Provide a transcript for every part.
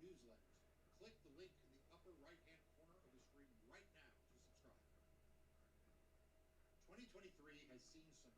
newsletters. Click the link in the upper right-hand corner of the screen right now to subscribe. 2023 has seen some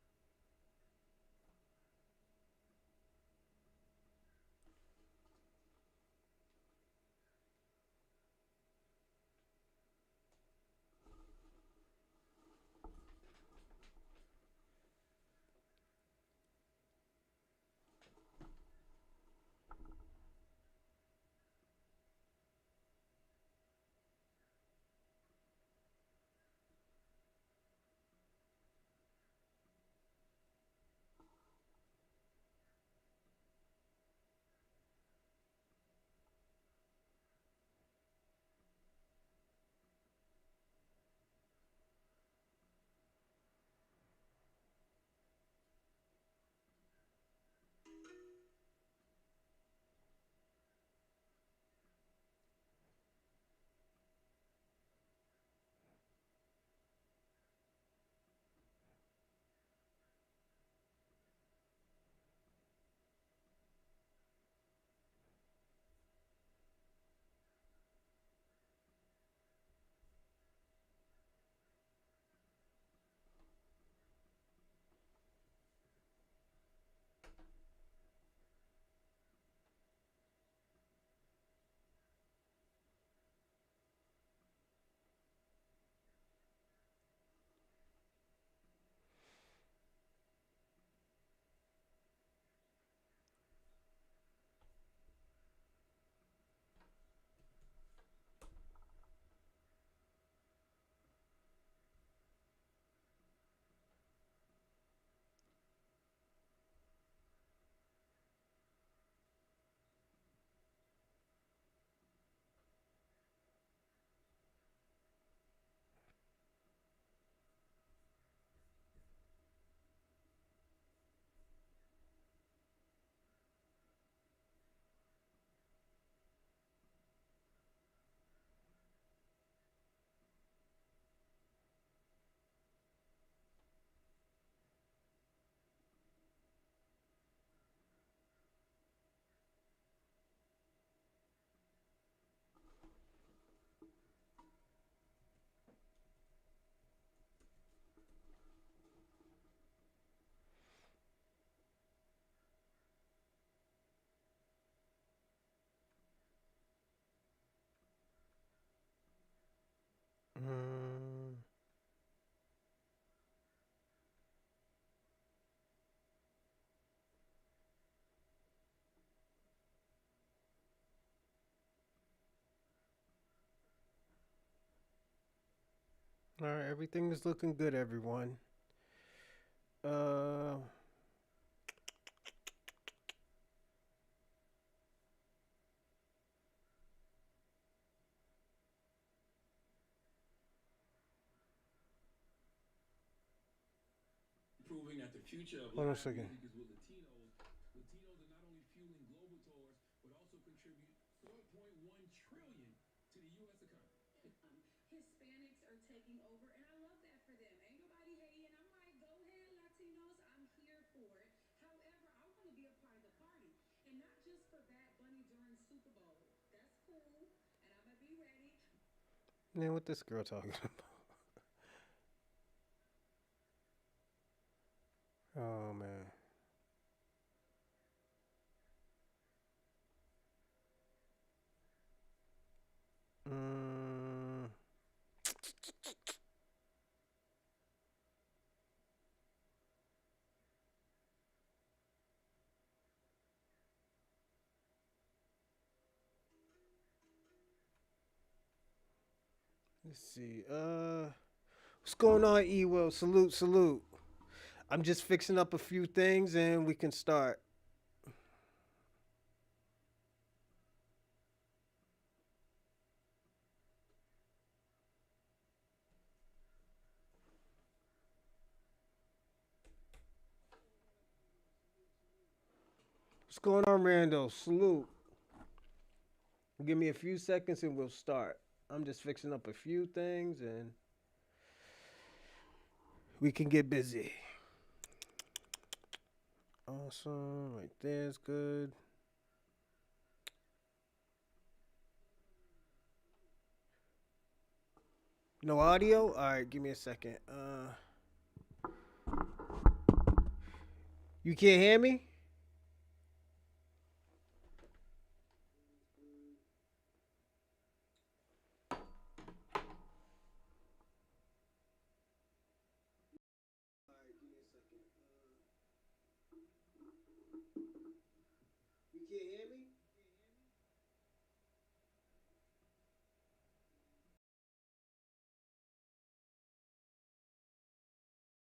Mm. All right, everything is looking good, everyone. Uh, proving that the future of hold on a live second. music is with Latinos. Latinos are not only fueling global tours, but also contribute 4.1 trillion to the U.S. economy. Hispanics are taking over, and I love that for them. Ain't nobody hating. I'm like, go ahead, Latinos. I'm here for it. However, I want to be a part of the party, and not just for Bad Bunny during Super Bowl. That's cool, and I'm gonna be ready. Man, what this girl talking about? Oh man. Mm, let's see. What's going on, E Will? Salute, salute. I'm just fixing up a few things and we can start. What's going on, Randall? Salute. Give me a few seconds and we'll start. I'm just fixing up a few things and we can get busy. Awesome. Right there's good. No audio? All right, give me a second. You can't hear me? You can't hear me?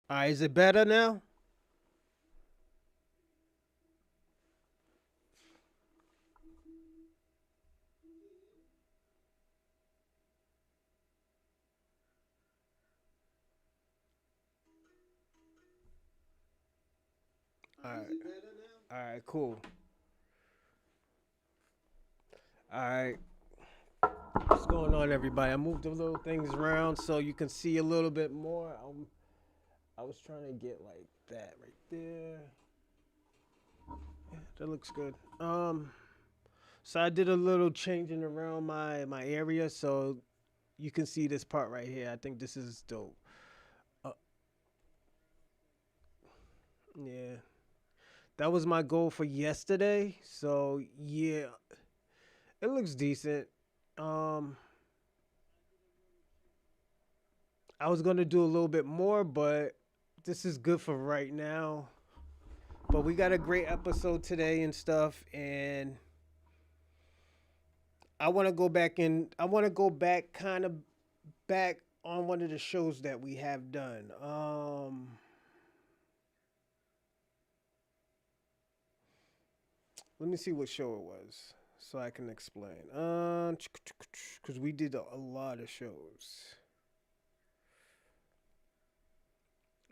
All right, is it better now? All right. All right, cool. All right. What's going on, everybody? I moved the little things around so you can see a little bit more. I was trying to get like that right there. Yeah, that looks good. So I did a little changing around my area so you can see this part right here. I think this is dope. Uh, yeah, that was my goal for yesterday. So yeah, it looks decent. Um, I was gonna do a little bit more, but this is good for right now. But we got a great episode today and stuff, and I want to go back and I want to go back kind of back on one of the shows that we have done. Let me see what show it was so I can explain. Because we did a lot of shows.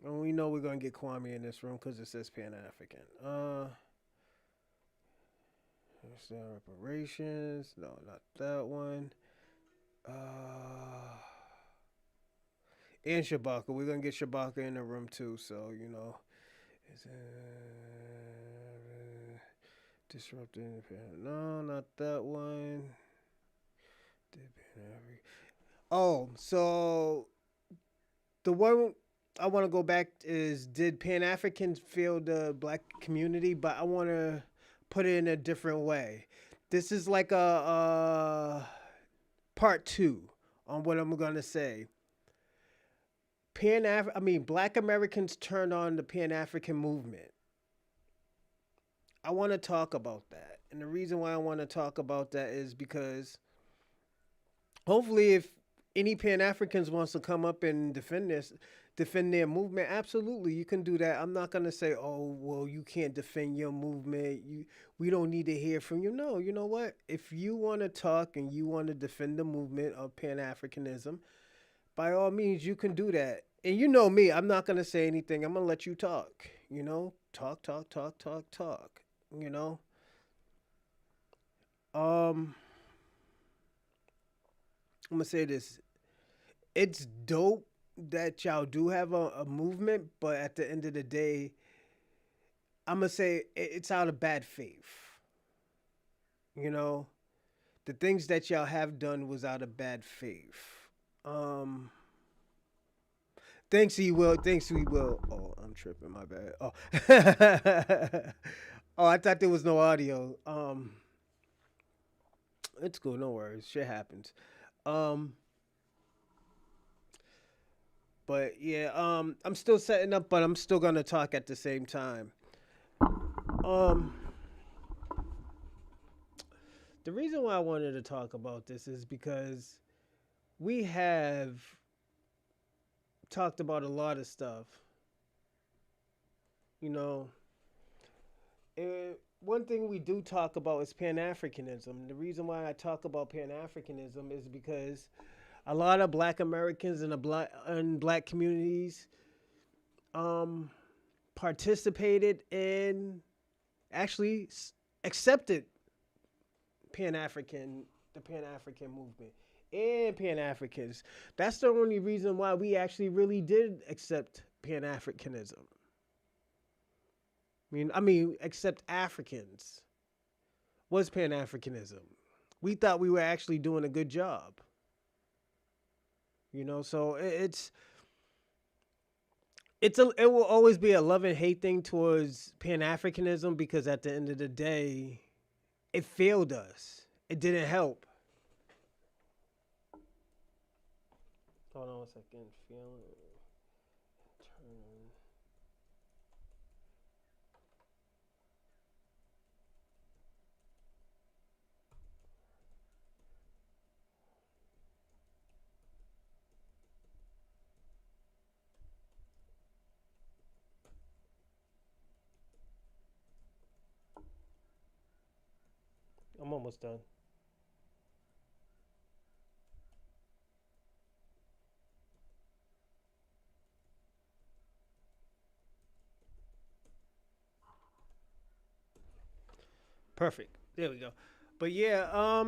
And we know we're gonna get Kwame in this room because it says Pan African. Reparations. No, not that one. Uh, and Shabaka. We're gonna get Shabaka in the room too. So you know, is disrupting. No, not that one. Oh, so the one I want to go back is did Pan Africans fail the black community? But I want to put it in a different way. This is like a part two on what I'm gonna say. Black Americans turned on the Pan African movement. I want to talk about that, and the reason why I want to talk about that is because hopefully, if any Pan Africans wants to come up and defend their movement, absolutely, you can do that. I'm not gonna say, oh, well, you can't defend your movement. We don't need to hear from you. No, you know what? If you want to talk and you want to defend the movement of Pan Africanism, by all means, you can do that. And you know me, I'm not gonna say anything. I'm gonna let you talk. You know, talk, talk, talk, talk, talk. You know, um, I'm gonna say this. It's dope that y'all do have a movement, but at the end of the day, I'm gonna say it's out of bad faith. You know, the things that y'all have done was out of bad faith. Um, thanks, he will. Thanks, we will. Oh, I'm tripping. My bad. Oh, oh, I thought there was no audio. It's cool. No worries. Shit happens. Um, but yeah. I'm still setting up, but I'm still gonna talk at the same time. Um, the reason why I wanted to talk about this is because we have talked about a lot of stuff. You know, one thing we do talk about is Pan Africanism. The reason why I talk about Pan Africanism is because a lot of Black Americans and the black communities um, participated in actually accepted Pan African the Pan African movement and Pan Africans. That's the only reason why we actually really did accept Pan Africanism. Accept Africans was Pan Africanism. We thought we were actually doing a good job. So it will always be a love and hate thing towards Pan Africanism because at the end of the day, it failed us. It didn't help. Hold on a second. Feeling. Turn. I'm almost done. Perfect. There we go. But yeah,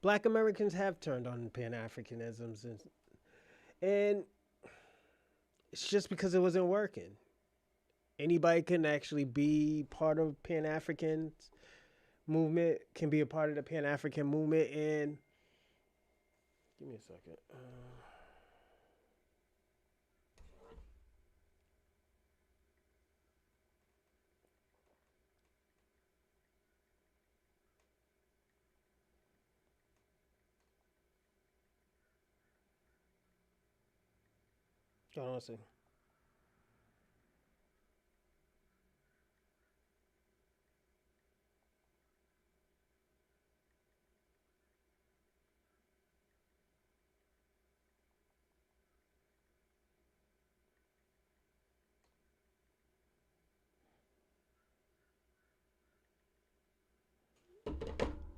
Black Americans have turned on Pan Africanisms, and it's just because it wasn't working. Anybody can actually be part of Pan African movement, can be a part of the Pan African movement, and give me a second. Hold on a second.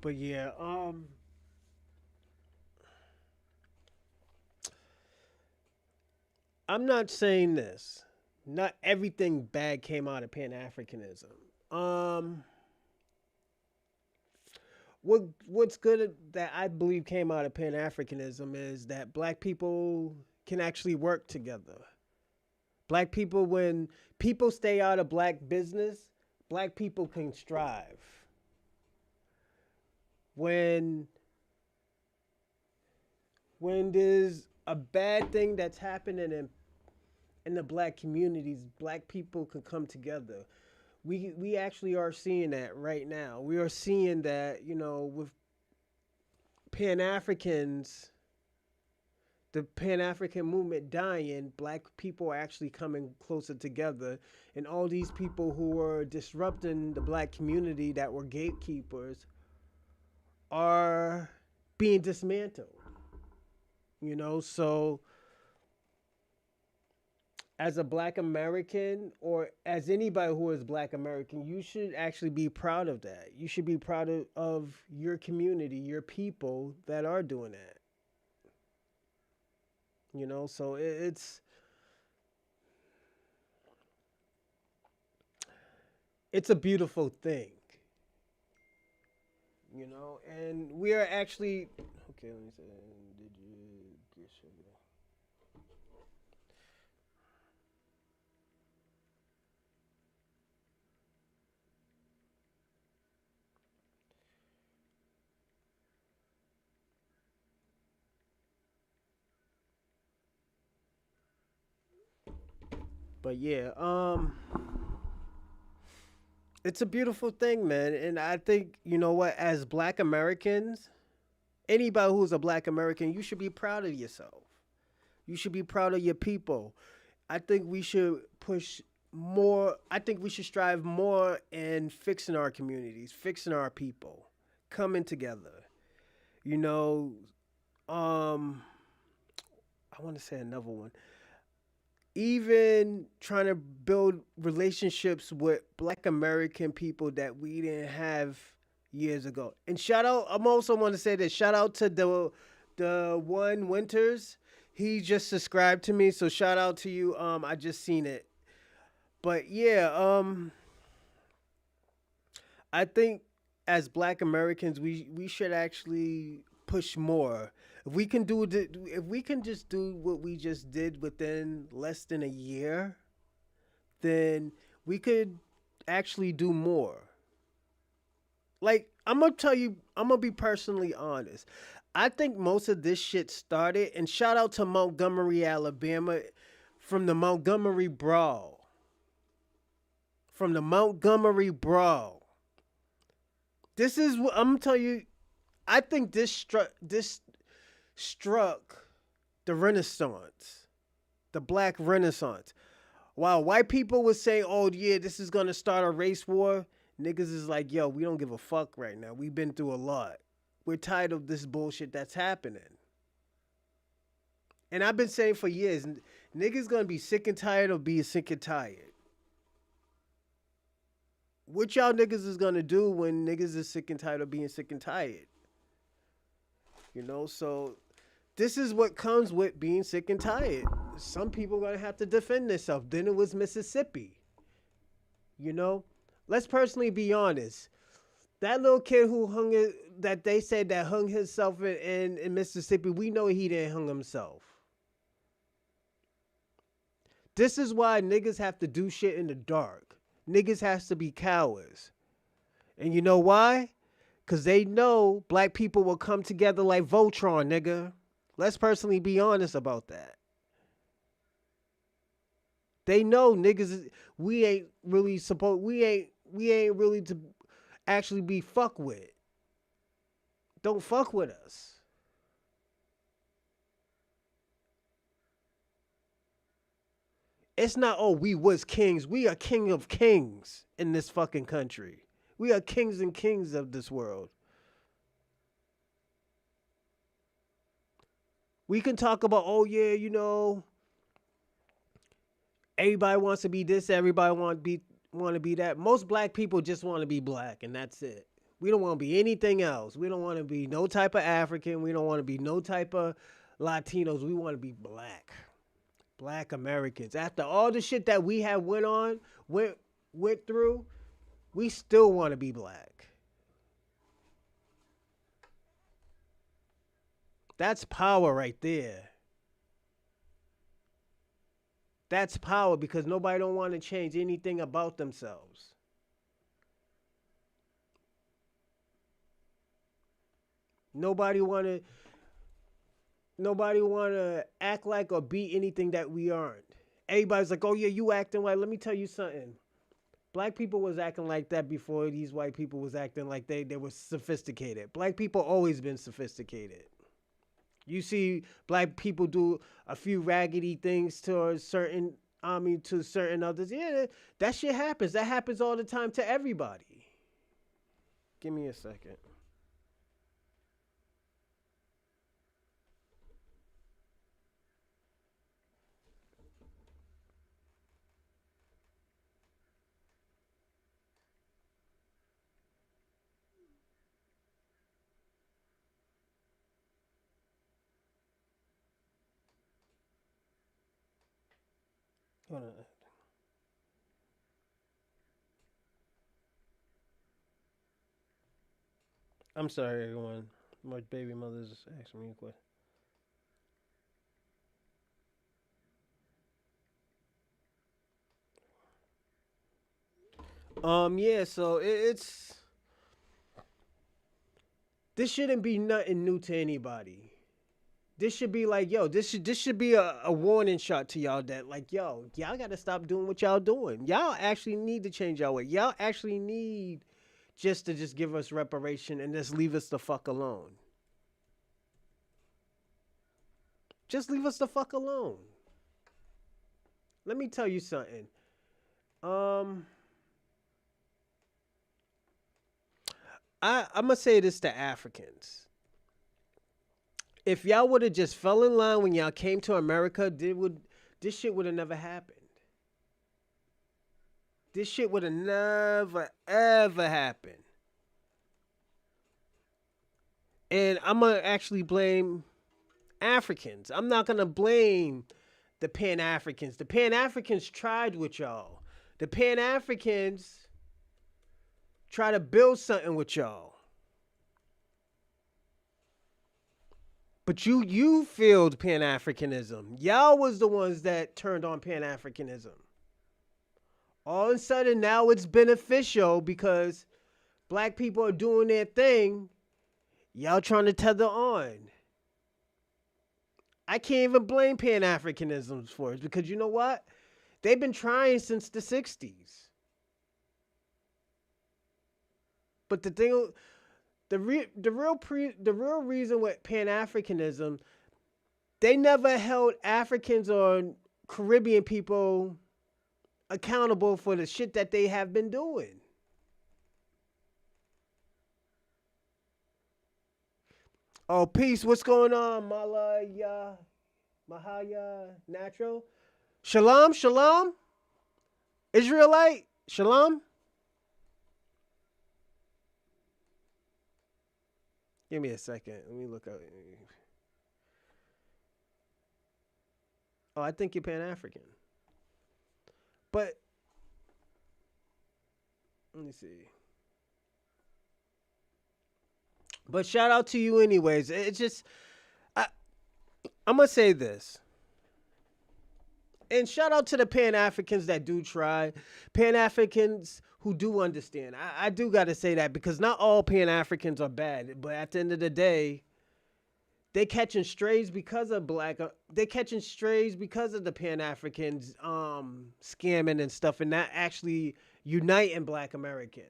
But yeah, I'm not saying this. Not everything bad came out of Pan Africanism. Um, what's good that I believe came out of Pan Africanism is that black people can actually work together. Black people, when people stay out of black business, black people can strive. When there's a bad thing that's happening in the black communities, black people can come together. We actually are seeing that right now. We are seeing that, with Pan Africans, the Pan African movement dying, black people are actually coming closer together. And all these people who were disrupting the black community that were gatekeepers are being dismantled. So as a black American or as anybody who is black American, you should actually be proud of that. You should be proud of your community, your people that are doing that. So it's a beautiful thing, and we are actually okay. Let me say, did you get sugar? But yeah, it's a beautiful thing, man. And I think, you know what, as black Americans, anybody who's a black American, you should be proud of yourself. You should be proud of your people. I think we should push more. I think we should strive more in fixing our communities, fixing our people, coming together. You know, um, I want to say another one. Even trying to build relationships with black American people that we didn't have years ago. And shout out, I'm also want to say that shout out to the one Winters. He just subscribed to me, so shout out to you. I just seen it. But yeah, I think as black Americans we should actually push more. If we can just do what we just did within less than a year, then we could actually do more. Like, I'm gonna tell you, I'm gonna be personally honest. I think most of this shit started, and shout out to Montgomery, Alabama, from the Montgomery Brawl. From the Montgomery Brawl. This is what I'm gonna tell you. I think this struck the Renaissance, the Black Renaissance. While white people would say, "Oh yeah, this is gonna start a race war," niggas is like, "Yo, we don't give a fuck right now. We've been through a lot. We're tired of this bullshit that's happening." And I've been saying for years, niggas gonna be sick and tired of being sick and tired. What y'all niggas is gonna do when niggas is sick and tired of being sick and tired? So this is what comes with being sick and tired. Some people gonna have to defend themselves. Then it was Mississippi. You know, let's personally be honest. That little kid who that they said that hung himself in Mississippi, we know he didn't hung himself. This is why niggas have to do shit in the dark. Niggas has to be cowards. And you know why? Because they know black people will come together like Voltron, nigga. Let's personally be honest about that. They know niggas, we ain't really to actually be fuck with. Don't fuck with us. It's not, oh, we was kings. We are king of kings in this fucking country. We are kings and kings of this world. We can talk about, oh yeah, everybody wants to be this, everybody want to be that. Most black people just want to be black, and that's it. We don't want to be anything else. We don't want to be no type of African. We don't want to be no type of Latinos. We want to be black. Black Americans. After all the shit that we have went through, we still want to be black. That's power right there. That's power because nobody don't want to change anything about themselves. Nobody want to act like or be anything that we aren't. Everybody's like, "Oh yeah, you acting like." Let me tell you something. Black people was acting like that before these white people was acting like they were sophisticated. Black people always been sophisticated. You see black people do a few raggedy things to certain others. Yeah, that shit happens. That happens all the time to everybody. Give me a second. Hold on. I'm sorry, everyone. My baby mother's asking me a question. Yeah. So it's this shouldn't be nothing new to anybody. This should be like, yo, this should be a warning shot to y'all that like, yo, y'all gotta stop doing what y'all doing. Y'all actually need to change y'all way. Y'all actually need just give us reparation and just leave us the fuck alone. Just leave us the fuck alone. Let me tell you something. Um, I'm gonna say this to Africans. If y'all would have just fell in line when y'all came to America, this shit would have never happened. This shit would have never ever happened. And I'm gonna actually blame Africans. I'm not gonna blame the Pan Africans. The Pan Africans tried with y'all. The Pan Africans try to build something with y'all. But you failed Pan Africanism. Y'all was the ones that turned on Pan Africanism. All of a sudden now it's beneficial because Black people are doing their thing. Y'all trying to tether on. I can't even blame Pan Africanisms for it because you know what? They've been trying since the 60s. But the real reason with Pan Africanism, they never held Africans or Caribbean people accountable for the shit that they have been doing. Oh, peace. What's going on, Malaya, Mahaya, Natural? Shalom, shalom. Israelite, shalom. Give me a second. Let me look up. Oh, I think you're Pan African. But let me see. But shout out to you anyways. It's just I'm gonna say this. And shout out to the Pan Africans that do try. Pan Africans who do understand. I do gotta say that because not all Pan Africans are bad. But at the end of the day, they catching strays because of they catching strays because of the Pan Africans scamming and stuff and not actually uniting Black Americans.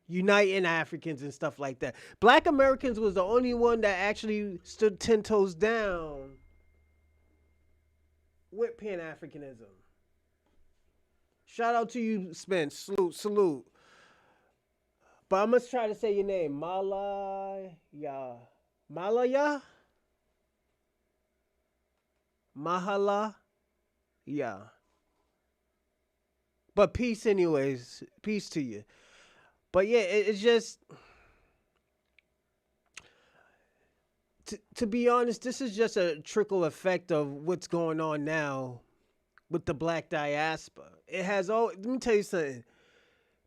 Uniting Africans and stuff like that. Black Americans was the only one that actually stood 10 toes down with Pan Africanism. Shout out to you, Spence. Salute, salute. But I must try to say your name. Malaya. Malaya? Mahala? Yeah. But peace anyways. Peace to you. But yeah, it's just to be honest, this is just a trickle effect of what's going on now with the Black diaspora. It has all. Let me tell you something.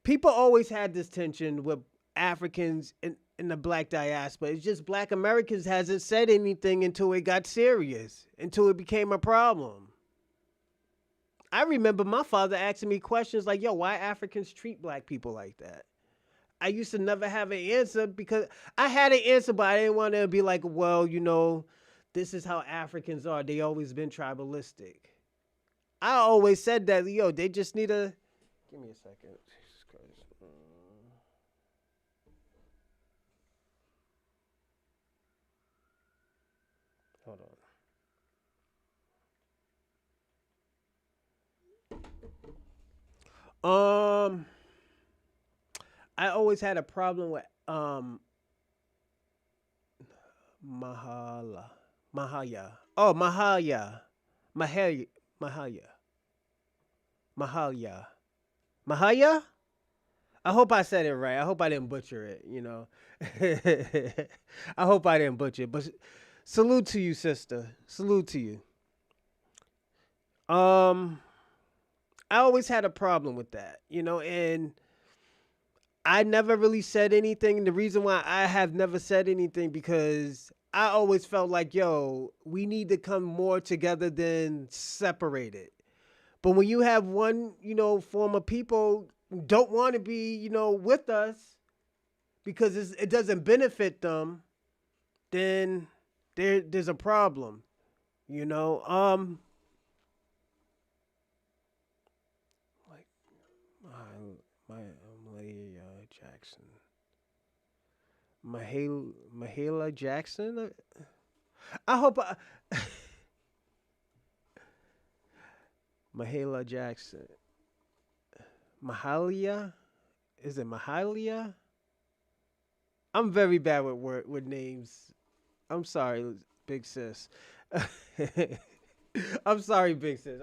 People always had this tension with Africans in the Black diaspora. It's just Black Americans hasn't said anything until it got serious, until it became a problem. I remember my father asking me questions like, "Yo, why Africans treat Black people like that?" I used to never have an answer because I had an answer, but I didn't want to be like, well, you know, this is how Africans are. They always been tribalistic. I always said that, yo, they just need a. Give me a second. Jesus Christ. Hold on. I always had a problem with Mahala. Mahaya. Oh, Mahaya. Mahaya. Mahaya. Mahaya. Mahaya? I hope I said it right. I hope I didn't butcher it, you know. I hope I didn't butcher it. But salute to you, sister. Salute to you. I always had a problem with that, you know, and I never really said anything. The reason why I have never said anything because I always felt like, yo, we need to come more together than separated. But when you have one, you know, form of people don't want to be, you know, with us because it doesn't benefit them, then there's a problem, you know. Like my Jackson. Mahala Jackson? I hope Mahala Jackson. Mahalia? Is it Mahalia? I'm very bad with names. I'm sorry, big sis. I'm sorry, big sis.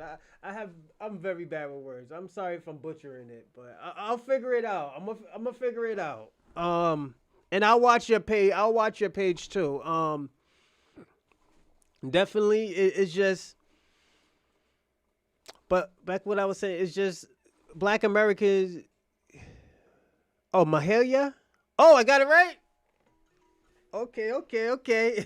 I'm very bad with words. I'm sorry if I'm butchering it, but I'll figure it out. I'm gonna figure it out. And I'll watch your page. I'll watch your page too. Definitely, it's just. But back what I was saying, it's just Black Americans. Oh, Mahalia. Oh, I got it right. Okay, okay.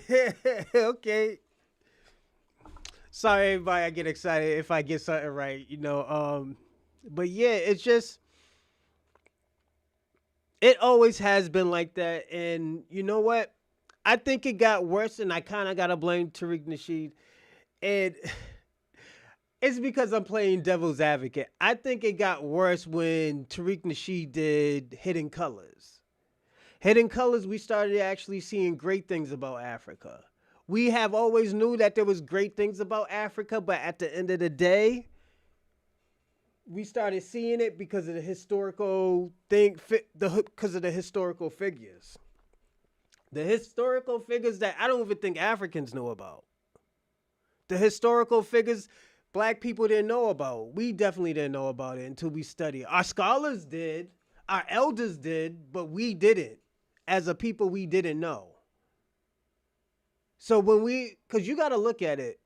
Sorry, everybody. I get excited if I get something right, you know. But yeah, it's just It always has been like that. And you know what? I think it got worse, and I kind of got to blame Tariq Nasheed. And it's because I'm playing devil's advocate. I think it got worse when Tariq Nasheed did Hidden Colors. Hidden Colors, we started actually seeing great things about Africa. We have always knew that there was great things about Africa, but at the end of the day, we started seeing it because of the historical thing, because of the historical figures. The historical figures that I don't even think Africans know about. The historical figures black people didn't know about. We definitely didn't know about it until we studied. Our scholars did, our elders did, but we didn't. As a people, we didn't know. So because you got to look at it,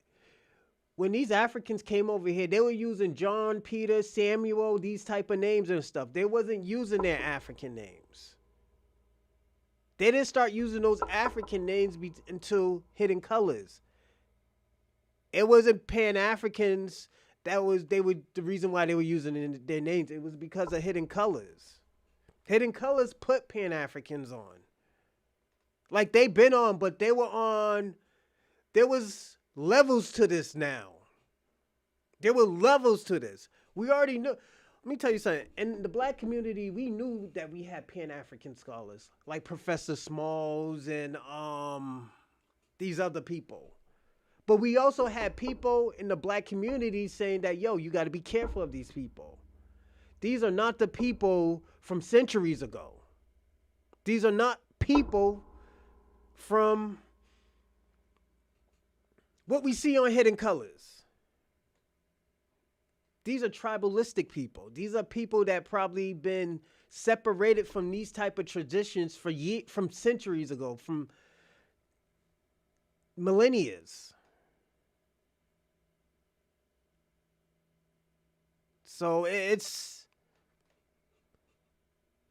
when these Africans came over here, they were using John, Peter, Samuel, these type of names and stuff. They wasn't using their African names. They didn't start using those African names until Hidden Colors. It wasn't Pan Africans the reason why they were using their names. It was because of Hidden Colors. Hidden Colors put Pan Africans on. Like they been on, but they were on. There was levels to this now. There were levels to this. We already knew. Let me tell you something. In the black community, we knew that we had Pan-African scholars like Professor Smalls and these other people. But we also had people in the black community saying that, yo, you got to be careful of these people. These are not the people from centuries ago. These are not people from what we see on Hidden Colors. These are tribalistic people. These are people that probably been separated from these type of traditions from centuries ago, from millennia. So it's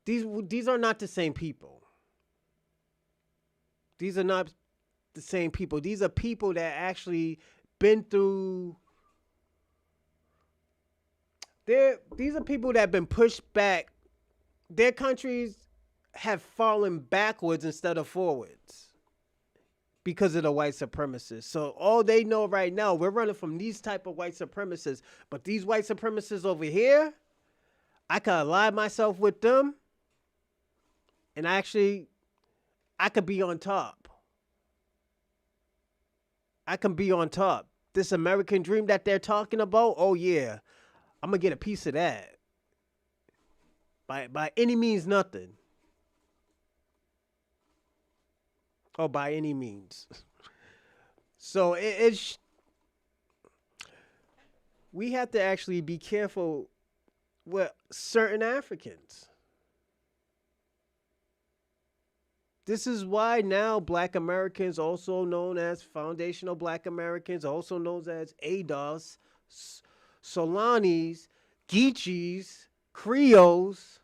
these are not the same people. These are not the same people. These are people that actually been through. These are people that have been pushed back. Their countries have fallen backwards instead of forwards because of the white supremacists. So all they know right now, we're running from these type of white supremacists. But these white supremacists over here, I can align myself with them, and I could be on top. I can be on top. This American dream that they're talking about, oh yeah, I'm gonna get a piece of that. By any means, nothing. Or by any means. So it's we have to actually be careful with certain Africans. This is why now black Americans, also known as foundational black Americans, also known as ADOS, Solanis, Geechees, Creoles,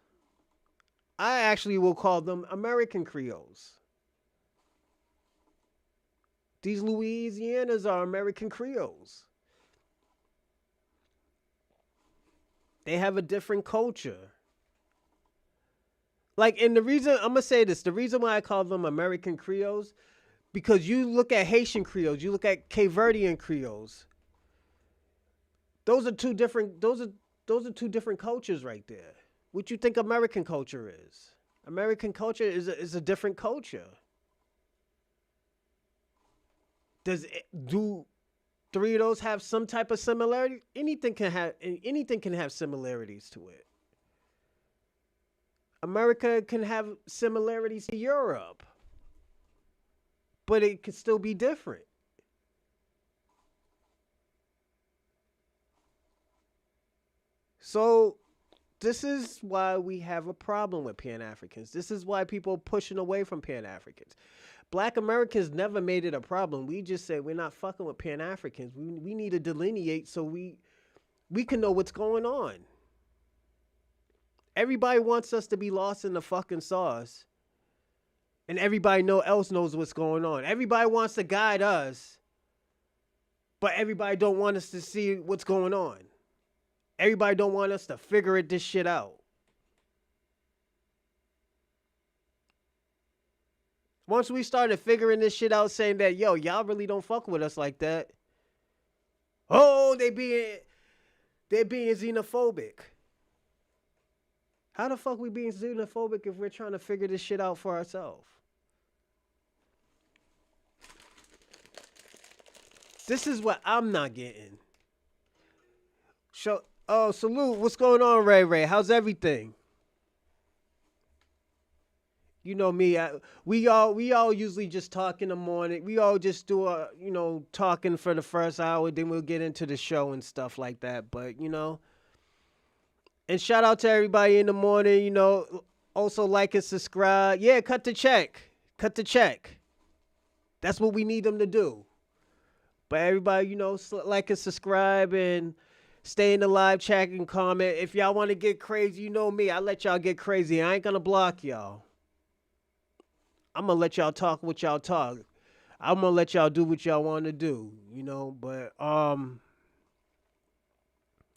I actually will call them American Creoles. These Louisianas are American Creoles. They have a different culture. Like, and the reason, I'm going to say this, the reason why I call them American Creoles, because you look at Haitian Creoles, you look at Cape Verdean Creoles. Those are two different cultures right there. What you think American culture is? American culture is a different culture. Do three of those have some type of similarity? Anything can have similarities to it. America can have similarities to Europe, but it could still be different. So this is why we have a problem with Pan-Africans. This is why people are pushing away from Pan-Africans. Black Americans never made it a problem. We just said we're not fucking with Pan-Africans. We need to delineate so we can know what's going on. Everybody wants us to be lost in the fucking sauce. And everybody else knows what's going on. Everybody wants to guide us. But everybody don't want us to see what's going on. Everybody don't want us to figure this shit out. Once we started figuring this shit out, saying that, yo, y'all really don't fuck with us like that. Oh, they're being xenophobic. How the fuck we being xenophobic if we're trying to figure this shit out for ourselves? This is what I'm not getting. Oh, salute. What's going on, Ray Ray? How's everything? You know me. We all usually just talk in the morning. We all just do talking for the first hour, then we'll get into the show and stuff like that. But and shout out to everybody in the morning. Also like and subscribe. Yeah, cut the check. Cut the check. That's what we need them to do. But everybody, like and subscribe and stay in the live chat and comment. If y'all want to get crazy, you know me. I let y'all get crazy. I ain't gonna block y'all. I'm gonna let y'all talk what y'all talk. I'm gonna let y'all do what y'all want to do, but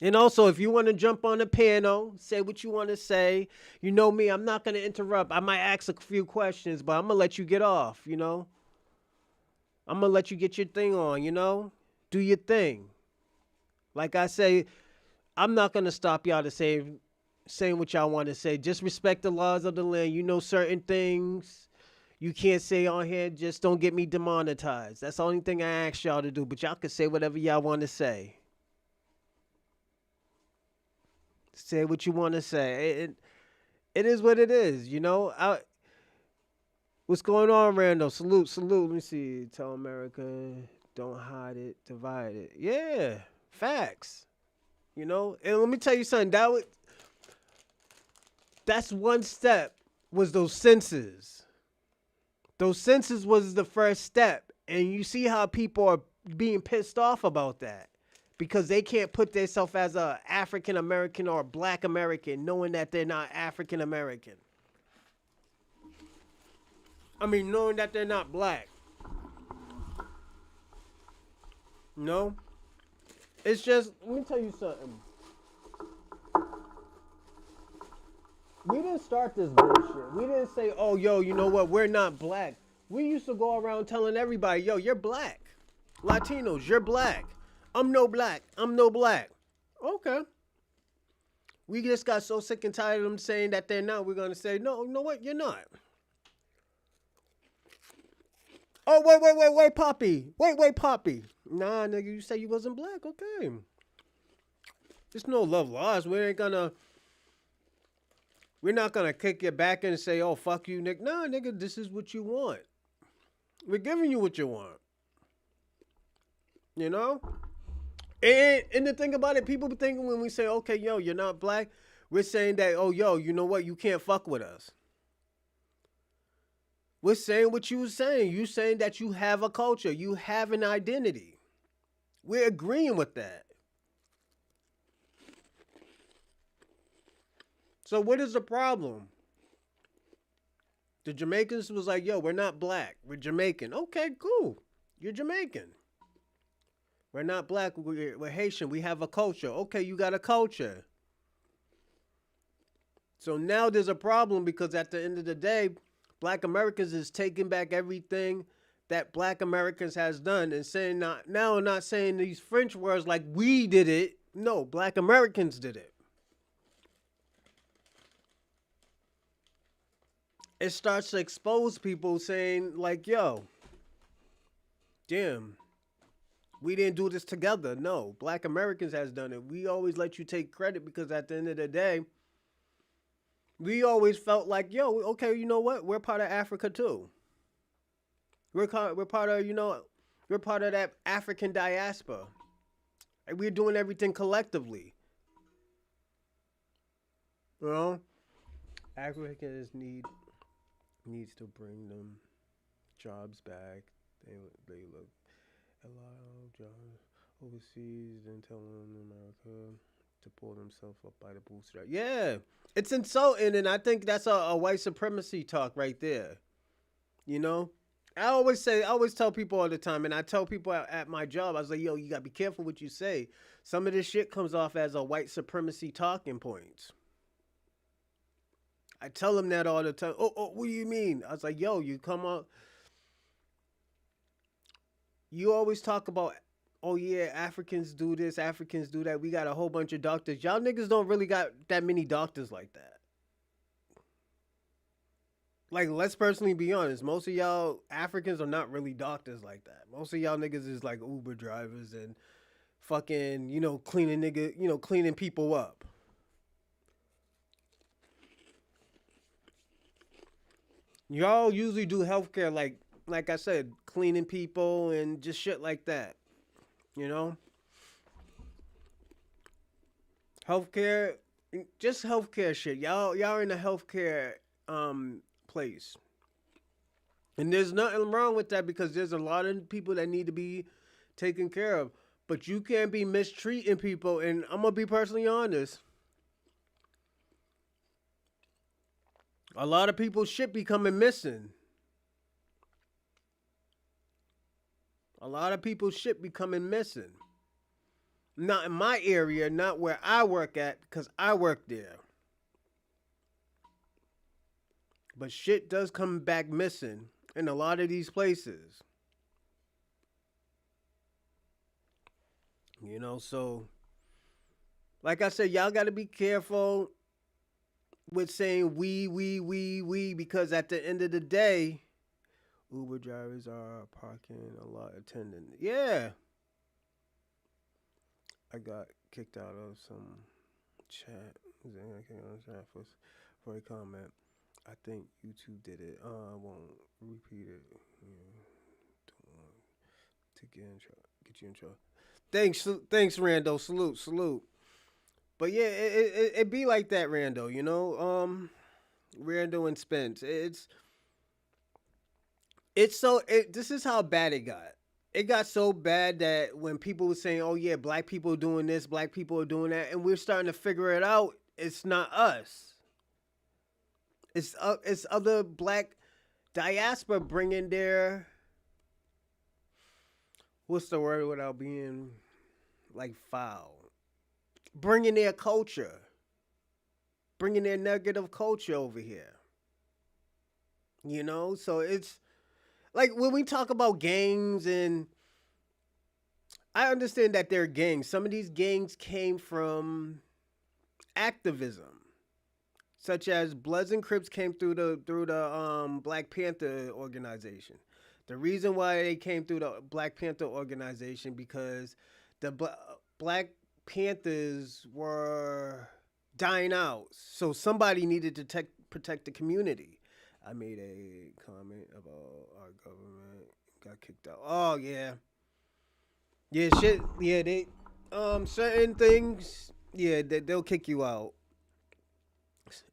and also if you want to jump on the panel, say what you want to say. You know me, I'm not gonna interrupt. I might ask a few questions, but I'm gonna let you get off, I'm gonna let you get your thing on, do your thing. Like I say, I'm not gonna stop y'all to saying what y'all want to say. Just respect the laws of the land. Certain things you can't say on here. Just don't get me demonetized. That's the only thing I ask y'all to do. But y'all can say whatever y'all want to say. Say what you want to say. It is what it is, What's going on, Randall? Salute. Let me see. Tell America, don't hide it, divide it. Yeah, facts. And let me tell you something. That's one step, was those census. Those census was the first step. And you see how people are being pissed off about that. Because they can't put themselves as a African American or a Black American knowing that they're not African American. I mean, knowing that they're not black. No? It's just, let me tell you something. We didn't start this bullshit. We didn't say, oh, yo, you know what? We're not black. We used to go around telling everybody, yo, you're black. Latinos, you're black. I'm no black. Okay. We just got so sick and tired of them saying that they're not. We're going to say, no, you know what? You're not. Oh, wait, Poppy. Wait, Poppy. Nah, nigga, you say you wasn't black. Okay. There's no love lost. We're not gonna kick you back and say, oh, fuck you, Nick. Nah, nigga, this is what you want. We're giving you what you want. And the thing about it, people be thinking when we say, okay, yo, you're not black, we're saying that, oh, yo, you know what? You can't fuck with us. We're saying what you were saying. You saying that you have a culture. You have an identity. We're agreeing with that. So what is the problem? The Jamaicans was like, yo, we're not black. We're Jamaican. Okay, cool. You're Jamaican. We're not black. We're Haitian. We have a culture. Okay, you got a culture. So now there's a problem because at the end of the day, Black Americans is taking back everything that Black Americans has done and saying not saying these French words like we did it. No, Black Americans did it. It starts to expose people saying like, yo, damn, we didn't do this together. No, Black Americans has done it. We always let you take credit because at the end of the day, we always felt like, yo, okay, you know what? We're part of Africa too. We're part of, we're part of that African diaspora. And we're doing everything collectively. Africans needs to bring them jobs back. They look a lot of jobs overseas and telling America to pull themselves up by the bootstrap. Yeah, it's insulting, and I think that's a white supremacy talk right there. I always tell people all the time, and I tell people at my job, I was like, yo, you gotta be careful what you say. Some of this shit comes off as a white supremacy talking points. I tell them that all the time. Oh, what do you mean? I was like, yo, you come up. You always talk about, oh yeah, Africans do this, Africans do that. We got a whole bunch of doctors. Y'all niggas don't really got that many doctors like that. Like, let's personally be honest. Most of y'all Africans are not really doctors like that. Most of y'all niggas is like Uber drivers and fucking, cleaning people up. Y'all usually do healthcare like I said, cleaning people and just shit like that. You know? Healthcare, just healthcare shit. Y'all in the healthcare place. And there's nothing wrong with that because there's a lot of people that need to be taken care of. But you can't be mistreating people, and I'm gonna be personally honest. A lot of people's shit be coming missing. A lot of people's shit be coming missing. Not in my area, not where I work at, because I work there. But shit does come back missing in a lot of these places. You know, so like I said, y'all got to be careful with saying we, because at the end of the day, Uber drivers are parking a lot attendant. Yeah. I got kicked out of some chat. For a comment. I think YouTube did it. I won't repeat it. Yeah. Don't want to get you in trouble. Thanks, Rando. Salute. But yeah, it be like that, Rando. You know, Rando and Spence. This is how bad it got. It got so bad that when people were saying, "Oh yeah, black people are doing this, black people are doing that," and we're starting to figure it out, it's not us. It's other black diaspora bringing their, what's the word without being like foul? Bringing their culture, bringing their negative culture over here. You know, so it's like when we talk about gangs, and I understand that they're gangs. Some of these gangs came from activism, such as Bloods and Crips came through the Black Panther organization. The reason why they came through the Black Panther organization because the Black Panthers were dying out, so somebody needed to protect the community. I made a comment about our government got kicked out. Oh yeah, shit. Yeah, they certain things. Yeah, they'll kick you out.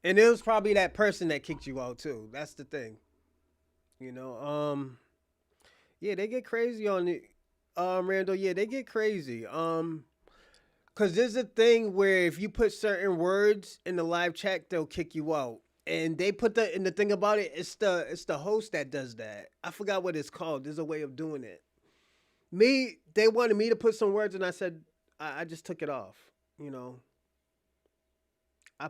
And it was probably that person that kicked you out too. That's the thing. You know, yeah, they get crazy on it. Randall, yeah, they get crazy. Cause there's a thing where if you put certain words in the live chat, they'll kick you out. And they put and the thing about it, it's the host that does that. I forgot what it's called. There's a way of doing it. They wanted me to put some words, and I said I just took it off. You know. I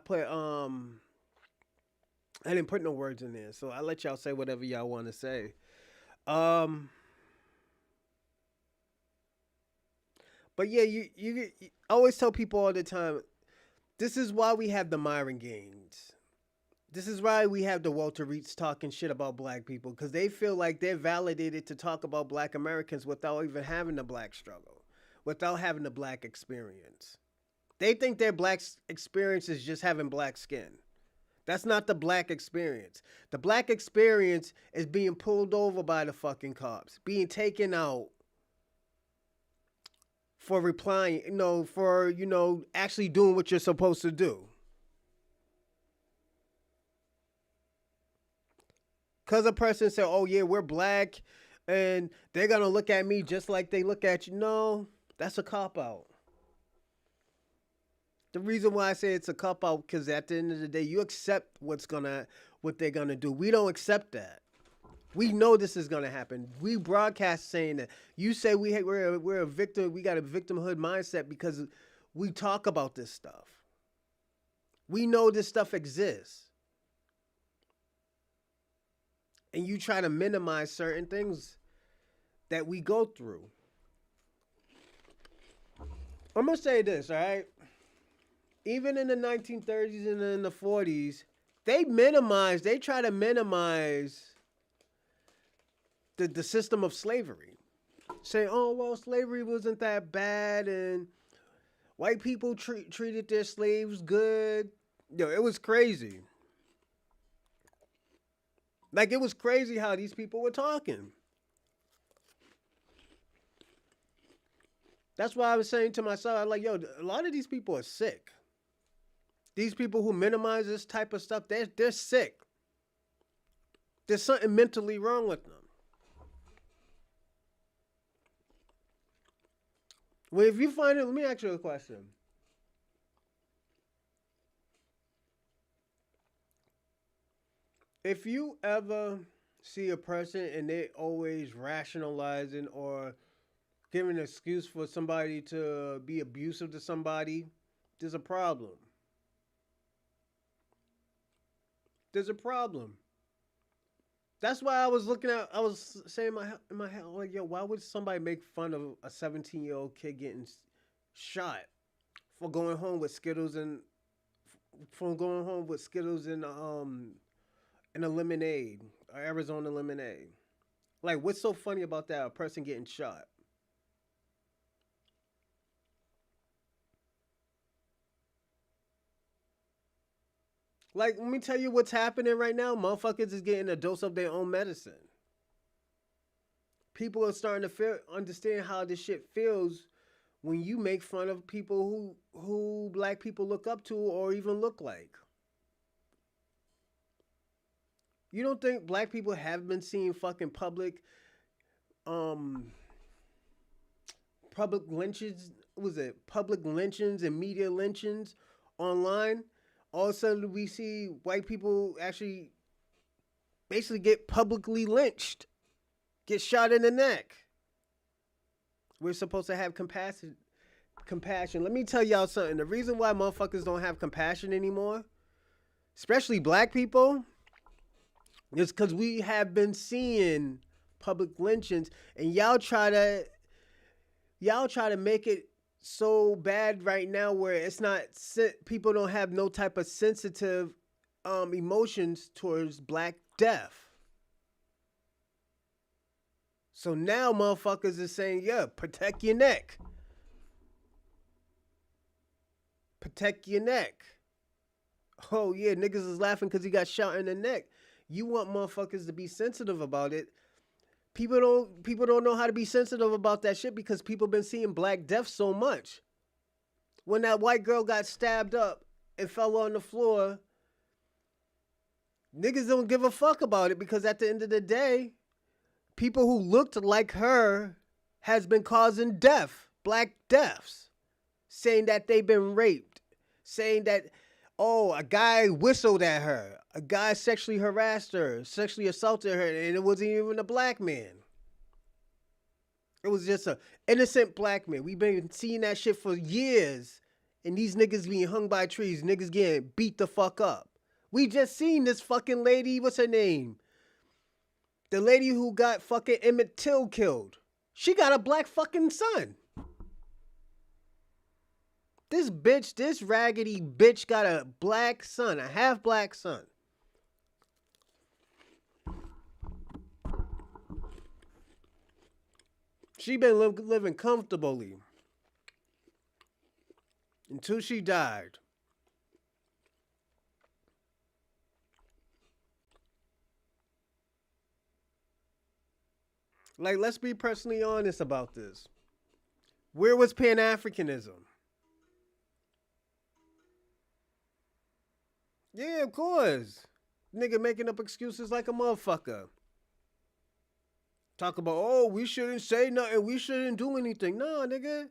didn't put no words in there, so I let y'all say whatever y'all want to say. But yeah, you I always tell people all the time, this is why we have the Myron Gaines. This is why we have the Walter Reeds talking shit about black people, because they feel like they're validated to talk about black Americans without even having the black struggle, without having the black experience. They think their black experience is just having black skin. That's not the black experience. The black experience is being pulled over by the fucking cops, being taken out for replying, for, actually doing what you're supposed to do. Because a person said, oh yeah, we're black, and they're going to look at me just like they look at you. No, that's a cop-out. The reason why I say it's a cop-out, because at the end of the day, you accept what they're going to do. We don't accept that. We know this is going to happen. We broadcast saying that. You say we're a victim, we got a victimhood mindset because we talk about this stuff. We know this stuff exists. and you try to minimize certain things that we go through. I'm gonna say this, all right? Even in the 1930s and in the 40s, they try to minimize the system of slavery. Say, oh, well, slavery wasn't that bad, and white people treated their slaves good. Yo, it was crazy. Like, it was crazy how these people were talking. That's why I was saying to myself, I'm like, yo, a lot of these people are sick. These people who minimize this type of stuff, they're sick. There's something mentally wrong with them. Well, if you find it, let me ask you a question. If you ever see a person and they always rationalizing or giving an excuse for somebody to be abusive to somebody, there's a problem. There's a problem. That's why I was saying in my head, like, yo, why would somebody make fun of a 17-year-old kid getting shot for going home with Skittles and from going home with Skittles and a lemonade, or Arizona lemonade? Like, what's so funny about that? A person getting shot. Like, let me tell you what's happening right now. Motherfuckers is getting a dose of their own medicine. People are starting to understand how this shit feels when you make fun of people who black people look up to or even look like. You don't think black people have been seeing fucking um public lynchings? Was it public lynchings and media lynchings online? All of a sudden we see white people actually basically get publicly lynched, get shot in the neck. We're supposed to have compassion. Compassion. Let me tell y'all something. The reason why motherfuckers don't have compassion anymore, especially black people, is because we have been seeing public lynchings, and y'all try to make it so bad right now where it's not people don't have no type of sensitive emotions towards black death. So now motherfuckers is saying, yeah, protect your neck. Protect your neck. Oh yeah, niggas is laughing because he got shot in the neck. You want motherfuckers to be sensitive about it. People don't know how to be sensitive about that shit because people been seeing black death so much. When that white girl got stabbed up and fell on the floor, niggas don't give a fuck about it because at the end of the day, people who looked like her has been causing death, black deaths, saying that they've been raped, saying that, oh, a guy whistled at her, a guy sexually harassed her, sexually assaulted her, and it wasn't even a black man. It was just a innocent black man. We've been seeing that shit for years, and these niggas being hung by trees, niggas getting beat the fuck up. We just seen this fucking lady, what's her name? The lady who got fucking Emmett Till killed. She got a black fucking son. This raggedy bitch got a black son, a half black son. She been living comfortably until she died. Like, let's be personally honest about this. Where was Pan-Africanism? Yeah, of course. Nigga making up excuses like a motherfucker. Talk about, oh, we shouldn't say nothing, we shouldn't do anything. No, nigga.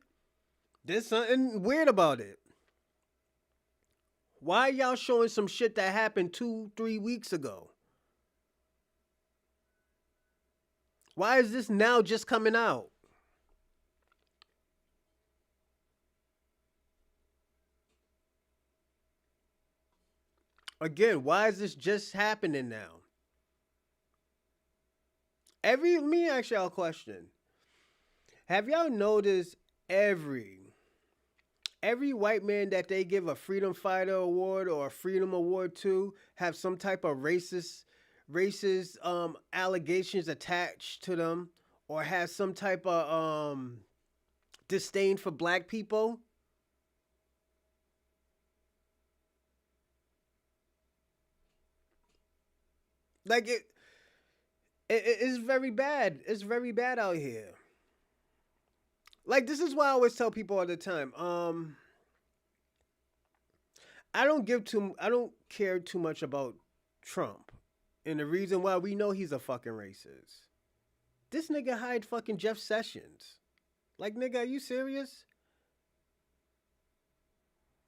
There's something weird about it. Why y'all showing some shit that happened 2-3 weeks ago? Why is this now just coming out? Again, why is this just happening now? Let me ask y'all a question. Have y'all noticed every white man that they give a freedom fighter award or a freedom award to have some type of racist allegations attached to them or has some type of disdain for black people? Like it's very bad. It's very bad out here. Like this is why I always tell people all the time. I don't care too much about Trump. And the reason why we know he's a fucking racist. This nigga hired fucking Jeff Sessions. Like nigga, are you serious?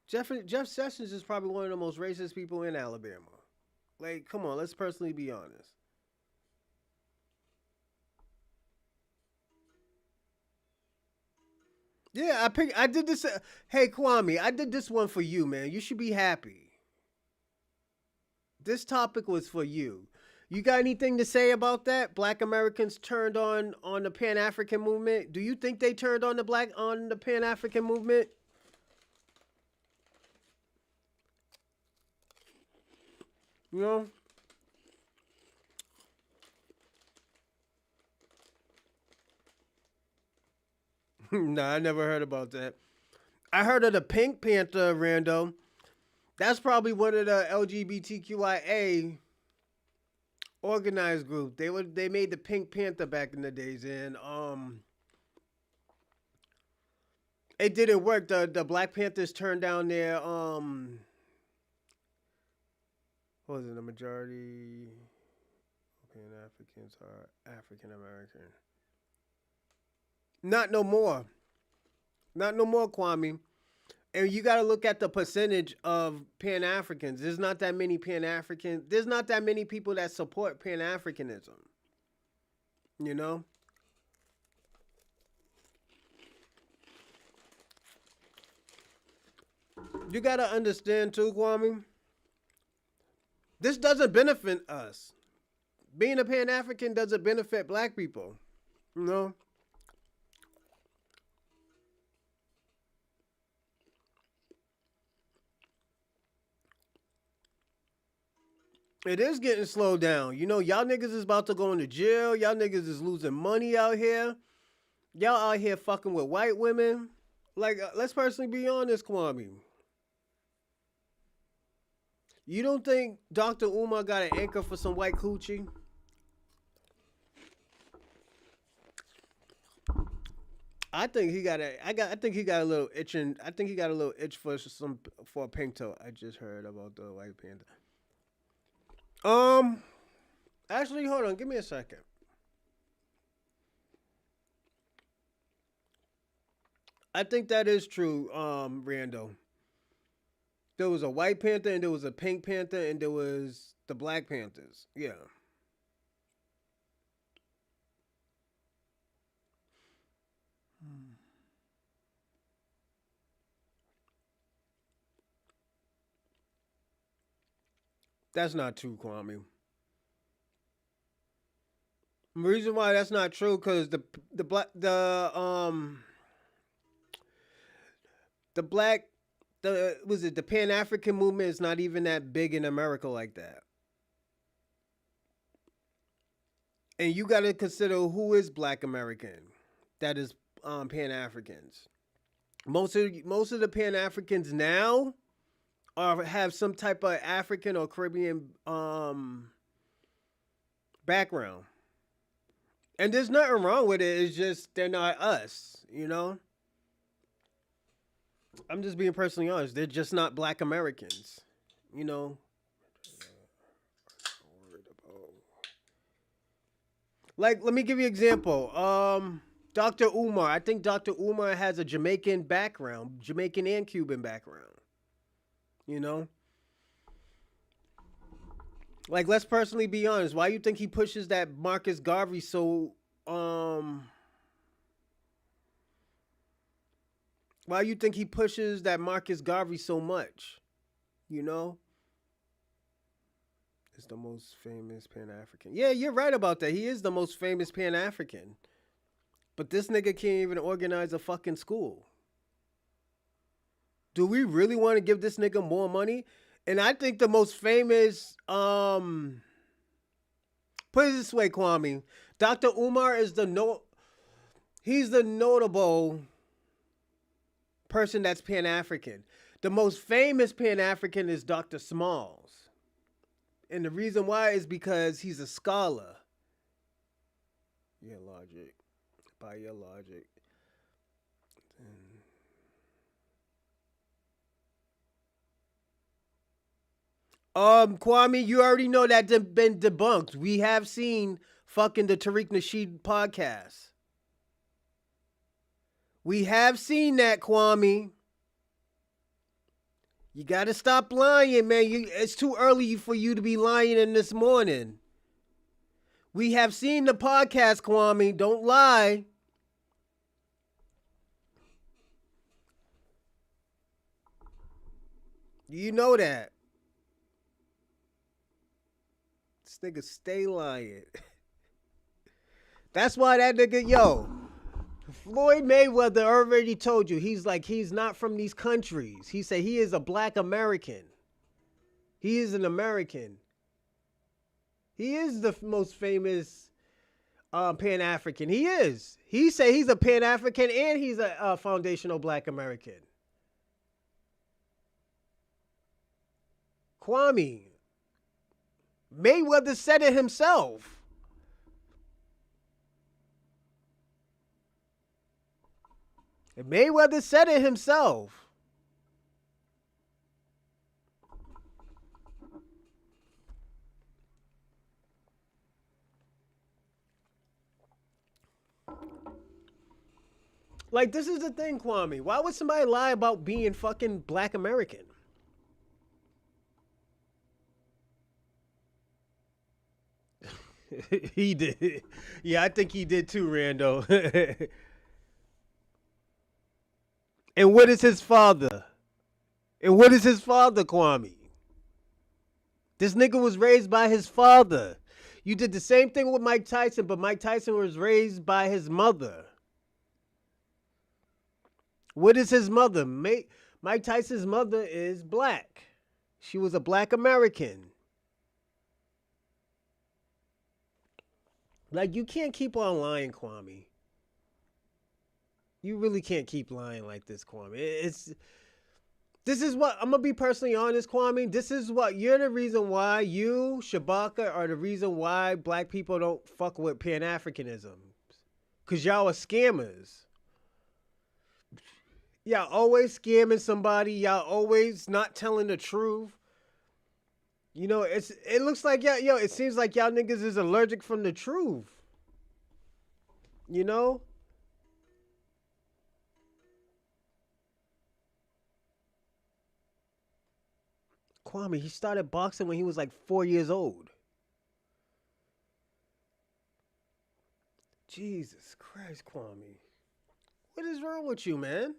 Jeff Sessions is probably one of the most racist people in Alabama. Like, come on, let's personally be honest. Yeah, I did this. Hey, Kwame, I did this one for you, man. You should be happy. This topic was for you. You got anything to say about that? Black Americans turned on the Pan African movement. Do you think they turned on the Pan African movement? You know? Nah, I never heard about that. I heard of the Pink Panther, Rando. That's probably one of the LGBTQIA organized group. They made the Pink Panther back in the days, and it didn't work. The Black Panthers turned down their what was it? The majority Pan Africans are African American. Not no more. Not no more, Kwame. And you got to look at the percentage of Pan Africans. There's not that many Pan Africans. There's not that many people that support Pan Africanism. You know? You got to understand too, Kwame. This doesn't benefit us. Being a Pan African doesn't benefit black people. You know? It is getting slowed down. You know, y'all niggas is about to go into jail. Y'all niggas is losing money out here. Y'all out here fucking with white women. Like, let's personally be honest, Kwame. You don't think Dr. Umar got an anchor for some white coochie? I think he got a. I think he got a little itching. I think he got a little itch for a pink toe. I just heard about the White Panther. Um, actually, hold on. Give me a second. I think that is true, Rando. There was a White Panther and there was a Pink Panther and there was the Black Panthers. Yeah. That's not true, Kwame. The reason why that's not true because the black the black the was it the Pan African movement is not even that big in America like that. And you got to consider who is Black American. That is Pan Africans. Most of the Pan Africans now are have some type of African or Caribbean background. And there's nothing wrong with it. It's just they're not us, you know? I'm just being personally honest. They're just not black Americans, you know? Like, let me give you an example. Dr. Umar. I think Dr. Umar has a Jamaican background, Jamaican and Cuban background, you know? Like, let's personally be honest. Why you think he pushes that Marcus Garvey so why you think he pushes that Marcus Garvey so much? You know? is the most famous Pan African. Yeah, you're right about that. He is the most famous Pan African. But this nigga can't even organize a fucking school. Do we really want to give this nigga more money? And I think the most famous, put it this way, Kwame. Dr. Umar is he's the notable person that's Pan African. The most famous Pan African is Dr. Smalls. And the reason why is because he's a scholar. Yeah, logic. By your logic. Kwame, you already know that been debunked. We have seen fucking the Tariq Nasheed podcast. We have seen that, Kwame. You gotta stop lying, man. It's too early for you to be lying in this morning. We have seen the podcast, Kwame. Don't lie. You know that. This nigga stay lying. That's why that nigga, Floyd Mayweather already told you. He's not from these countries. He said he is a black American. He is an American. He is the most famous Pan-African. He is. He said he's a Pan-African and he's a foundational black American. Kwame. Mayweather said it himself. And Mayweather said it himself. Like, this is the thing, Kwame. Why would somebody lie about being fucking black American? He did. Yeah, I think he did too, Rando. And what is his father? And what is his father, Kwame? This nigga was raised by his father. You did the same thing with Mike Tyson, but Mike Tyson was raised by his mother. What is his mother? Mike Tyson's mother is black. She was a black American. Like, you can't keep on lying, Kwame. You really can't keep lying like this, Kwame. This is what, I'm going to be personally honest, Kwame. This is what, you're the reason why you, Shabaka, are the reason why black people don't fuck with Pan-Africanism. Because y'all are scammers. Y'all always scamming somebody. Y'all always not telling the truth. You know, it looks like it seems like y'all niggas is allergic from the truth. You know? Kwame, he started boxing when he was like 4 years old. Jesus Christ, Kwame. What is wrong with you, man?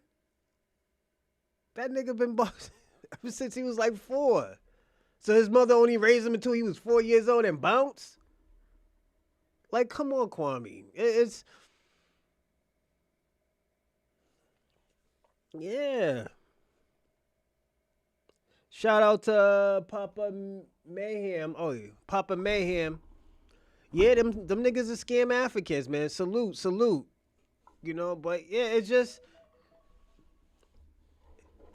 That nigga been boxing ever since he was like 4. So his mother only raised him until he was 4 years old and bounced? Like, come on, Kwame. It's... Yeah. Shout out to Papa Mayhem. Oh, yeah. Papa Mayhem. Yeah, them niggas are scam Africans, man. Salute. You know, but yeah, it's just...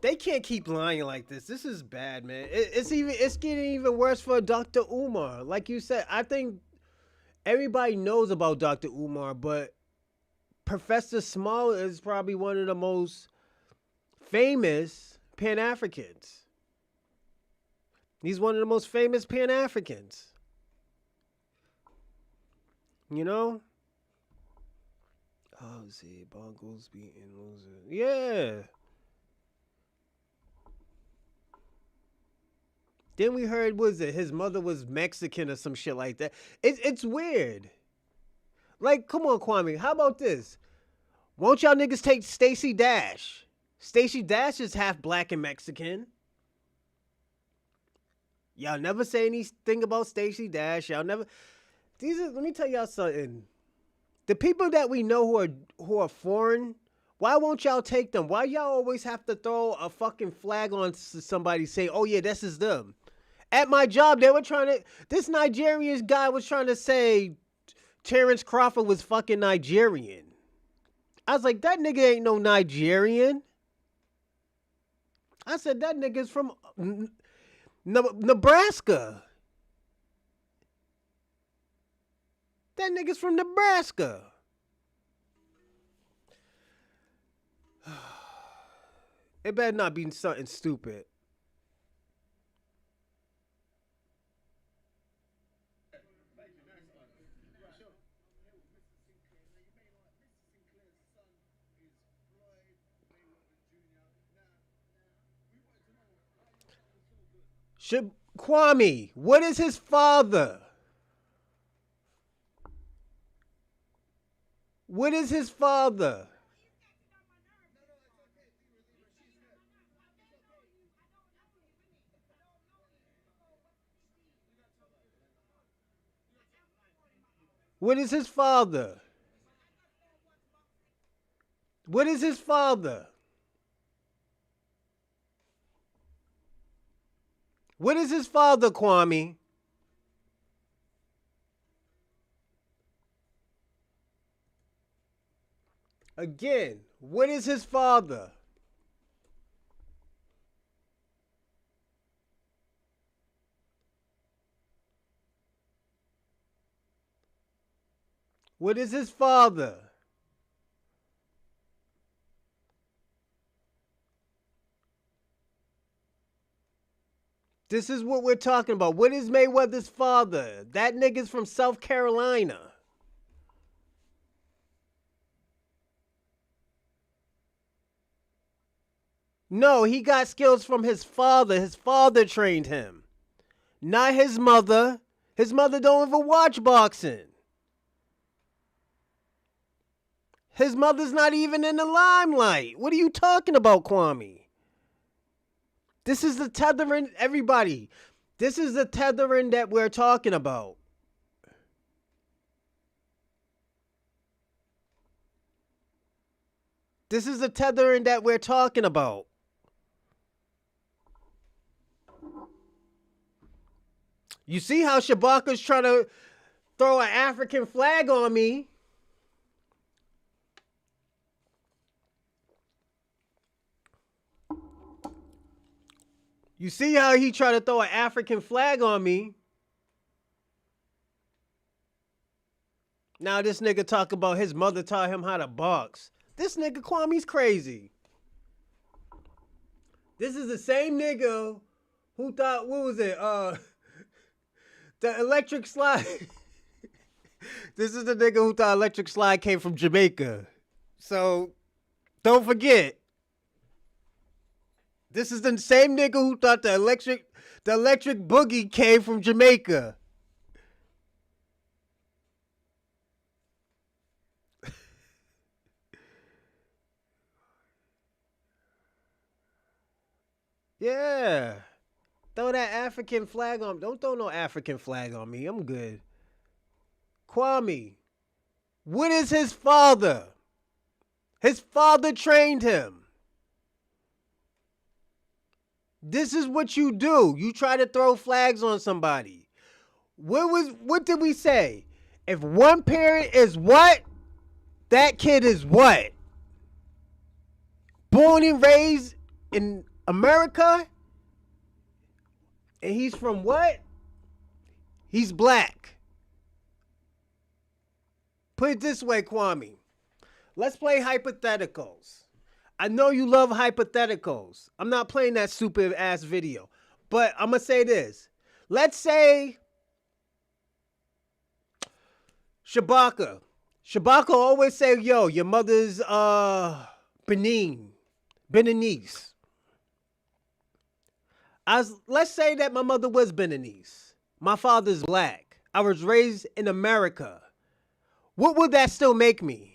They can't keep lying like this. This is bad, man. It's getting even worse for Dr. Umar. Like you said, I think everybody knows about Dr. Umar, but Professor Small is probably one of the most famous Pan-Africans. He's one of the most famous Pan-Africans. You know? Oh, see, Bongos beating losers. Yeah. Then we heard, his mother was Mexican or some shit like that. It's weird. Like, come on, Kwame. How about this? Won't y'all niggas take Stacey Dash? 'Stacey Dash is half black and Mexican. Y'all never say anything about Stacey Dash. Y'all never. Let me tell y'all something. The people that we know who are foreign, why won't y'all take them? Why y'all always have to throw a fucking flag on somebody, say, "Oh yeah, this is them"? At my job, they were trying to. This Nigerian guy was trying to say Terrence Crawford was fucking Nigerian. I was like, that nigga ain't no Nigerian. I said that nigga's from Nebraska. That nigga's from Nebraska. It better not be something stupid. Kwame, what is his father? What is his father? What is his father? What is his father? What is his father, Kwame? Again, what is his father? What is his father? This is what we're talking about. What is Mayweather's father? That nigga's from South Carolina. No, he got skills from his father. His father trained him. Not his mother. His mother don't even watch boxing. His mother's not even in the limelight. What are you talking about, Kwame? This is the tethering, everybody. This is the tethering that we're talking about. This is the tethering that we're talking about. You see how Shabaka's trying to throw an African flag on me? You see how he tried to throw an African flag on me? Now this nigga talk about his mother taught him how to box. This nigga Kwame's crazy. This is the same nigga who thought, what was it? The electric slide. This is the nigga who thought electric slide came from Jamaica. So don't forget. This is the same nigga who thought the electric boogie came from Jamaica. Yeah. Throw that African flag on. Don't throw no African flag on me. I'm good. Kwame, what is his father? His father trained him. This is what you do. You try to throw flags on somebody. What did we say? If one parent is what, that kid is what? Born and raised in America? And he's from what? He's black. Put it this way, Kwame. Let's play hypotheticals. I know you love hypotheticals. I'm not playing that stupid ass video. But I'm going to say this. Let's say Shabaka. Shabaka always say, yo, your mother's Beninese. Let's say that my mother was Beninese. My father's black. I was raised in America. What would that still make me?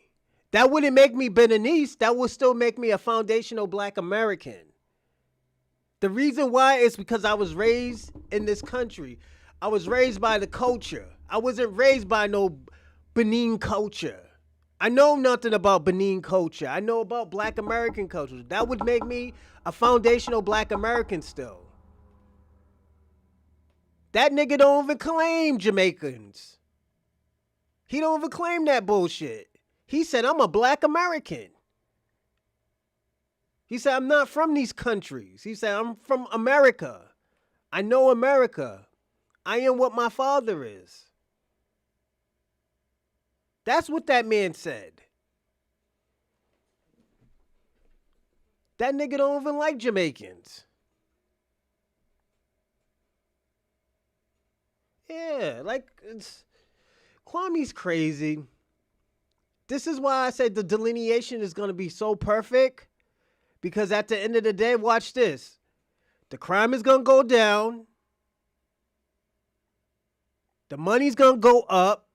That wouldn't make me Beninese. That would still make me a foundational black American. The reason why is because I was raised in this country. I was raised by the culture. I wasn't raised by no Benin culture. I know nothing about Benin culture. I know about Black American culture. That would make me a foundational Black American still. That nigga don't even claim Jamaicans. He don't even claim that bullshit. He said, I'm a Black American. He said, I'm not from these countries. He said, I'm from America. I know America. I am what my father is. That's what that man said. That nigga don't even like Jamaicans. Yeah, like, Kwame's crazy. This is why I said the delineation is going to be so perfect. Because at the end of the day, watch this. The crime is going to go down. The money's going to go up.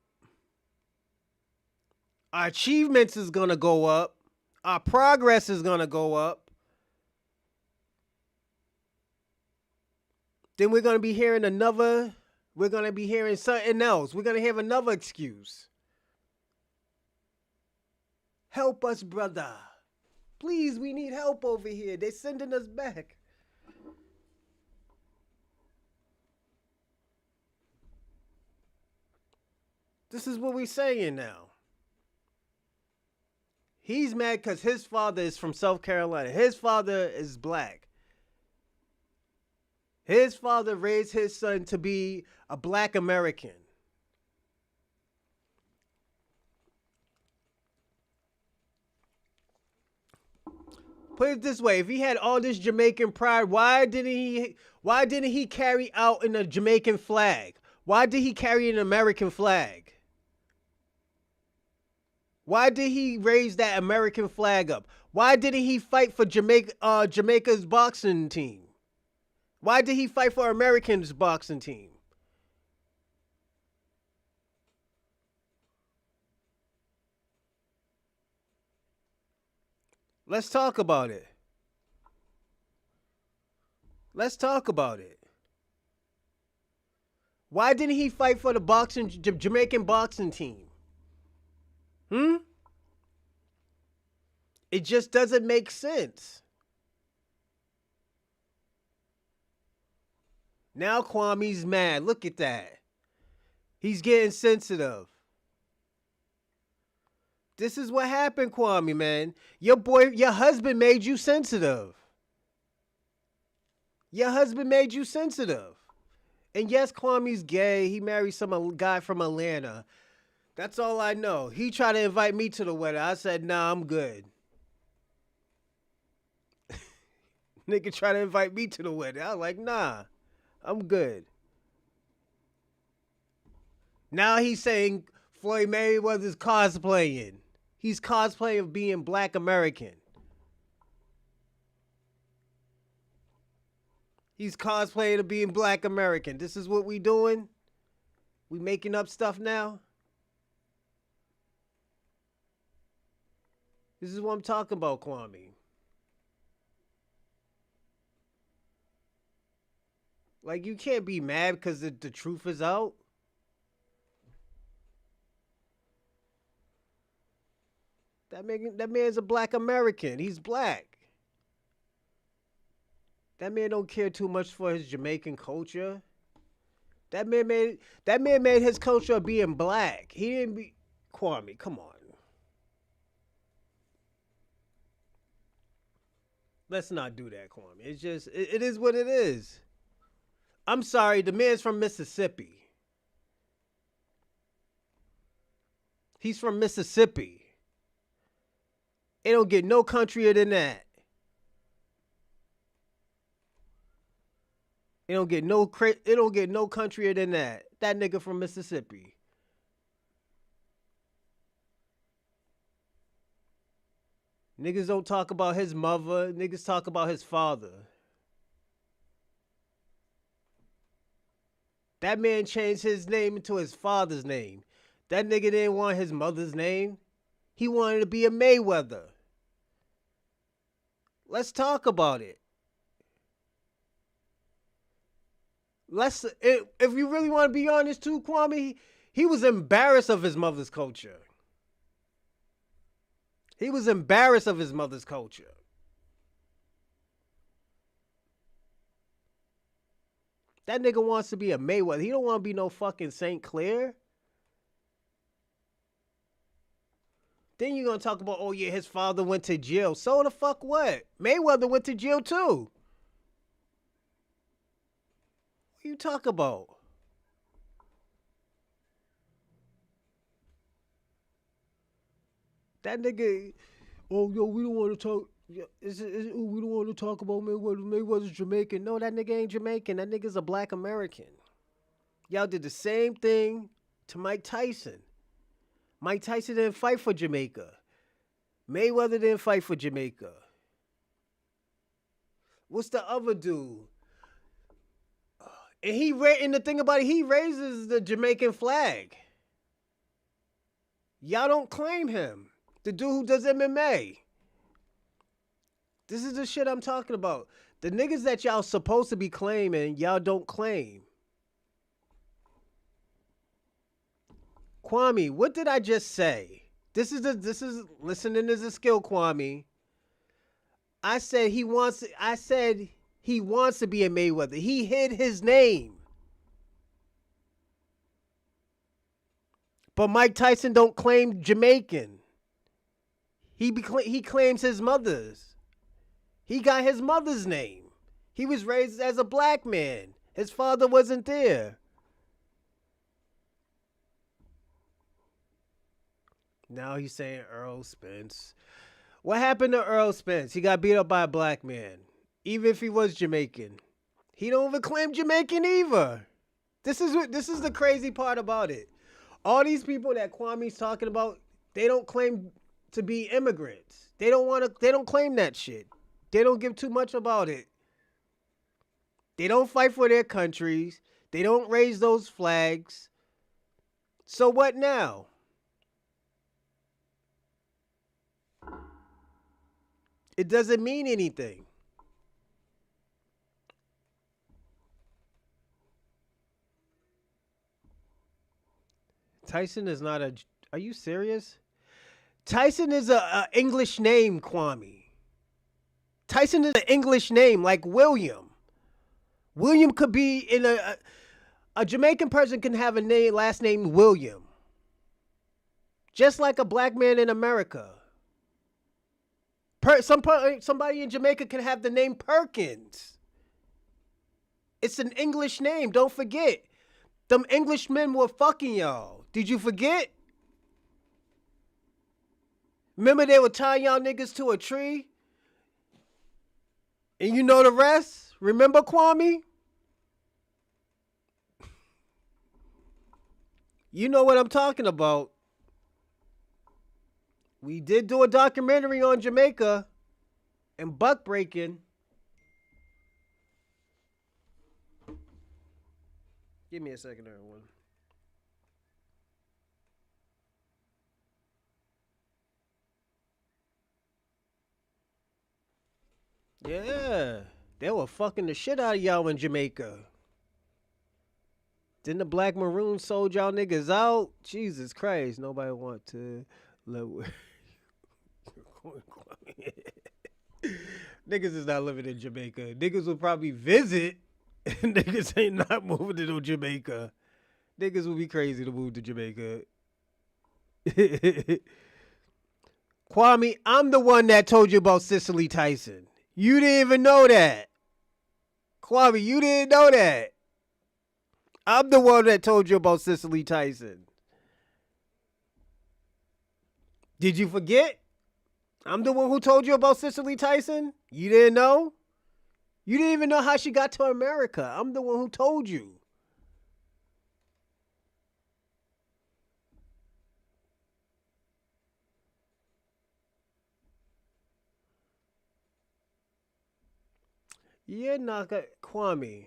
Our achievements is going to go up. Our progress is going to go up. Then we're going to be hearing we're going to be hearing something else. We're going to have another excuse. Help us, brother. Please, we need help over here. They're sending us back. This is what we're saying now. He's mad because his father is from South Carolina. His father is Black. His father raised his son to be a Black American. Put it this way, if he had all this Jamaican pride, why didn't he carry out in a Jamaican flag? Why did he carry an American flag? Why did he raise that American flag up? Why didn't he fight for Jamaica's boxing team? Why did he fight for Americans' boxing team? Let's talk about it. Let's talk about it. Why didn't he fight for the Jamaican boxing team? It just doesn't make sense. Now Kwame's mad. Look at that. He's getting sensitive. This is what happened, Kwame, man. Your husband made you sensitive. Your husband made you sensitive. And yes, Kwame's gay. He married some guy from Atlanta. That's all I know. He tried to invite me to the wedding. I said, nah, I'm good. Nigga tried to invite me to the wedding. I was like, nah, I'm good. Now he's saying Floyd Mayweather's cosplaying. He's cosplaying of being Black American. He's cosplaying of being Black American. This is what we doing? We making up stuff now? This is what I'm talking about, Kwame. Like, you can't be mad because the truth is out. That man's a Black American. He's Black. That man don't care too much for his Jamaican culture. That man made his culture of being Black. He didn't be Kwame. Come on. Let's not do that, Kwame. It's just it is what it is. I'm sorry. The man's from Mississippi. He's from Mississippi. It don't get no countryer than that. It don't get no countryer than that. That nigga from Mississippi. Niggas don't talk about his mother. Niggas talk about his father. That man changed his name into his father's name. That nigga didn't want his mother's name. He wanted to be a Mayweather. Let's talk about it. If you really want to be honest too, Kwame, he was embarrassed of his mother's culture. He was embarrassed of his mother's culture. That nigga wants to be a Mayweather. He don't want to be no fucking St. Clair. Then you're going to talk about, oh yeah, his father went to jail. So the fuck what? Mayweather went to jail too. What you talk about? That nigga, oh yo, we don't want to talk. We don't want to talk about Mayweather. Mayweather's Jamaican. No, that nigga ain't Jamaican. That nigga's a black American. Y'all did the same thing to Mike Tyson. Mike Tyson didn't fight for Jamaica. Mayweather didn't fight for Jamaica. What's the other dude? And the thing about it, he raises the Jamaican flag. Y'all don't claim him. The dude who does MMA. This is the shit I'm talking about. The niggas that y'all supposed to be claiming, y'all don't claim. Kwame, what did I just say? Listening is a skill, Kwame. I said he wants to be a Mayweather. He hid his name. But Mike Tyson don't claim Jamaican. He claims his mother's. He got his mother's name. He was raised as a black man. His father wasn't there. Now he's saying Earl Spence. What happened to Earl Spence? He got beat up by a black man. Even if he was Jamaican. He don't even claim Jamaican either. This is the crazy part about it. All these people that Kwame's talking about, they don't claim to be immigrants. They don't claim that shit. They don't give too much about it. They don't fight for their countries. They don't raise those flags. So what now? It doesn't mean anything. Tyson is not a... Are you serious? Tyson is a English name, Kwame. Tyson is an English name, like William. William could be in a Jamaican person can have a last name William. Just like a black man in America. Somebody in Jamaica can have the name Perkins. It's an English name. Don't forget. Them Englishmen were fucking y'all. Did you forget? Remember they were tying y'all niggas to a tree? And you know the rest? Remember, Kwame? You know what I'm talking about. We did do a documentary on Jamaica and buck breaking. Give me a second, everyone. Yeah, they were fucking the shit out of y'all in Jamaica. Didn't the Black Maroons sold y'all niggas out? Jesus Christ, nobody want to live. Niggas is not living in Jamaica. Niggas will probably visit. Niggas ain't not moving to Jamaica. Niggas will be crazy to move to Jamaica. Kwame, I'm the one that told you about Cicely Tyson. You didn't even know that. Kwame, you didn't know that. I'm the one that told you about Cicely Tyson. Did you forget? I'm the one who told you about Cicely Tyson? You didn't know? You didn't even know how she got to America. I'm the one who told you. You're not gonna... Kwame.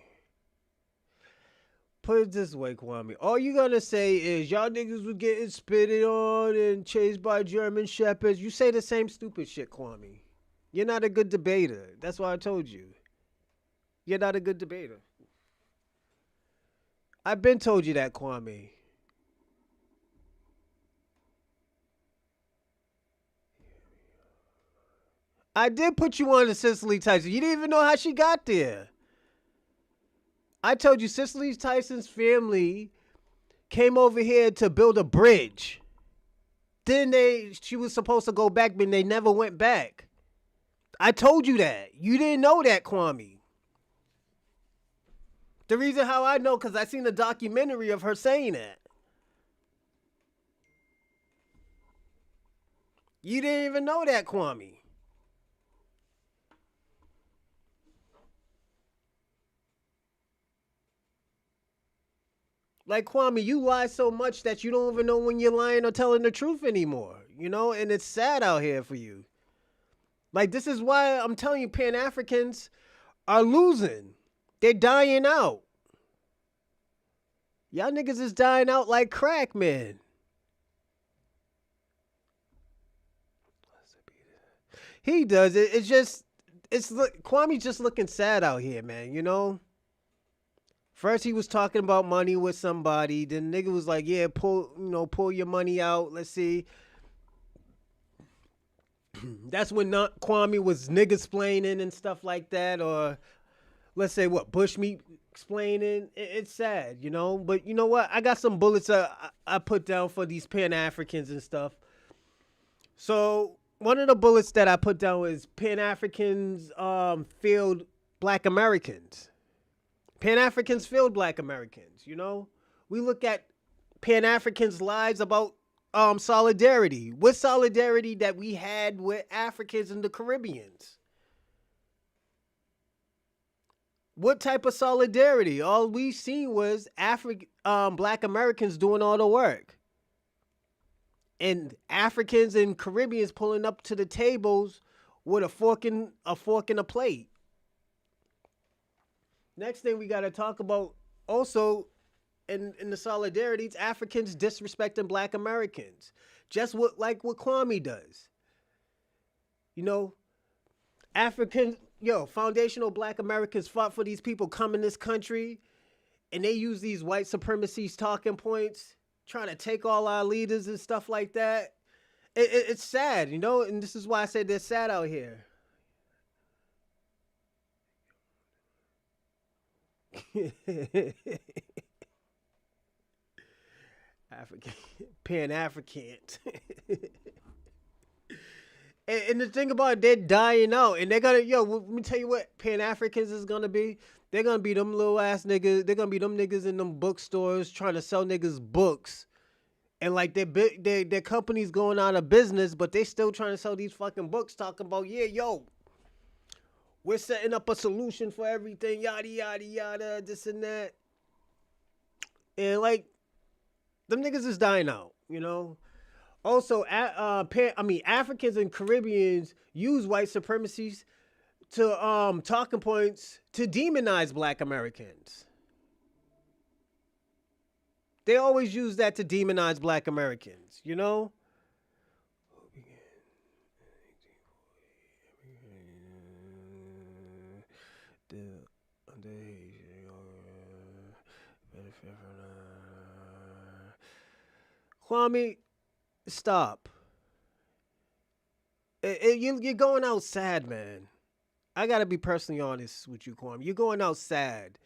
Put it this way, Kwame. All you gonna say is y'all niggas was getting spitted on and chased by German shepherds. You say the same stupid shit, Kwame. You're not a good debater. That's why I told you. You're not a good debater. I've been told you that, Kwame. I did put you on to Cicely Tyson. You didn't even know how she got there. I told you Cicely Tyson's family came over here to build a bridge. Then she was supposed to go back, but they never went back. I told you that. You didn't know that, Kwame. The reason how I know, because I seen a documentary of her saying that. You didn't even know that, Kwame. Like, Kwame, you lie so much that you don't even know when you're lying or telling the truth anymore. You know, and it's sad out here for you. Like, this is why I'm telling you, Pan Africans are losing. They're dying out. Y'all niggas is dying out like crack, man. He does it. It's just, Kwame's just looking sad out here, man. You know. First he was talking about money with somebody. Then nigga was like, "Yeah, pull your money out. Let's see." That's when Kwame was nigga explaining and stuff like that, or let's say what Bushmeat explaining. It's sad, you know. But you know what? I got some bullets I put down for these Pan Africans and stuff. So one of the bullets that I put down was Pan Africans failed Black Americans. Pan Africans failed Black Americans. You know, we look at Pan Africans' lives about solidarity. What solidarity that we had with Africans in the Caribbeans? What type of solidarity? All we seen was Black Americans doing all the work, and Africans and Caribbeans pulling up to the tables with a fork and a plate. Next thing we got to talk about also in the solidarities, Africans disrespecting Black Americans. Just what Kwame does. You know, foundational Black Americans fought for these people come in this country, and they use these white supremacy talking points, trying to take all our leaders and stuff like that. It's sad, you know, and this is why I say they're sad out here. African, Pan African. And the thing about it, they're dying out, and they're gonna let me tell you what Pan Africans is gonna be. They're gonna be them little ass niggas. They're gonna be them niggas in them bookstores trying to sell niggas books, and like their company's going out of business, but they still trying to sell these fucking books, talking about we're setting up a solution for everything, yada yada yada, this and that, and like them niggas is dying out, you know. Also, Africans and Caribbeans use white supremacies to talking points to demonize Black Americans. They always use that to demonize Black Americans, you know? Kwame, stop. You're going out sad, man. I gotta be personally honest with you, Kwame. You're going out sad.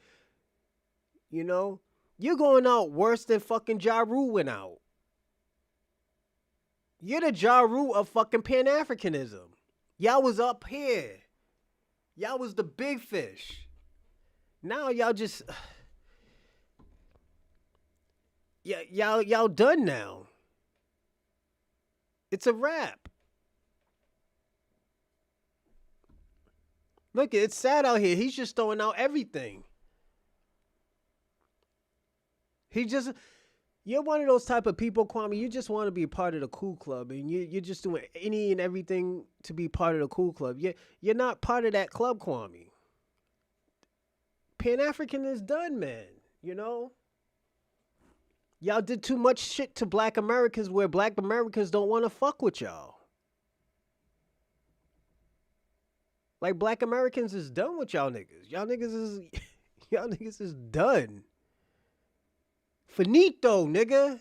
You know? You're going out worse than fucking Ja Rule went out. You're the Ja Rule of fucking Pan-Africanism. Y'all was up here. Y'all was the big fish. Now y'all just... Y'all done now. It's a wrap. Look, it's sad out here. He's just throwing out everything. You're one of those type of people, Kwame. You just want to be a part of the cool club, and you're just doing any and everything to be part of the cool club. You're not part of that club, Kwame. Pan-African is done, man. You know? Y'all did too much shit to Black Americans where Black Americans don't want to fuck with y'all. Like, Black Americans is done with y'all niggas. Y'all niggas is done. Finito, nigga.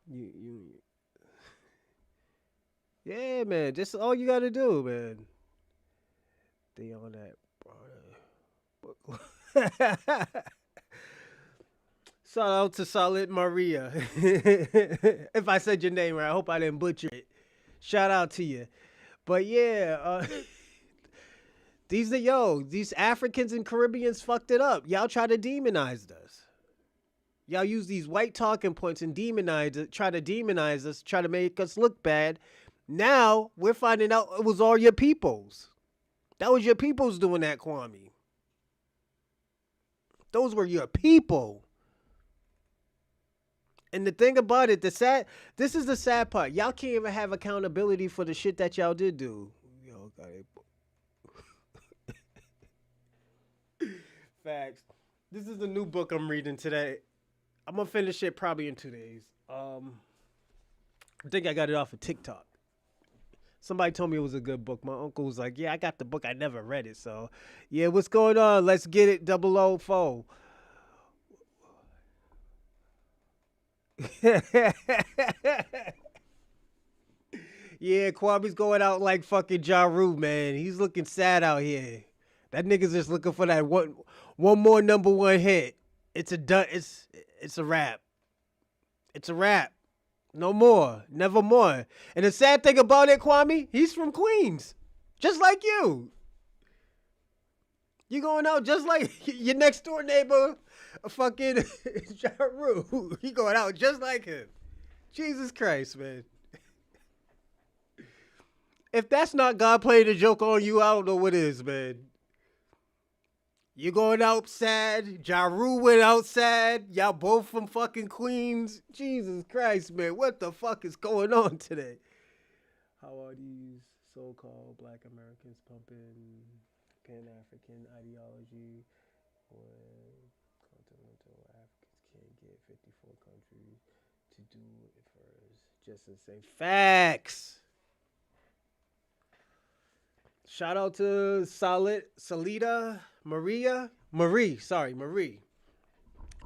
You, yeah, man. Just all you gotta do, man. They on that. Shout out to Solid Maria. If I said your name right, I hope I didn't butcher it. Shout out to you. But yeah, these Africans and Caribbeans fucked it up. Y'all try to demonize us. Y'all use these white talking points and try to demonize us, try to make us look bad. Now we're finding out it was all your peoples. That was your peoples doing that, Kwame. Those were your people. And the thing about it, this is the sad part. Y'all can't even have accountability for the shit that y'all did do. Yo, facts. This is the new book I'm reading today. I'm gonna finish it probably in 2 days. I think I got it off of TikTok. Somebody told me it was a good book. My uncle was like, "Yeah, I got the book. I never read it." So, yeah, what's going on? Let's get it. 004. Yeah, Kwame's going out like fucking Ja Rule, man. He's looking sad out here. That nigga's just looking for that one more number one hit. It's a wrap. It's a wrap. No more. Never more. And the sad thing about it, Kwame, he's from Queens. Just like you. You going out just like your next door neighbor, fucking Ja Rule. He going out just like him. Jesus Christ, man. If that's not God playing a joke on you, I don't know what is, man. You going out sad. Ja Rule went out sad. Y'all both from fucking Queens. Jesus Christ, man. What the fuck is going on today? How are these so-called black Americans pumping Pan-African ideology when continental Africans can't get 54 countries to do it first? Just insane. Facts. Shout out to Salida Marie.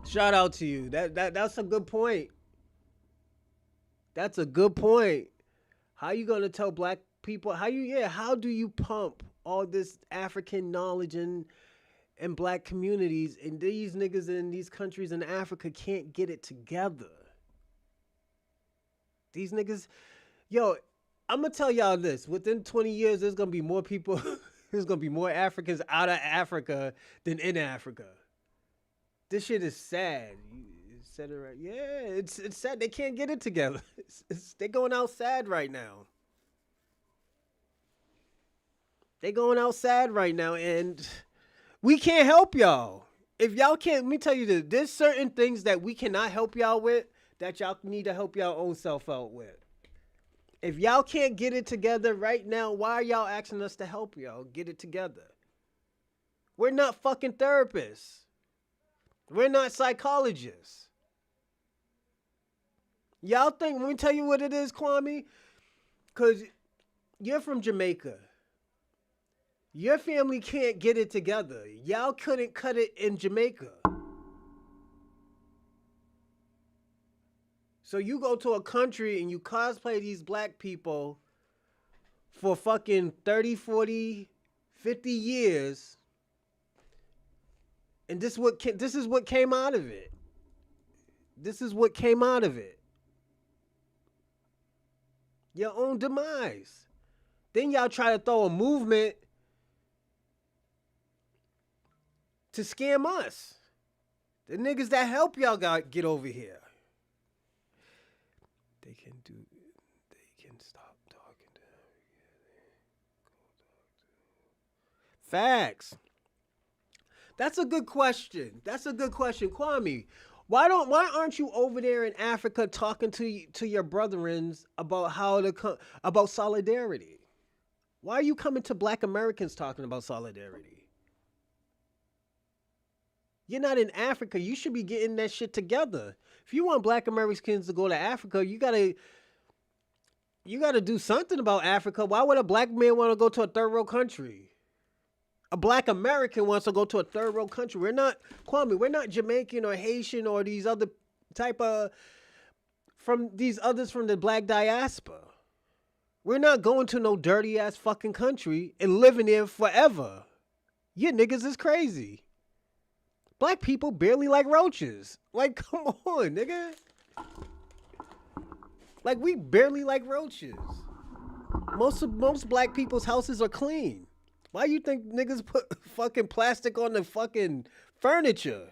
Shout out to you. That's a good point. That's a good point. How you gonna tell black people how do you pump all this African knowledge in black communities, and these niggas in these countries in Africa can't get it together? These niggas, yo, I'm gonna tell y'all this. Within 20 years, there's gonna be more people, there's gonna be more Africans out of Africa than in Africa. This shit is sad. You said it right. Yeah, it's sad. They can't get it together. They going out sad right now. They going out sad right now, and we can't help y'all. If y'all can't, let me tell you this. There's certain things that we cannot help y'all with that y'all need to help y'all own self out with. If y'all can't get it together right now, why are y'all asking us to help y'all get it together? We're not fucking therapists. We're not psychologists. Y'all think, let me tell you what it is, Kwame, because you're from Jamaica. Your family can't get it together. Y'all couldn't cut it in Jamaica. So you go to a country and you cosplay these black people for fucking 30, 40, 50 years. And this is what came out of it. This is what came out of it. Your own demise. Then y'all try to throw a movement to scam us. The niggas that help y'all get over here. They can stop talking to them. Facts. That's a good question. Kwame, why aren't you over there in Africa talking to your brethrens about about solidarity? Why are you coming to black Americans talking about solidarity? You're not in Africa. You should be getting that shit together. If you want black Americans to go to Africa, you gotta do something about Africa. Why would a black man want to go to a third world country? A black American wants to go to a third world country. We're not, Kwame, we're not Jamaican or Haitian or these other type of, from these others from the black diaspora. We're not going to no dirty ass fucking country and living there forever. You niggas is crazy. Black people barely like roaches. Like, come on, nigga. Like, we barely like roaches. Most black people's houses are clean. Why you think niggas put fucking plastic on the fucking furniture?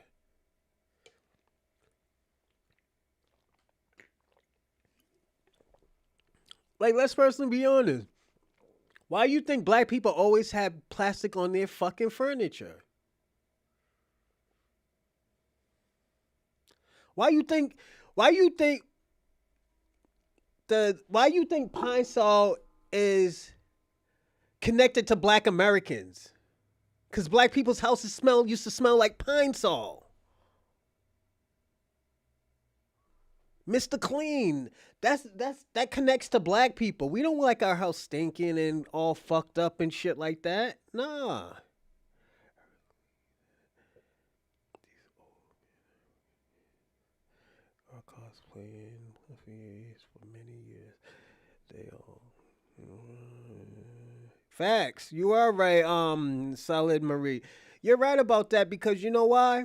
Like, let's personally be honest. Why you think black people always have plastic on their fucking furniture? Why you think why you think why you think Pine Sol is connected to black Americans? Cause black people's houses used to smell like Pine Sol. Mr. Clean. That connects to black people. We don't like our house stinking and all fucked up and shit like that. Nah. Are cosplaying for many years. They all facts. You are right, Solid Marie. You're right about that because you know why?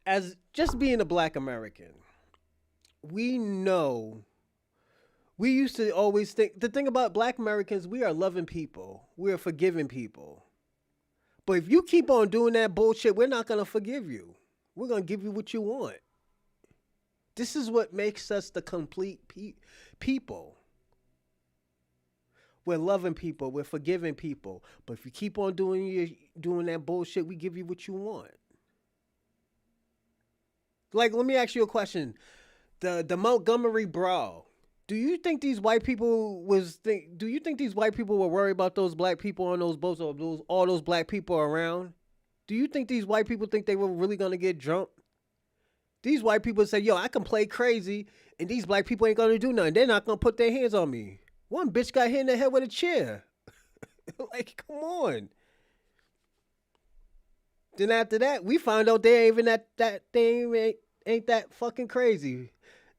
As just being a black American, we know we used to always think the thing about black Americans, we are loving people. We are forgiving people. But if you keep on doing that bullshit, we're not gonna forgive you. We're gonna give you what you want. This is what makes us the complete people. We're loving people. We're forgiving people. But if you keep on doing that bullshit, we give you what you want. Like, let me ask you a question. The Montgomery Brawl. Do you think these white people do you think these white people were worried about those black people on those boats or all those black people around? Do you think these white people think they were really gonna get drunk? These white people say, yo, I can play crazy and these black people ain't gonna do nothing. They're not gonna put their hands on me. One bitch got hit in the head with a chair. Like, come on. Then after that, we found out they ain't even that thing ain't that fucking crazy.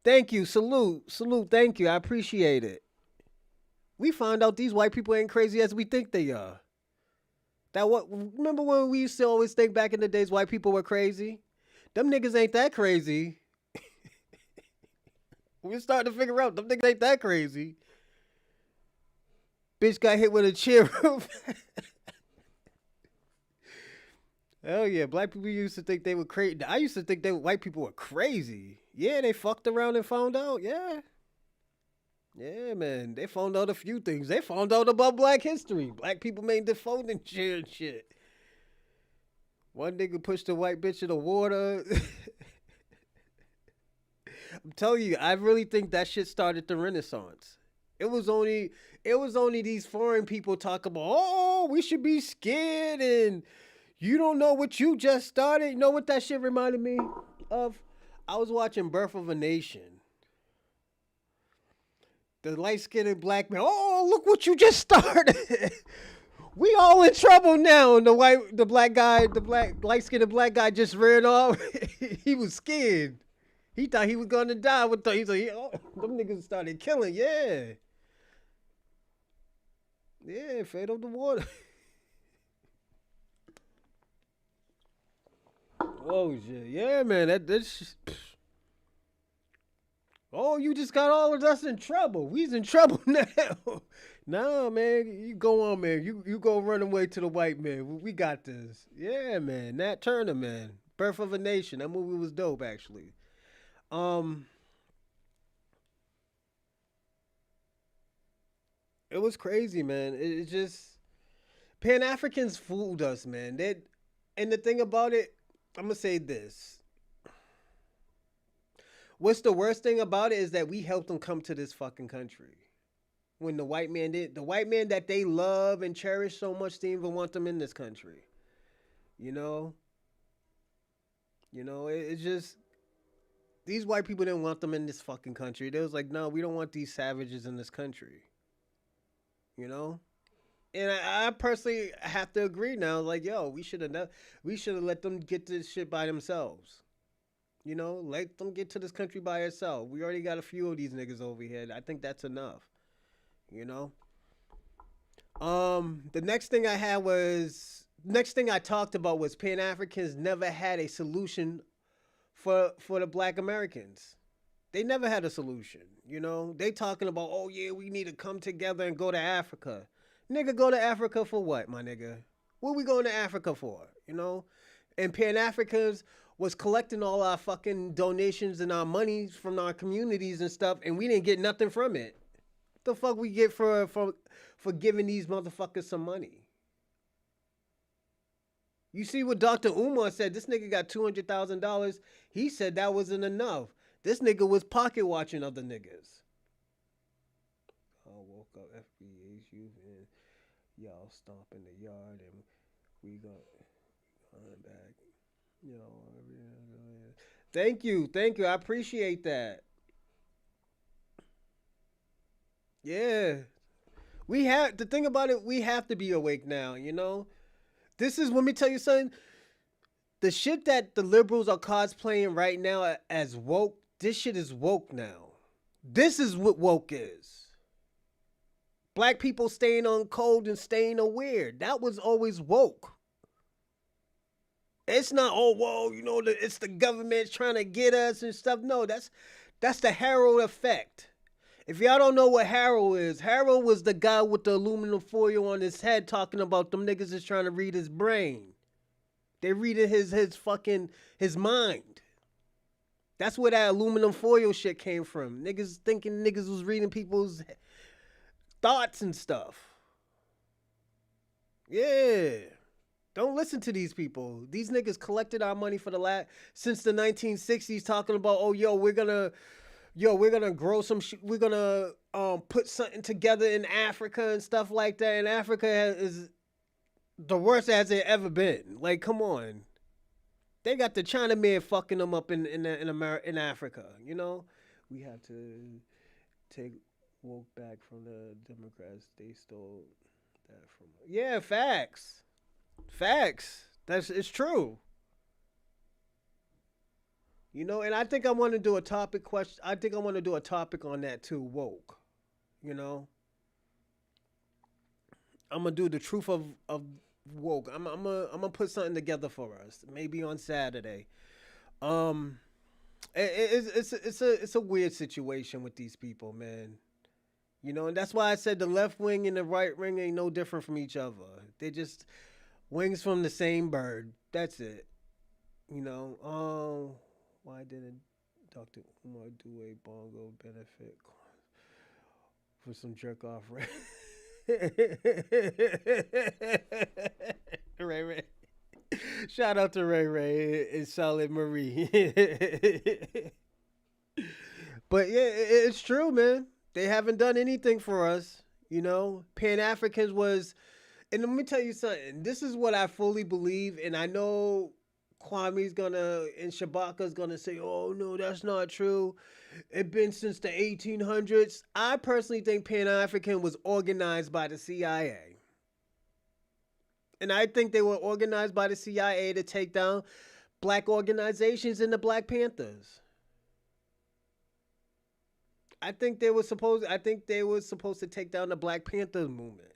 Thank you. Salute. Thank you. I appreciate it. We found out these white people ain't crazy as we think they are. Remember when we used to always think back in the days white people were crazy? Them niggas ain't that crazy. We're starting to figure out them niggas ain't that crazy. Bitch got hit with a chair. Hell yeah, black people used to think they were crazy. I used to think white people were crazy. Yeah, they fucked around and found out. Yeah. Yeah, man. They found out a few things. They found out about black history. Black people made the folding chair and shit. One nigga pushed a white bitch in the water. I'm telling you, I really think that shit started the Renaissance. It was only these foreign people talk about, oh, we should be scared and you don't know what you just started. You know what that shit reminded me of? I was watching Birth of a Nation. The light-skinned black man, oh, look what you just started. We all in trouble now. And the light-skinned black guy just ran off. He was scared. He thought he was gonna die. He's like, oh, them niggas started killing. Yeah. Yeah, fade of the water. Oh shit. Yeah, man. That's oh, you just got all of us in trouble. We's in trouble now. Nah, man. You go on, man. You go run away to the white man. We got this. Yeah, man. Nat Turner, man. Birth of a Nation. That movie was dope, actually. It was crazy, man. It just Pan Africans fooled us, man. And the thing about it, I'm gonna say this. What's the worst thing about it is that we helped them come to this fucking country. When the white man did, the white man that they love and cherish so much, they even want them in this country. You know, it's just these white people didn't want them in this fucking country. They was like, no, we don't want these savages in this country. You know, And I personally have to agree now. Like, yo, we should have let them get this shit by themselves. You know, let them get to this country by itself. We already got a few of these niggas over here. I think that's enough. You know. The next thing I had was next thing I talked about was Pan Africans never had a solution for the Black Americans. They never had a solution. You know, they talking about, oh yeah, we need to come together and go to Africa. Nigga, go to Africa for what, my nigga? What we going to Africa for? You know, and Pan Africans was collecting all our fucking donations and our monies from our communities and stuff, and we didn't get nothing from it. The fuck we get for giving these motherfuckers some money? You see what Dr. Umar said? This nigga got $200,000. He said that wasn't enough. This nigga was pocket watching other niggas. I woke up FBA's youth and y'all stomp in the yard and we got back. You know, thank you. I appreciate that. Yeah, we have the thing about it. We have to be awake now. You know, this is let me tell you something. The shit that the liberals are cosplaying right now as woke. This shit is woke now. This is what woke is. Black people staying on code and staying aware. That was always woke. It's not, oh, whoa, you know, it's the government trying to get us and stuff. No, that's the Harold effect. If y'all don't know what Harold is, Harold was the guy with the aluminum foil on his head talking about them niggas is trying to read his brain. They reading his mind. That's where that aluminum foil shit came from. Niggas thinking niggas was reading people's thoughts and stuff. Yeah. Don't listen to these people. These niggas collected our money for since the 1960s, talking about, oh, we're gonna grow some we're gonna put something together in Africa and stuff like that. And Africa is the worst as it ever been. Like, come on. They got the Chinaman fucking them up in Africa, you know? We have to take woke back from the Democrats. They stole that from us. Yeah, facts. It's true. You know, and I think I want to do a topic question. I think I want to do a topic on that too, woke. You know, I'm gonna do the truth of woke. I'm gonna put something together for us, maybe on Saturday. Um, it's a weird situation with these people, man. You know, and that's why I said the left wing and the right wing ain't no different from each other. They just wings from the same bird. That's it. You know. Why didn't Dr. Umar do a bongo benefit for some jerk off? Ray Ray. Shout out to Ray Ray and Charlotte Marie. But yeah, it's true, man. They haven't done anything for us. You know, Pan Africans was, and let me tell you something. This is what I fully believe, and I know Kwame's and Shabaka's gonna say, oh no, that's not true. It's been since the 1800s. I personally think Pan African was organized by the CIA. And I think they were organized by the CIA to take down black organizations and the Black Panthers. I think they were supposed to take down the Black Panther movement.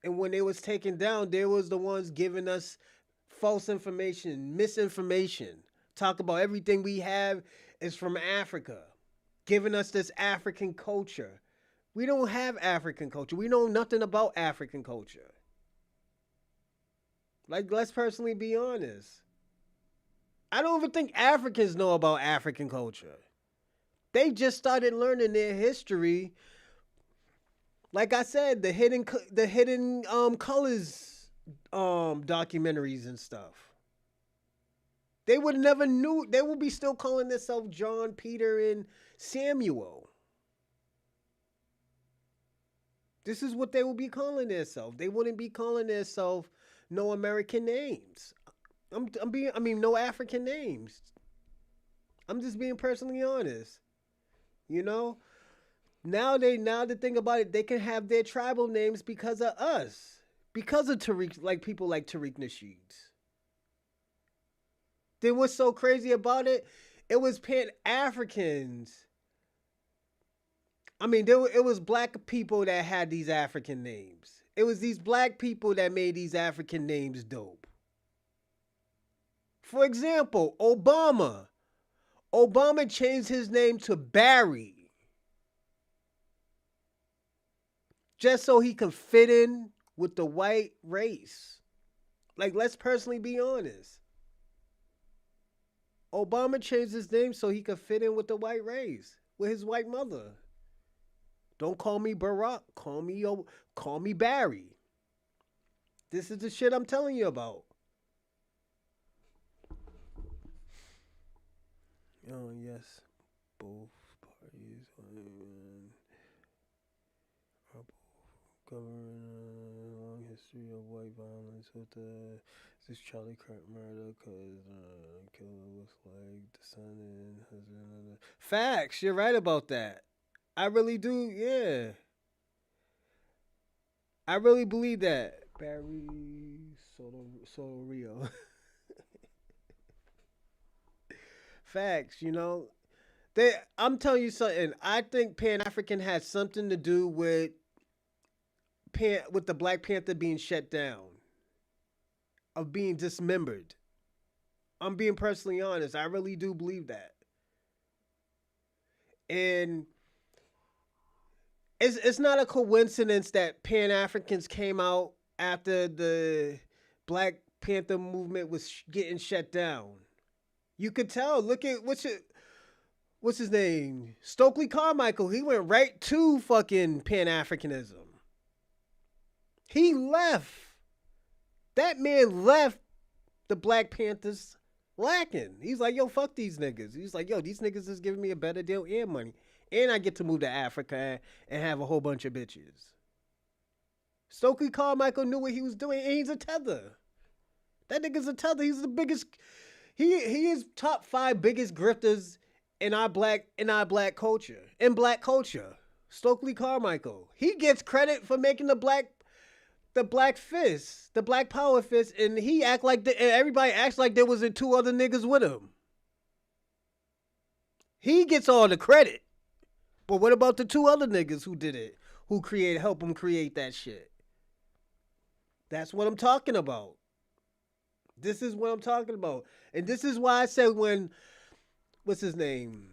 And when they was taken down, they was the ones giving us false information, misinformation. Talk about everything we have is from Africa. Giving us this African culture. We don't have African culture. We know nothing about African culture. Like, let's personally be honest. I don't even think Africans know about African culture. They just started learning their history. Like I said, the hidden colors documentaries and stuff. They would never knew. They would be still calling themselves John, Peter, and Samuel. This is what they would be calling themselves. They wouldn't be calling themselves no American names. No African names. I'm just being personally honest. You know? Now the thing about it, they can have their tribal names because of us. Because of Tariq, like people like Tariq Nasheeds. Then what's so crazy about it? It was Pan Africans. I mean, it was black people that had these African names. It was these black people that made these African names dope. For example, Obama. Obama changed his name to Barry just so he could fit in with the white race. Like, let's personally be honest. Obama changed his name so he could fit in with the white race, with his white mother. Don't call me Barack. Call me Barry. This is the shit I'm telling you about. Oh yes, both parties are both covering a long history of white violence with this Charlie Kirk murder because killer looks like descendant husband. Facts. You're right about that. I really do. Yeah, I really believe that. Barry Soto Rio. Facts. I'm telling you something. I think Pan African has something to do with the Black Panther being shut down, of being dismembered. I'm being personally honest. I really do believe that. And it's not a coincidence that Pan Africans came out after the Black Panther movement was getting shut down. You could tell. Look at what's his name? Stokely Carmichael. He went right to fucking Pan Africanism. He left. That man left the Black Panthers lacking. He's like, yo, fuck these niggas. He's like, yo, these niggas is giving me a better deal and money. And I get to move to Africa and have a whole bunch of bitches. Stokely Carmichael knew what he was doing, and he's a tether. That nigga's a tether. He's the biggest. He is top 5 biggest grifters in our black culture. In black culture. Stokely Carmichael. He gets credit for making the black fist, the black power fist, and he act like everybody acts like there was 2 other niggas with him. He gets all the credit. But what about the 2 other niggas who did it? Who help him create that shit? That's what I'm talking about. This is what I'm talking about. And this is why I said what's his name?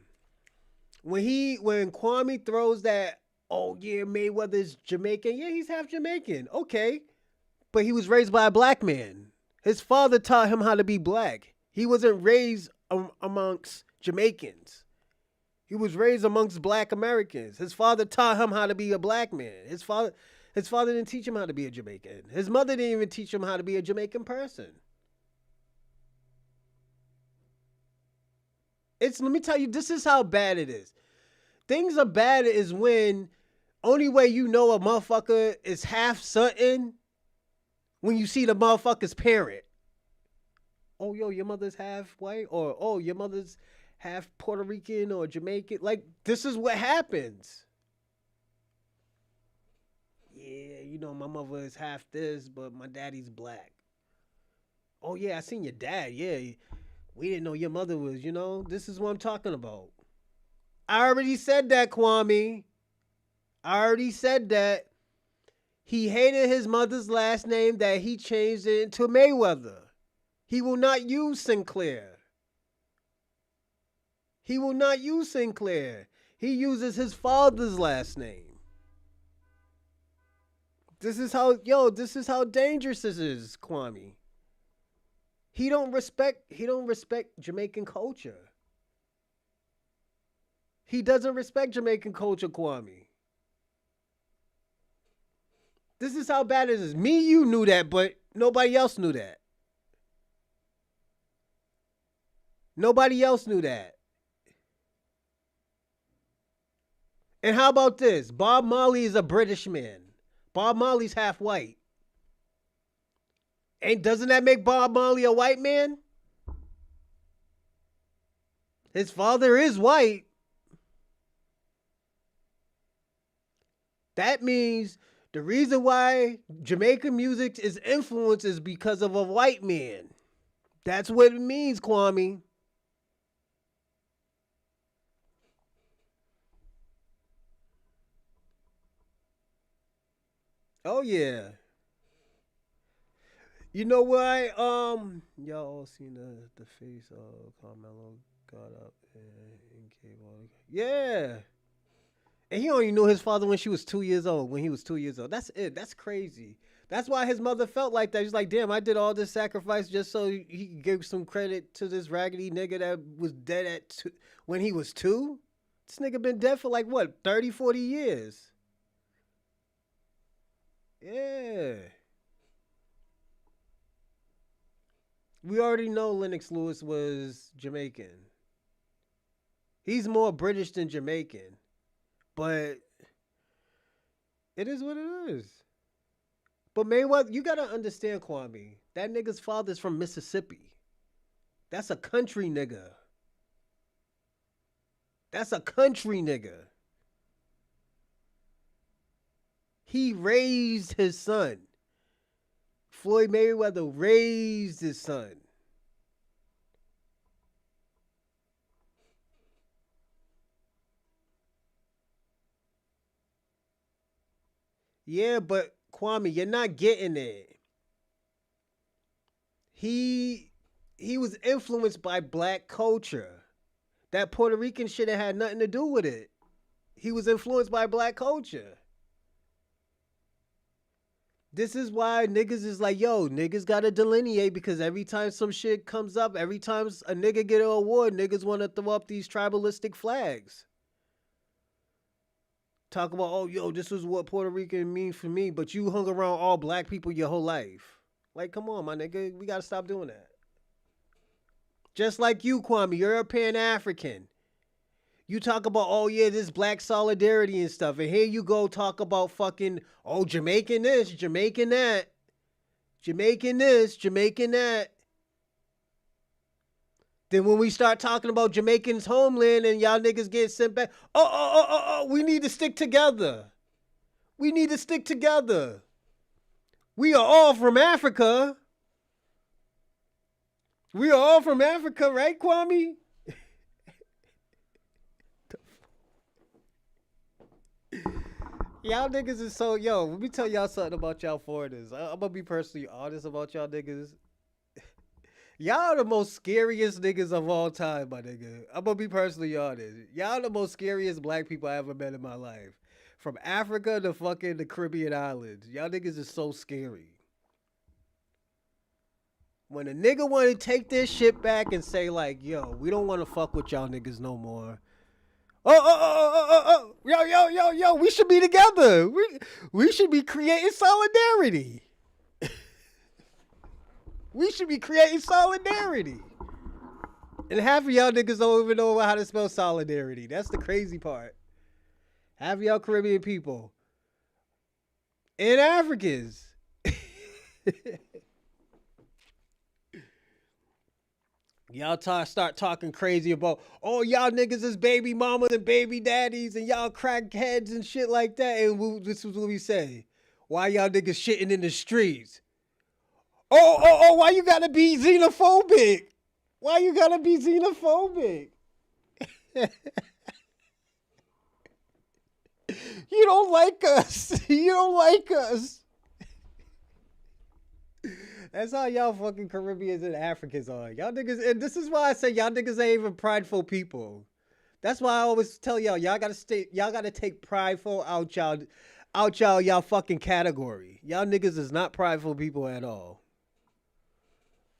When Kwame throws that, oh yeah, Mayweather's Jamaican. Yeah, he's half Jamaican. Okay. But he was raised by a black man. His father taught him how to be black. He wasn't raised amongst Jamaicans. He was raised amongst black Americans. His father taught him how to be a black man. His father didn't teach him how to be a Jamaican. His mother didn't even teach him how to be a Jamaican person. Let me tell you, this is how bad it is. Things are bad is when only way you know a motherfucker is half something when you see the motherfucker's parent. Oh, yo, your mother's half white? Or, oh, your mother's half Puerto Rican or Jamaican. Like, this is what happens. Yeah, my mother is half this, but my daddy's black. Oh, yeah, I seen your dad. Yeah, we didn't know your mother was, This is what I'm talking about. I already said that, Kwame. I already said that. He hated his mother's last name that he changed it into Mayweather. He will not use Sinclair. He will not use Sinclair. He uses his father's last name. This is how dangerous this is, Kwame. He don't respect Jamaican culture. He doesn't respect Jamaican culture, Kwame. This is how bad it is. Me, you knew that, but nobody else knew that. Nobody else knew that. And how about this? Bob Marley is a British man. Bob Marley's half white. Doesn't that make Bob Marley a white man? His father is white. That means the reason why Jamaican music is influenced is because of a white man. That's what it means, Kwame. Oh yeah. You know why? Y'all all seen the face of Carmelo got up and gave all. Yeah. And he only knew his father when she was 2 years old. When he was 2 years old. That's it. That's crazy. That's why his mother felt like that. She's like, damn, I did all this sacrifice just so he could give some credit to this raggedy nigga that was dead when he was 2. This nigga been dead for like what, 30, 40 years. Yeah. We already know Lennox Lewis was Jamaican. He's more British than Jamaican. But it is what it is. But Mayweather, you gotta understand, Kwame. That nigga's father's from Mississippi. That's a country nigga. That's a country nigga. He raised his son. Floyd Mayweather raised his son. Yeah, but Kwame, you're not getting it. He he was influenced by black culture. That Puerto Rican shit had nothing to do with it. He was influenced by black culture. This is why niggas is like, yo, niggas gotta delineate because every time some shit comes up, every time a nigga get an award, niggas wanna throw up these tribalistic flags. Talk about, oh, yo, this is what Puerto Rican means for me, but you hung around all black people your whole life. Like, come on, my nigga, we gotta stop doing that. Just like you, Kwame, you're a Pan-African. You talk about, oh yeah, this black solidarity and stuff. And here you go talk about fucking, oh, Jamaican this, Jamaican that. Jamaican this, Jamaican that. Then when we start talking about Jamaican's homeland and y'all niggas get sent back, we need to stick together. We need to stick together. We are all from Africa. We are all from Africa, right, Kwame? Y'all niggas is so, yo, let me tell y'all something about y'all foreigners. I'm gonna be personally honest about y'all niggas. Y'all are the most scariest niggas of all time, my nigga. I'm gonna be personally honest. Y'all the most scariest black people I ever met in my life. From Africa to fucking the Caribbean islands. Y'all niggas is so scary. When a nigga wanna take this shit back and say like, yo, we don't wanna fuck with y'all niggas no more. Yo, we should be together. We should be creating solidarity. We should be creating solidarity. And half of y'all niggas don't even know how to spell solidarity. That's the crazy part. Half of y'all Caribbean people and Africans. Y'all start talking crazy about, oh, y'all niggas is baby mamas and baby daddies and y'all crackheads and shit like that. And this is what we say. Why y'all niggas shitting in the streets? Why you gotta be xenophobic? Why you gotta be xenophobic? You don't like us. You don't like us. That's how y'all fucking Caribbeans and Africans are. Y'all niggas, and this is why I say y'all niggas ain't even prideful people. That's why I always tell y'all gotta take prideful out y'all fucking category. Y'all niggas is not prideful people at all.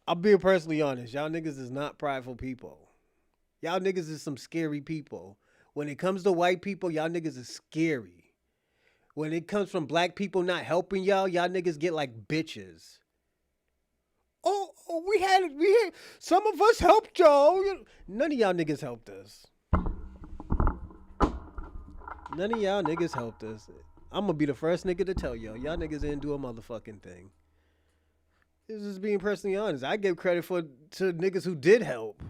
I'm being personally honest. Y'all niggas is not prideful people. Y'all niggas is some scary people. When it comes to white people, y'all niggas is scary. When it comes from black people not helping y'all niggas get like bitches. We had some of us helped y'all. None of y'all niggas helped us. None of y'all niggas helped us. I'm gonna be the first nigga to tell y'all niggas didn't do a motherfucking thing. This is being personally honest. I give credit to niggas who did help.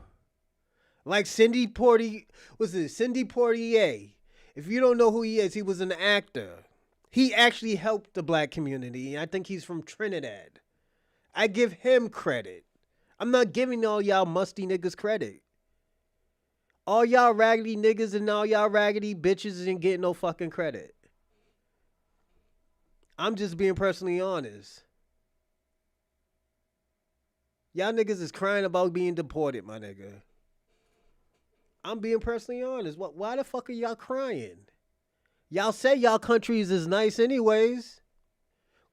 Like Cindy Portier. If you don't know who he is, he was an actor. He actually helped the black community. I think he's from Trinidad. I give him credit. I'm not giving all y'all musty niggas credit. All y'all raggedy niggas and all y'all raggedy bitches ain't getting no fucking credit. I'm just being personally honest. Y'all niggas is crying about being deported, my nigga. I'm being personally honest. Why the fuck are y'all crying? Y'all say y'all countries is nice anyways.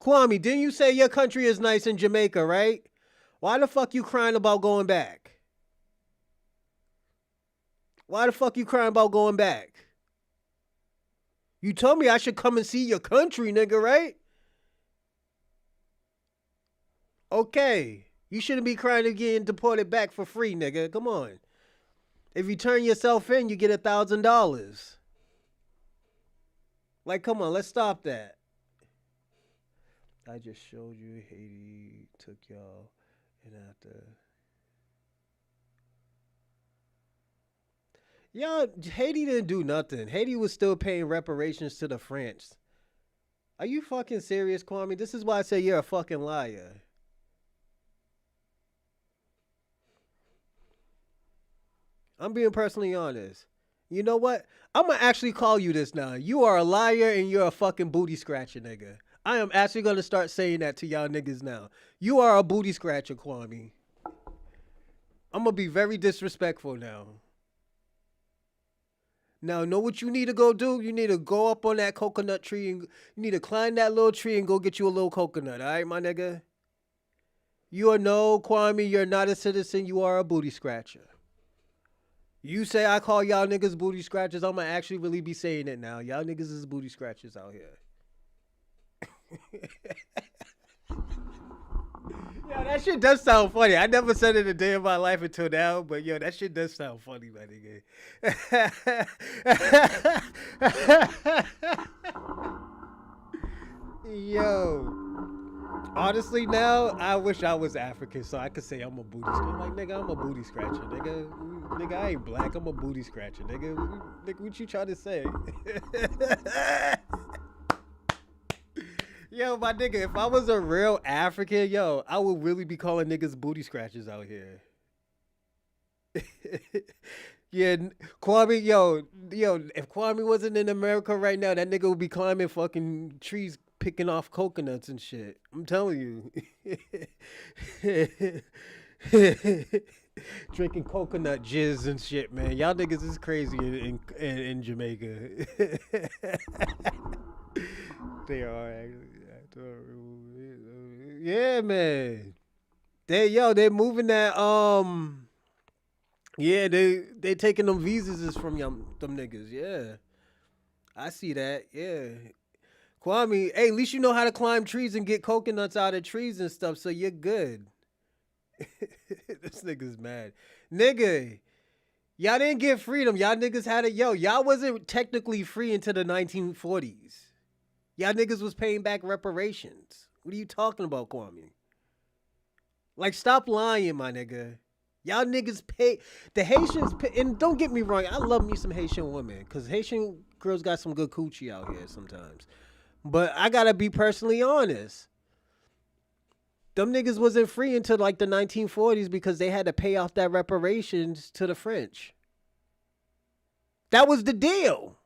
Kwame, didn't you say your country is nice in Jamaica, right? Why the fuck you crying about going back? Why the fuck you crying about going back? You told me I should come and see your country, nigga, right? Okay. You shouldn't be crying to get deported back for free, nigga. Come on. If you turn yourself in, you get $1,000. Like, come on, let's stop that. I just showed you Haiti took y'all and after. Y'all, Haiti didn't do nothing. Haiti was still paying reparations to the French. Are you fucking serious, Kwame? This is why I say you're a fucking liar. I'm being personally honest. You know what? I'm gonna actually call you this now. You are a liar and you're a fucking booty scratcher, nigga. I am actually gonna start saying that to y'all niggas now. You are a booty scratcher, Kwame. I'm gonna be very disrespectful now. Now, know what you need to go do? You need to go up on that coconut tree and you need to climb that little tree and go get you a little coconut, all right, my nigga? You are no, Kwame, you're not a citizen. You are a booty scratcher. You say I call y'all niggas booty scratchers, I'm gonna actually really be saying it now. Y'all niggas is booty scratchers out here. Yo, that shit does sound funny. I never said it a day in my life until now, but yo, that shit does sound funny, my nigga. Yo. Honestly, now I wish I was African so I could say I'm a booty scratcher. Like, nigga, I'm a booty scratcher, nigga. Nigga, I ain't black. I'm a booty scratcher, nigga. Nigga, what you trying to say? Yo, my nigga, if I was a real African, yo, I would really be calling niggas booty scratchers out here. Yeah, Kwame, yo, if Kwame wasn't in America right now, that nigga would be climbing fucking trees, picking off coconuts and shit. I'm telling you. Drinking coconut jizz and shit, man. Y'all niggas is crazy in Jamaica. They are actually. Yeah, man. They're moving that yeah, they taking them visas from them niggas. Yeah. I see that. Yeah. Kwame, hey, at least you know how to climb trees and get coconuts out of trees and stuff, so you're good. This nigga's mad. Nigga, y'all didn't get freedom. Y'all niggas had it. Yo, y'all wasn't technically free until the 1940s. Y'all niggas was paying back reparations. What are you talking about, Kwame? Like, stop lying, my nigga. Y'all niggas pay. The Haitians pay, and don't get me wrong, I love me some Haitian women, because Haitian girls got some good coochie out here sometimes. But I gotta be personally honest. Them niggas wasn't free until like the 1940s because they had to pay off that reparations to the French. That was the deal.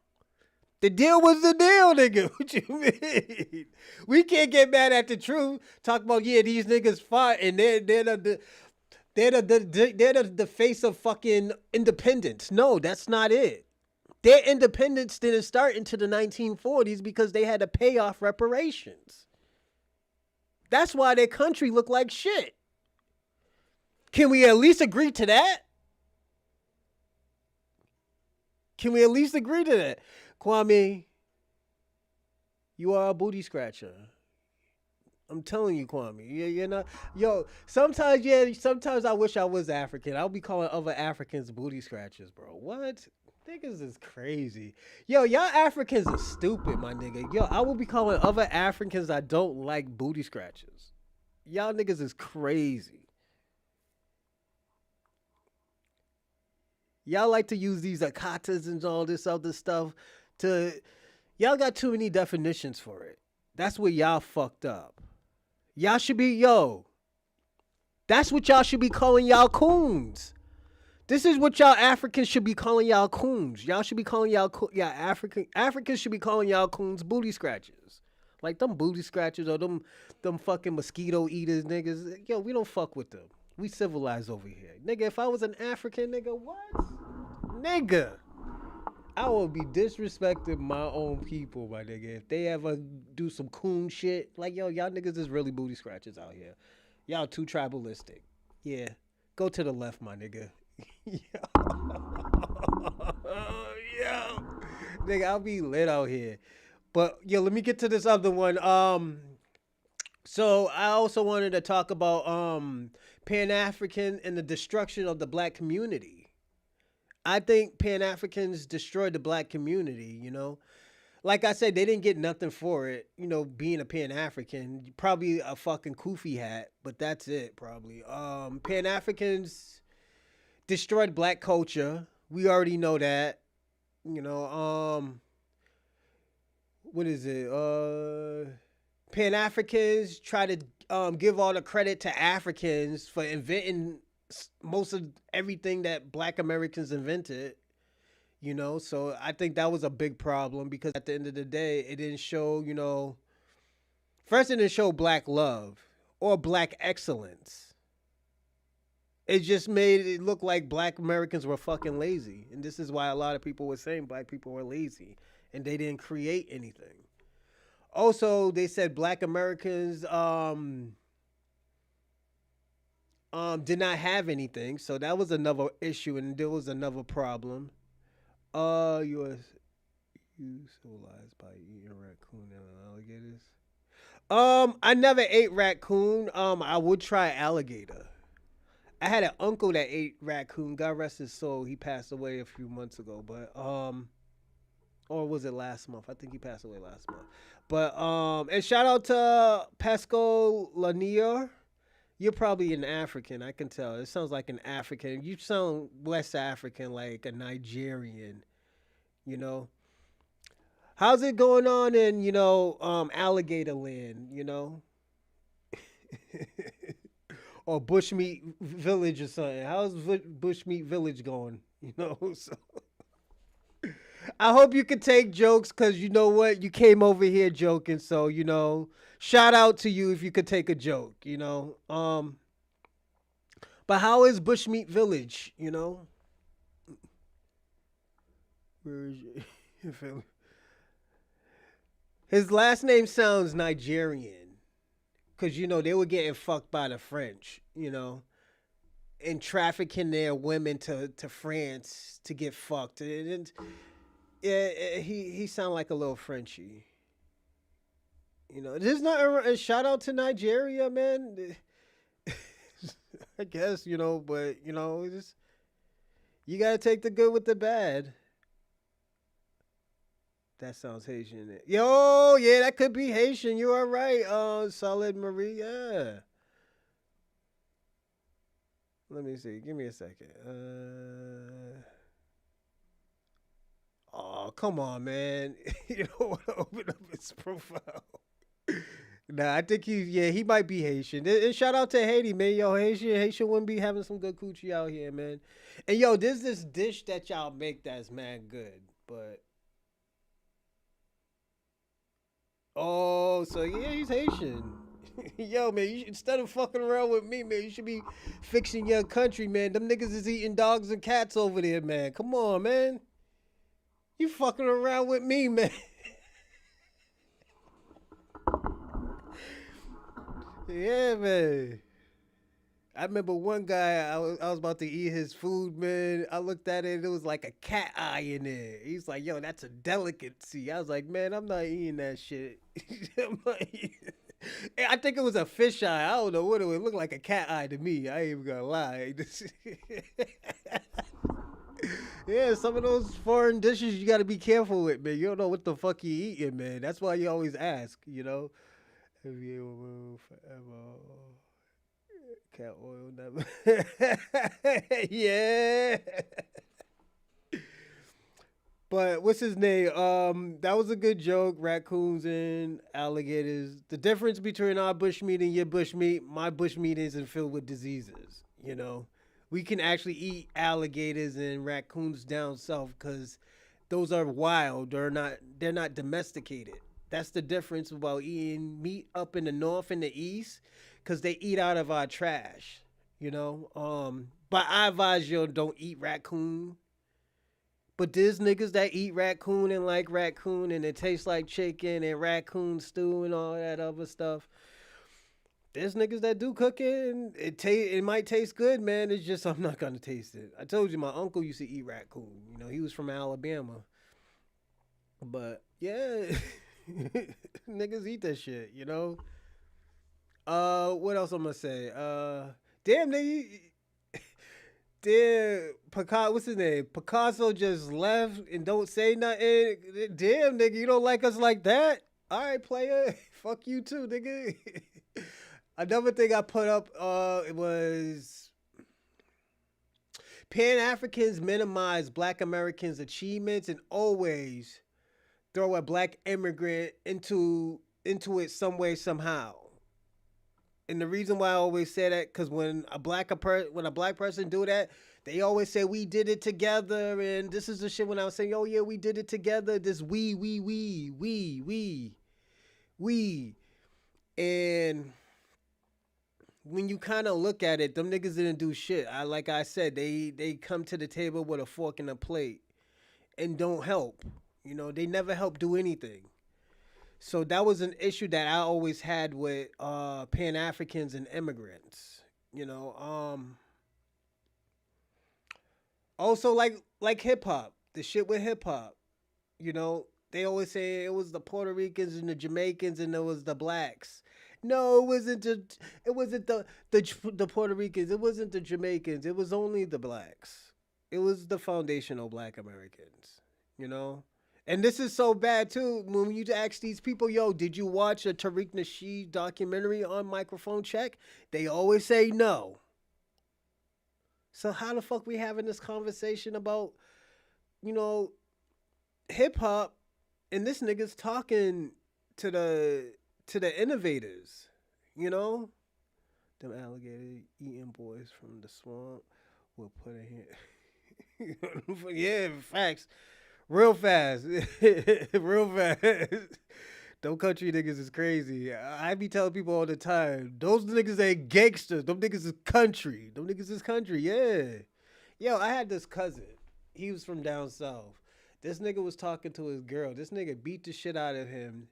The deal was the deal, nigga. What you mean? We can't get mad at the truth. Talk about, yeah, these niggas fought and they're the face of fucking independence. No, that's not it. Their independence didn't start into the 1940s because they had to pay off reparations. That's why their country looked like shit. Can we at least agree to that? Can we at least agree to that? Kwame, you are a booty scratcher. I'm telling you, Kwame. You're not. Yo, sometimes I wish I was African. I'll be calling other Africans booty scratchers, bro. What? Niggas is crazy. Yo, y'all Africans are stupid, my nigga. Yo, I will be calling other Africans I don't like booty scratchers. Y'all niggas is crazy. Y'all like to use these akatas and all this other stuff to Y'all got too many definitions for it. That's where y'all fucked up. Y'all should be yo. That's what y'all should be calling y'all coons. This is what y'all Africans should be calling y'all coons. Y'all should be calling y'all Africans should be calling y'all coons booty scratchers. Like them booty scratchers or them fucking mosquito eaters niggas. Yo, we don't fuck with them. We civilized over here. Nigga, if I was an African nigga, what? Nigga. I would be disrespecting my own people, my nigga. If they ever do some coon shit, like yo, y'all niggas is really booty scratchers out here. Y'all too tribalistic. Yeah. Go to the left, my nigga. Yo. Yo. Nigga, I'll be lit out here. But yo, let me get to this other one. So I also wanted to talk about Pan African and the destruction of the black community. I think Pan Africans destroyed the black community, you know. Like I said, they didn't get nothing for it, you know, being a Pan African. Probably a fucking kufi hat, but that's it, probably. Pan Africans destroyed black culture. We already know that. You know, what is it? Pan Africans try to give all the credit to Africans for inventing most of everything that black Americans invented, you know? So I think that was a big problem because at the end of the day, it didn't show, you know, first it didn't show black love or black excellence. It just made it look like black Americans were fucking lazy. And this is why a lot of people were saying black people were lazy and they didn't create anything. Also, they said black Americans did not have anything, so that was another issue, and there was another problem. You civilized by eating raccoon and alligators. I never ate raccoon. I would try alligator. I had an uncle that ate raccoon. God rest his soul. He passed away a few months ago, but or was it last month? I think he passed away last month. But and shout out to Pascal Lanier. You're probably an African. I can tell. It sounds like an African. You sound West African, like a Nigerian. You know. How's it going on in Alligator Land? You know, or Bushmeat Village or something. How's Bushmeat Village going? You know. So I hope you can take jokes because you know what? You came over here joking. So, you know, shout out to you if you could take a joke, you know. But how is Bushmeat Village, you know? Where is your family? His last name sounds Nigerian because, you know, they were getting fucked by the French, you know, and trafficking their women to France to get fucked. And yeah, he sound like a little Frenchy. You know, there's not a shout out to Nigeria, man. I guess you know, but you know, just you gotta take the good with the bad. That sounds Haitian. Yo, yeah, that could be Haitian. You are right. Solid Marie. Yeah. Let me see. Give me a second. Oh, come on, man. You don't want to open up his profile. Nah, I think he might be Haitian. And shout out to Haiti, man. Yo, Haitian wouldn't be having some good coochie out here, man. And yo, there's this dish that y'all make that's mad good, but oh, so yeah, he's Haitian. Yo, man, instead of fucking around with me, man, you should be fixing your country, man. Them niggas is eating dogs and cats over there, man. Come on, man. You fucking around with me, man. Yeah, man. I remember one guy, I was about to eat his food, man. I looked at it, it was like a cat eye in there. He's like, yo, that's a delicacy. I was like, man, I'm not eating that shit. I'm not eating- I think it was a fish eye. I don't know what it would look like a cat eye to me. I ain't even gonna lie. Yeah, some of those foreign dishes you gotta be careful with, man. You don't know what the fuck you eating, man. That's why you always ask, you know. Have you ever forever cat oil never? Yeah. But what's his name? That was a good joke. Raccoons and alligators. The difference between our bushmeat and your bushmeat, my bushmeat isn't filled with diseases. You know, we can actually eat alligators and raccoons down south because those are wild. They're not domesticated. That's the difference about eating meat up in the north and the east, because they eat out of our trash. You know, but I advise you don't eat raccoon, but there's niggas that eat raccoon and like raccoon and it tastes like chicken and raccoon stew and all that other stuff. There's niggas that do cook it and it might taste good, man. It's just I'm not gonna taste it. I told you my uncle used to eat raccoon. You know, he was from Alabama. But yeah, niggas eat that shit, you know? What else I'm gonna say? Damn nigga, damn, Picasso, what's his name? Picasso just left and don't say nothing. Damn, nigga, you don't like us like that? All right, player. Fuck you too, nigga. Another thing I put up, it was Pan Africans minimize Black Americans' achievements and always throw a Black immigrant into it some way somehow. And the reason why I always say that, because when a black person do that, they always say we did it together, and this is the shit when I was saying, oh yeah, we did it together. This we, and when you kind of look at it, them niggas didn't do shit. Like I said, they come to the table with a fork and a plate and don't help. You know, they never help do anything. So that was an issue that I always had with Pan Africans and immigrants. You know, also like hip hop, the shit with hip hop. You know, they always say it was the Puerto Ricans and the Jamaicans and it was the blacks. No, it wasn't. It wasn't the Puerto Ricans. It wasn't the Jamaicans. It was only the blacks. It was the foundational Black Americans. You know, and this is so bad too. When you ask these people, yo, did you watch a Tariq Nasheed documentary on microphone check? They always say no. So how the fuck we having this conversation about, you know, hip hop and this nigga's talking to the innovators, you know? Them alligator eating boys from the swamp will put in here. Yeah, facts. Real fast. Real fast. Them country niggas is crazy. I be telling people all the time, those niggas ain't gangsters. Them niggas is country. Them niggas is country, yeah. Yo, I had this cousin. He was from down south. This nigga was talking to his girl. This nigga beat the shit out of him.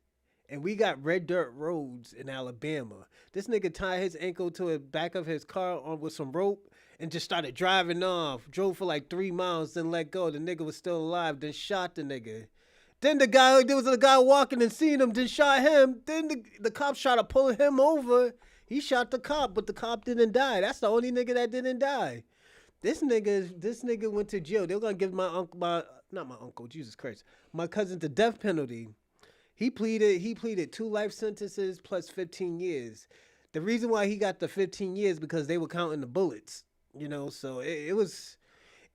And we got red dirt roads in Alabama. This nigga tied his ankle to the back of his car on with some rope and just started driving off. Drove for like 3 miles, then let go. The nigga was still alive, then shot the nigga. Then there was a guy walking and seen him, then shot him. Then the cops tried to pull him over. He shot the cop, but the cop didn't die. That's the only nigga that didn't die. This nigga went to jail. They were gonna give not my uncle, Jesus Christ, my cousin the death penalty. He pleaded 2 life sentences plus 15 years. The reason why he got the 15 years because they were counting the bullets. You know, so it was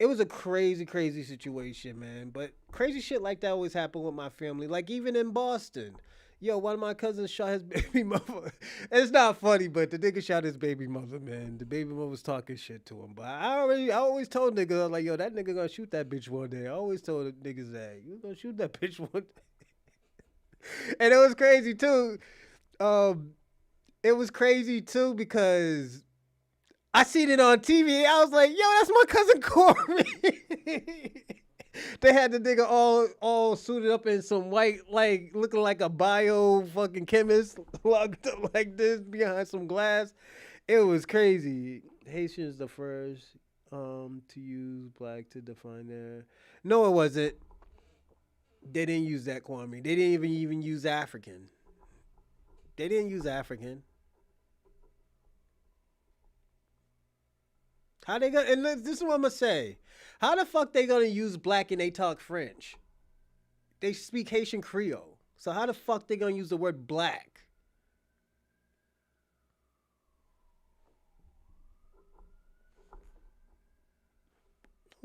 a crazy, crazy situation, man. But crazy shit like that always happen with my family. Like even in Boston. Yo, one of my cousins shot his baby mother. It's not funny, but the nigga shot his baby mother, man. The baby mother was talking shit to him. But I always told niggas, I was like, yo, that nigga gonna shoot that bitch one day. I always told the niggas that. You gonna shoot that bitch one day. And it was crazy too. Um, it was crazy too because I seen it on TV. I was like, yo, that's my cousin Corey. They had the nigga all suited up in some white, like looking like a bio fucking chemist, locked up like this behind some glass. It was crazy. Haitians the first to use black to define their. No, it wasn't. They didn't use that, Kwame. They didn't even use African. They didn't use African. How they gonna? And this is what I'm gonna say. How the fuck they gonna use black and they talk French? They speak Haitian Creole. So how the fuck they gonna use the word black?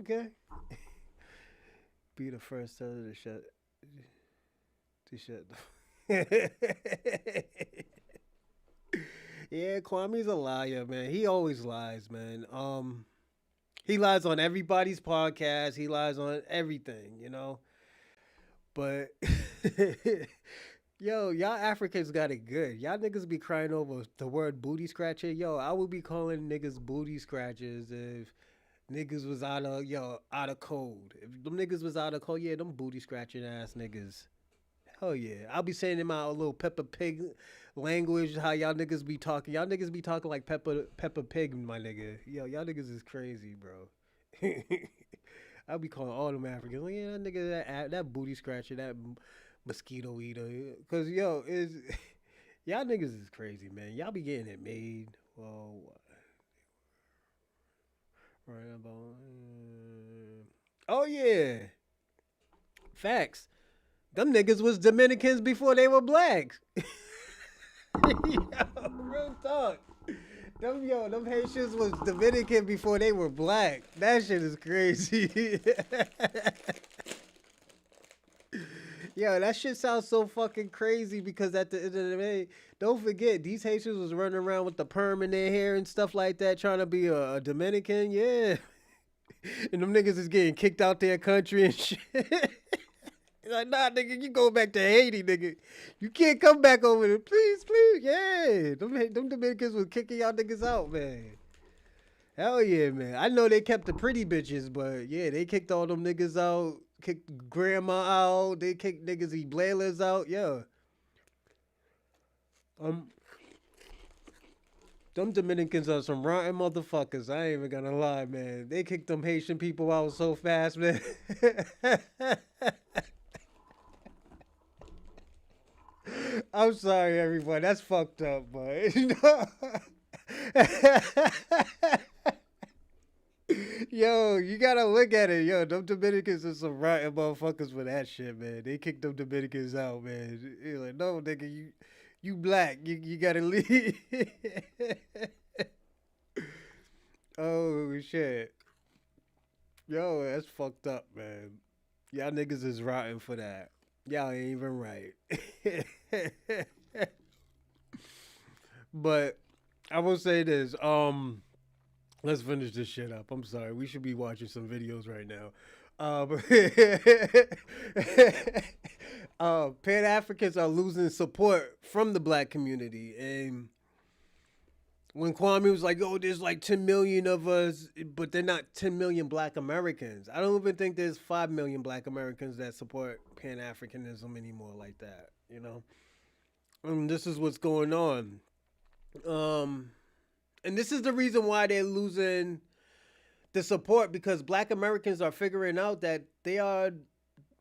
Okay. Be the first teller to shut the Yeah, Kwame's a liar, man. He always lies, man. He lies on everybody's podcast. He lies on everything, you know. But yo, y'all Africans got it good. Y'all niggas be crying over the word booty scratcher. Yo, I would be calling niggas booty scratchers if niggas was out of code. If them niggas was out of code, yeah, them booty scratching ass niggas. Hell yeah. I'll be saying in my little Peppa Pig language how y'all niggas be talking. Y'all niggas be talking like Peppa Pig, my nigga. Yo, y'all niggas is crazy, bro. I'll be calling all them Africans. Like, yeah, that nigga, that booty scratcher, that mosquito eater. Cause yo, is y'all niggas is crazy, man. Y'all be getting it made. Well, right about. Oh yeah, facts. Them niggas was Dominicans before they were blacks. Yo, real talk. Them Haitians was Dominican before they were black. That shit is crazy. Yo, that shit sounds so fucking crazy because at the end of the day, don't forget, these Haitians was running around with the perm in their hair and stuff like that, trying to be a Dominican, yeah. And them niggas is getting kicked out their country and shit. Like, nah, nigga, you go back to Haiti, nigga. You can't come back over there. Please, please, yeah. Them Dominicans was kicking y'all niggas out, man. Hell yeah, man. I know they kept the pretty bitches, but yeah, they kicked all them niggas out. Kicked grandma out. They kicked niggas Eblalas out. Yeah. Um, them Dominicans are some rotten motherfuckers. I ain't even gonna lie, man. They kicked them Haitian people out so fast, man. I'm sorry, everyone. That's fucked up, but yo, you gotta look at it. Yo, them Dominicans are some rotten motherfuckers for that shit, man. They kicked them Dominicans out, man. You're like, no, nigga, you black. You gotta leave. Oh shit. Yo, that's fucked up, man. Y'all niggas is rotten for that. Y'all ain't even right. But I will say this. Let's finish this shit up. I'm sorry. We should be watching some videos right now. Pan Africans are losing support from the black community. And when Kwame was like, oh, there's like 10 million of us, but they're not 10 million black Americans. I don't even think there's 5 million black Americans that support Pan Africanism anymore like that, you know? And this is what's going on. And this is the reason why they're losing the support because black Americans are figuring out that they are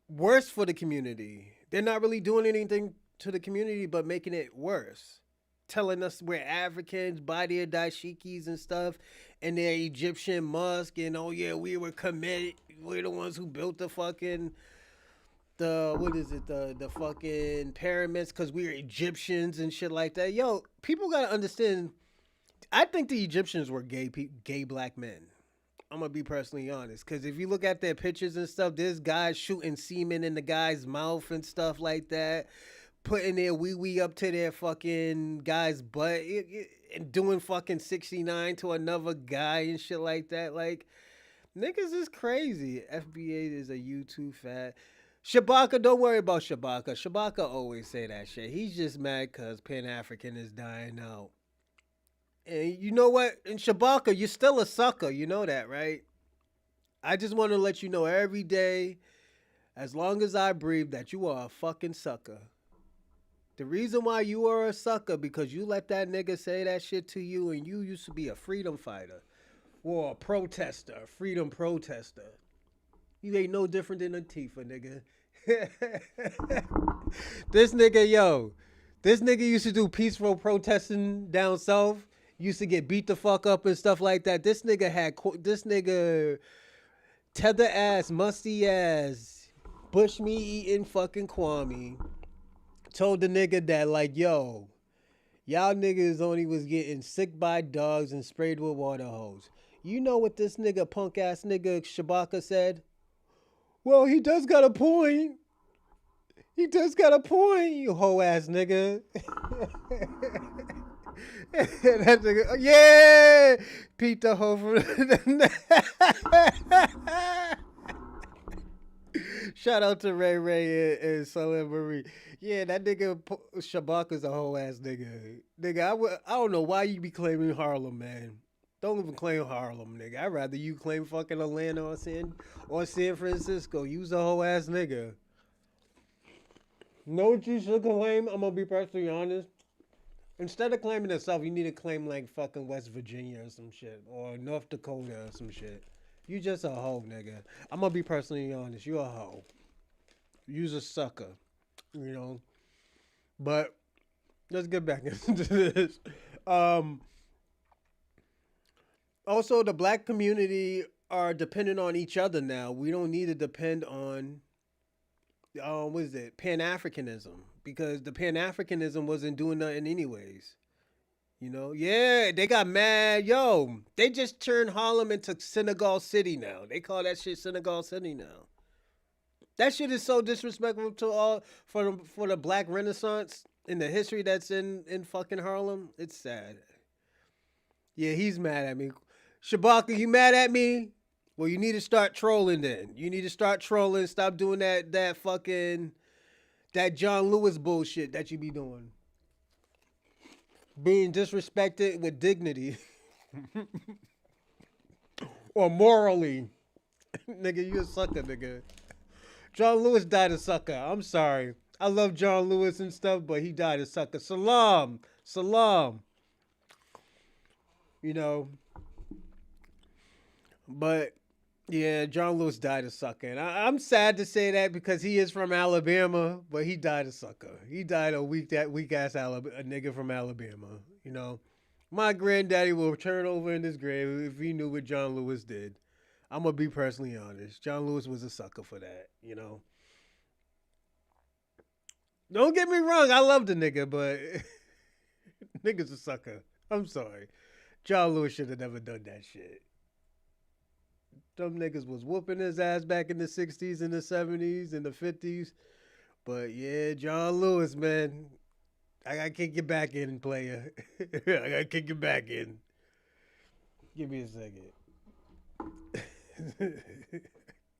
worse for the community. They're not really doing anything to the community but making it worse. Telling us we're Africans, buy their dashikis and stuff, and their Egyptian musk, and oh yeah, we were committed. We're the ones who built the fucking the fucking pyramids because we are Egyptians and shit like that. Yo, people gotta understand. I think the Egyptians were gay black men. I'm gonna be personally honest, because if you look at their pictures and stuff, there's guys shooting semen in the guy's mouth and stuff like that, putting their wee wee up to their fucking guy's butt, and doing fucking 69 to another guy and shit like that. Like, niggas is crazy. FBA is a YouTube fat. Shabaka, don't worry about Shabaka. Shabaka always say that shit. He's just mad because Pan African is dying out. And you know what? In Shabaka, you're still a sucker. You know that, right? I just want to let you know every day, as long as I breathe, that you are a fucking sucker. The reason why you are a sucker because you let that nigga say that shit to you, and you used to be a freedom fighter or a protester, a freedom protester. You ain't no different than Antifa, nigga. This nigga used to do peaceful protesting down south. Used to get beat the fuck up and stuff like that. This nigga tether ass, musty ass, bush me eating fucking Kwame told the nigga that like, yo, y'all niggas only was getting sick by dogs and sprayed with water hose. You know what this nigga punk ass nigga Shabaka said? Well, he does got a point. He does got a point, you hoe ass nigga. That nigga, yeah, Pete the hoe from. Shout out to Ray Ray and Soleil Marie. Yeah, that nigga Shabaka's a whole ass nigga. Nigga, I don't know why you be claiming Harlem, man. Don't even claim Harlem, nigga. I'd rather you claim fucking Atlanta or San Francisco. You's a whole ass nigga. Know what you should claim? I'm gonna be perfectly honest. Instead of claiming itself, you need to claim like fucking West Virginia or some shit. Or North Dakota or some shit. You just a hoe, nigga. I'm gonna be personally honest. You a hoe. You's a sucker. You know? But let's get back into this. Um Also, the black community are dependent on each other now. We don't need to depend on what is it, Pan Africanism, because the Pan Africanism wasn't doing nothing anyways. You know, yeah, they got mad. Yo, they just turned Harlem into Senegal City now. They call that shit Senegal City now. That shit is so disrespectful to all for the Black Renaissance and the history that's in fucking Harlem. It's sad. Yeah, he's mad at me. Shabaka, you mad at me? Well, you need to start trolling then. You need to start trolling. Stop doing that fucking that John Lewis bullshit that you be doing. Being disrespected with dignity or morally. Nigga, you a sucker, nigga. John Lewis died a sucker. I'm sorry. I love John Lewis and stuff, but he died a sucker. Salam. Salam. You know. But yeah, John Lewis died a sucker. And I'm sad to say that because he is from Alabama, but he died a sucker. He died a weak ass a nigga from Alabama. You know. My granddaddy will turn over in his grave if he knew what John Lewis did. I'm gonna be personally honest. John Lewis was a sucker for that, you know. Don't get me wrong, I love the nigga, but nigga's a sucker. I'm sorry. John Lewis should have never done that shit. Them niggas was whooping his ass back in the 60s and the 70s and the 50s. But yeah, John Lewis, man. I gotta kick you back in, player. I gotta kick you back in. Give me a second.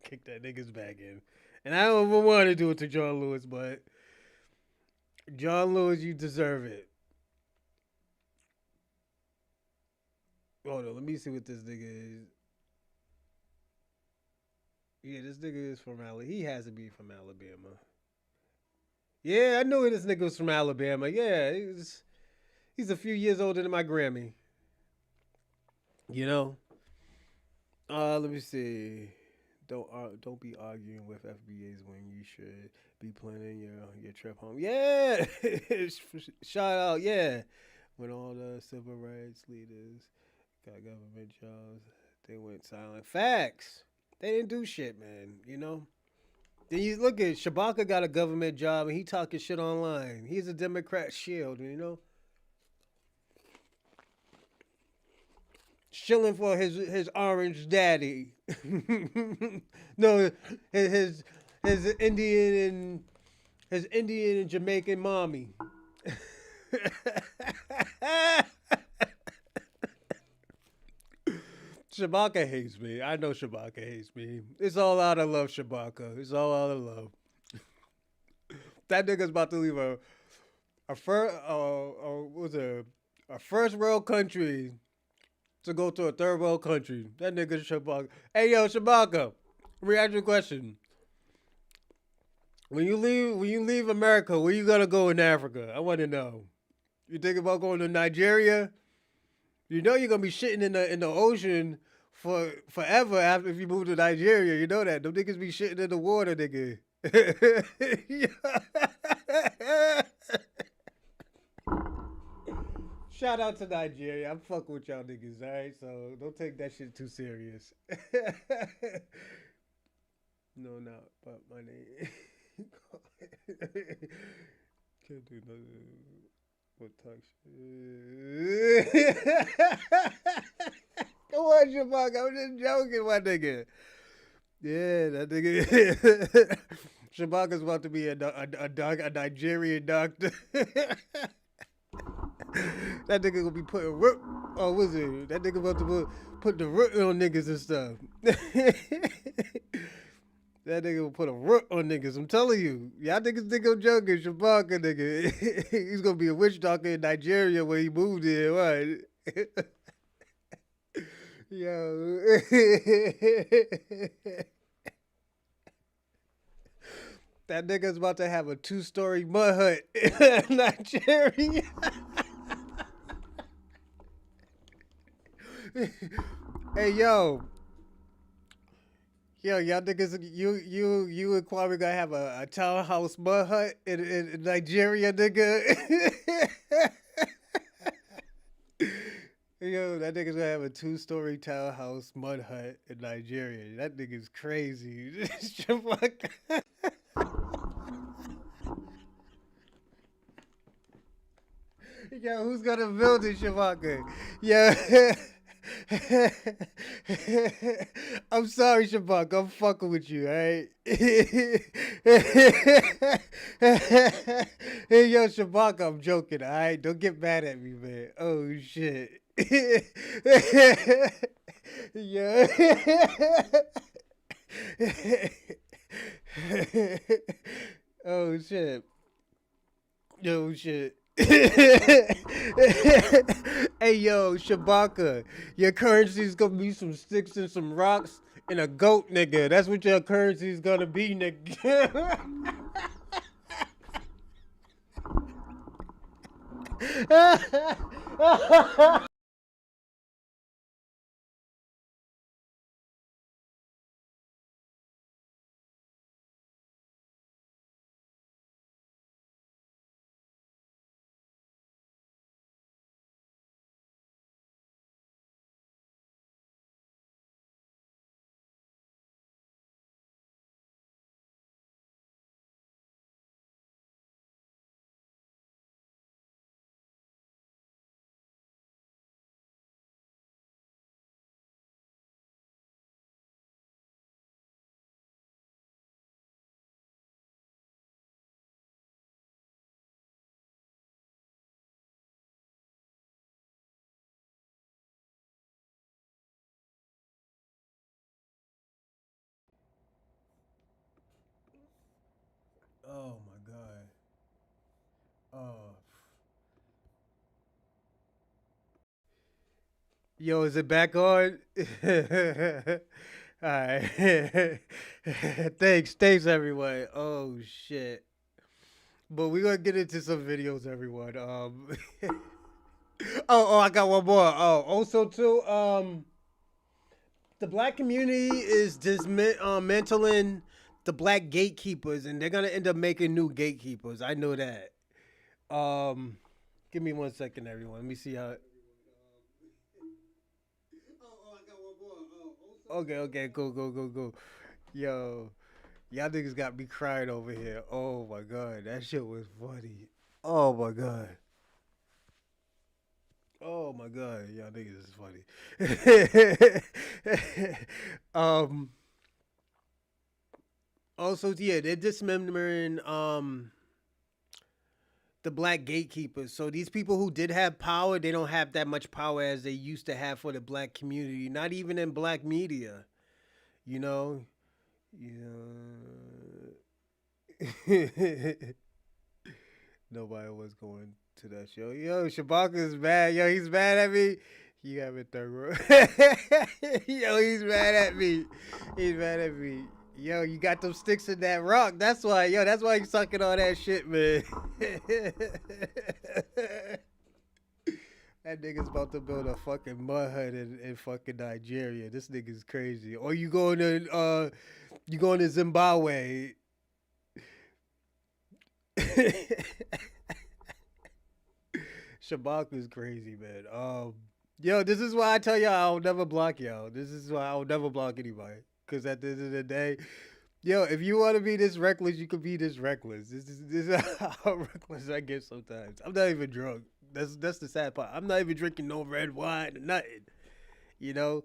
Kick that niggas back in. And I don't even want to do it to John Lewis, but John Lewis, you deserve it. Hold on, let me see what this nigga is. Yeah, this nigga is from Alabama. He has to be from Alabama. Yeah, I knew this nigga was from Alabama. Yeah, he's a few years older than my Grammy. You know? Let me see. Don't be arguing with FBAs when you should be planning your trip home. Yeah, shout out. Yeah, when all the civil rights leaders got government jobs, they went silent. Facts. They didn't do shit, man. You know. Then you look at Shabaka got a government job and he talking shit online. He's a Democrat shield, you know. Shilling for his orange daddy. No, his Indian and Jamaican mommy. Shabaka hates me. I know Shabaka hates me. It's all out of love, Shabaka. It's all out of love. That nigga's about to leave a first world country to go to a third world country. That nigga Shabaka. Hey yo, Shabaka. Let me ask you a question. When you leave America, where you gonna go in Africa? I want to know. You think about going to Nigeria? You know you're gonna be shitting in the ocean for forever after if you move to Nigeria. You know that. Them niggas be shitting in the water, nigga. Shout out to Nigeria. I'm fucking with y'all niggas, alright? So don't take that shit too serious. No, not but my name. Can't do nothing. What talk shit? Come on, Shabaka. I'm just joking, my nigga. Yeah, that nigga. Shabaka's about to be a Nigerian doctor. That nigga gonna be putting root. Oh, what's it? That nigga about to put the root on niggas and stuff. That nigga will put a root on niggas. I'm telling you. Y'all niggas think I'm joking. Shabaka nigga. He's gonna be a witch doctor in Nigeria when he moved here. Right? Yo. That nigga's about to have a 2-story mud hut in Nigeria. Hey yo. Yo, y'all niggas, you and Kwame gonna have a townhouse mud hut in Nigeria, nigga. Yo, that nigga's gonna have a 2-story townhouse mud hut in Nigeria. That nigga's crazy. Yo, who's gonna build it, Shavaka? Yeah. I'm sorry, Shabak. I'm fucking with you, alright? Hey, yo, Shabak, I'm joking, alright? Don't get mad at me, man. Oh, shit. Yeah. Oh, shit. Yo, shit. Hey yo, Shabaka, your currency is gonna be some sticks and some rocks and a goat, nigga. That's what your currency is gonna be, nigga. Oh my god. Oh. Yo, is it back on? Alright. Thanks everyone. Oh shit. But we're gonna get into some videos, everyone. I got one more. Oh, also too, the black community is dismantling the black gatekeepers, and they're gonna end up making new gatekeepers. I know that. Um, Give me 1 second, everyone. Let me see how. I got one more. Okay, go. Yo, y'all niggas got me crying over here. Oh my god, that shit was funny. Oh my god. Oh my god, y'all niggas is funny. um. Also, yeah, they're dismembering the black gatekeepers. So these people who did have power, they don't have that much power as they used to have for the black community. Not even in black media, you know. Yeah. Nobody was going to that show. Yo, Shabaka's mad. Yo, he's mad at me. You have it third row. Yo, he's mad at me. He's mad at me. Yo, you got them sticks in that rock. That's why. Yo, that's why you sucking all that shit, man. That nigga's about to build a fucking mud hut in fucking Nigeria. This nigga's crazy. Or you going to Zimbabwe. Shabak is crazy, man. Yo, this is why I tell y'all I'll never block y'all. This is why I'll never block anybody. Cause at the end of the day, yo, if you want to be this reckless, you can be this reckless. This is how reckless I get sometimes. I'm not even drunk. That's the sad part. I'm not even drinking no red wine or nothing. You know.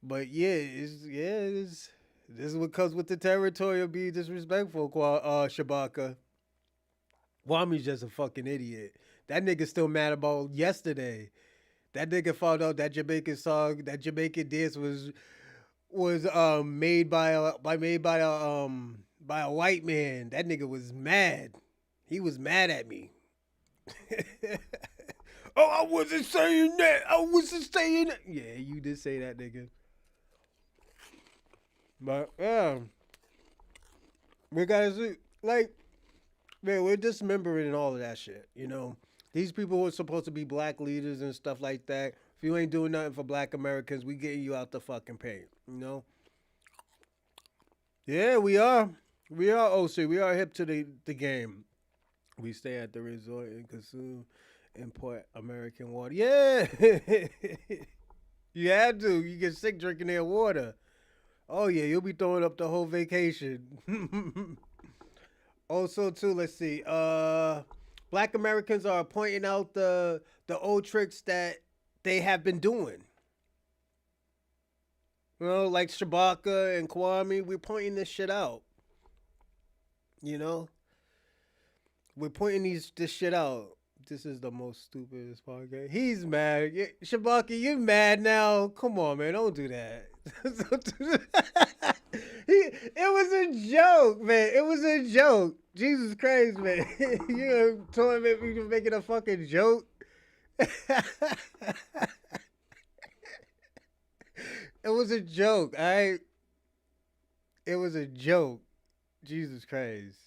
But yeah, it's This is what comes with the territory of being disrespectful, Shabaka. Kwami's just a fucking idiot. That nigga still mad about yesterday. That nigga found out that Jamaican song, that Jamaican dance was made by a white man. That nigga was mad. He was mad at me. Oh, I wasn't saying that. I wasn't saying that. Yeah, you did say that, nigga. But yeah, we gotta see. Like, man, we're dismembering all of that shit. You know, these people were supposed to be black leaders and stuff like that. If you ain't doing nothing for black Americans, we getting you out the fucking paint. You know. Yeah, we are. We are OC. We are hip to the game. We stay at the resort and consume import American water. Yeah. You had to. You get sick drinking their water. Oh yeah, you'll be throwing up the whole vacation. Also too, let's see. Black Americans are pointing out the old tricks that they have been doing. You know, like Shabaka and Kwame, we're pointing this shit out. You know? We're pointing this shit out. This is the most stupidest podcast. He's mad. Yeah, Shabaki, you mad now? Come on, man. Don't do that. It was a joke, man. It was a joke. Jesus Christ, man. You torment me for making a fucking joke. It was a joke, alright? It was a joke. Jesus Christ.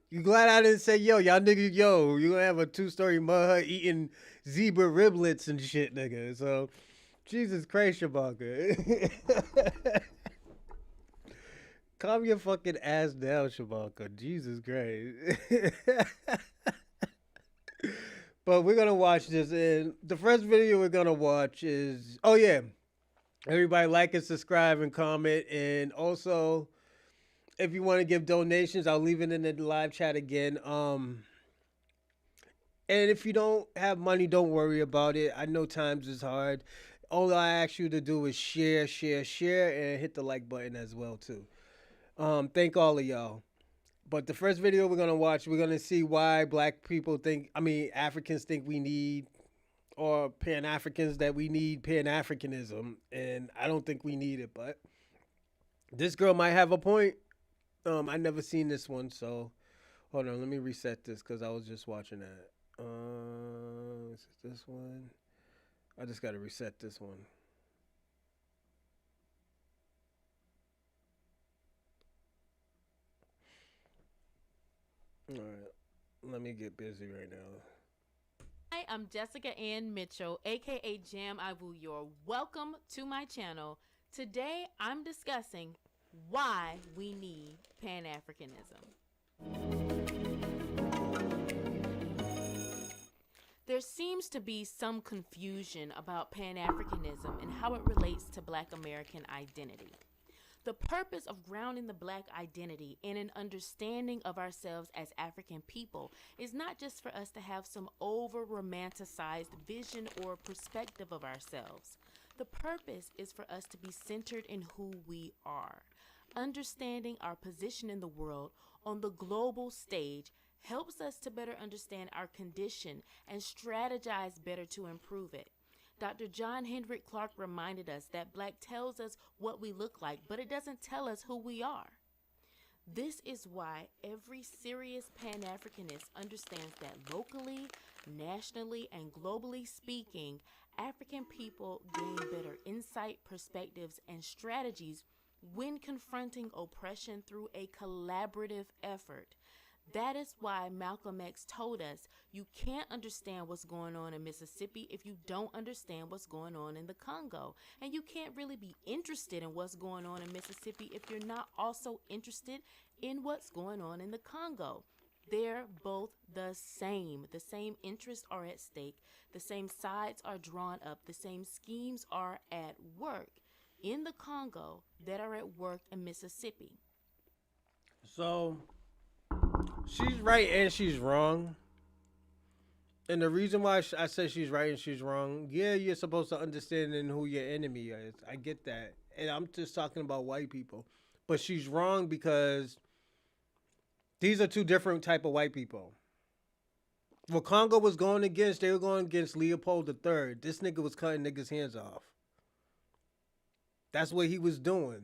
You glad I didn't say, yo, y'all niggas, yo, you gonna have a 2-story mud hut eating zebra riblets and shit, nigga. So, Jesus Christ, Shabaka. Calm your fucking ass down, Shabaka. Jesus Christ. But we're gonna watch this, and the first video we're gonna watch is, oh yeah, everybody like and subscribe and comment, and also, if you want to give donations, I'll leave it in the live chat again. And if you don't have money, don't worry about it. I know times is hard. All I ask you to do is share, share, share, and hit the like button as well too. Thank all of y'all. But the first video we're gonna watch, we're gonna see why black people think, I mean, Africans think we need, or Pan Africans that we need Pan Africanism, and I don't think we need it. But this girl might have a point. I never seen this one, so hold on. Let me reset this because I was just watching that. Is it this one? I just gotta reset this one. All right, let me get busy right now. Hi, I'm Jessica Ann Mitchell, aka Jam Ivu Yor. Welcome to my channel. Today I'm discussing why we need Pan-Africanism. There seems to be some confusion about Pan-Africanism and how it relates to Black American identity. The purpose of grounding the Black identity in an understanding of ourselves as African people is not just for us to have some over-romanticized vision or perspective of ourselves. The purpose is for us to be centered in who we are. Understanding our position in the world on the global stage helps us to better understand our condition and strategize better to improve it. Dr. John Hendrik Clark reminded us that Black tells us what we look like, but it doesn't tell us who we are. This is why every serious Pan-Africanist understands that locally, nationally, and globally speaking, African people gain better insight, perspectives, and strategies when confronting oppression through a collaborative effort. That is why Malcolm X told us you can't understand what's going on in Mississippi if you don't understand what's going on in the Congo. And you can't really be interested in what's going on in Mississippi if you're not also interested in what's going on in the Congo. They're both the same. The same interests are at stake. The same sides are drawn up. The same schemes are at work in the Congo that are at work in Mississippi. So she's right and she's wrong. And the reason why I said she's right and she's wrong, yeah, you're supposed to understand who your enemy is. I get that. And I'm just talking about white people. But she's wrong because these are two different type of white people. What Congo was going against, they were going against Leopold III. This nigga was cutting niggas' hands off. That's what he was doing.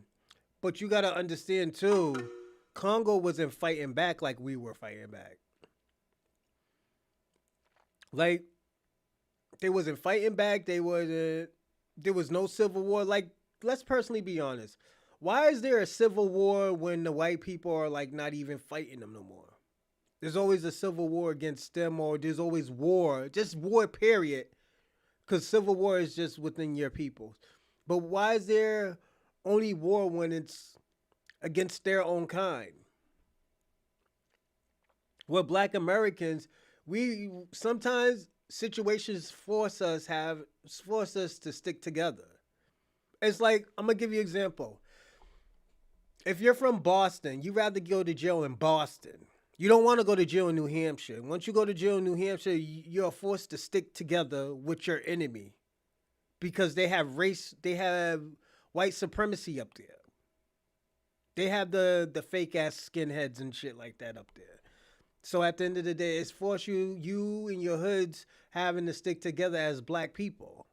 But you gotta understand too, Congo wasn't fighting back like we were fighting back. Like they wasn't fighting back. They wasn't. There was no civil war. Like let's personally be honest. Why is there a civil war when the white people are like not even fighting them no more? There's always a civil war against them, or there's always war, just war, period. Because civil war is just within your people. But why is there only war when it's against their own kind? We're Black Americans. We sometimes situations force us to stick together. It's like I'm gonna give you an example. If you're from Boston, you rather go to jail in Boston. You don't want to go to jail in New Hampshire. Once you go to jail in New Hampshire, you're forced to stick together with your enemy because they have white supremacy up there. They have the fake ass skinheads and shit like that up there. So at the end of the day, it's forced you and your hoods having to stick together as black people.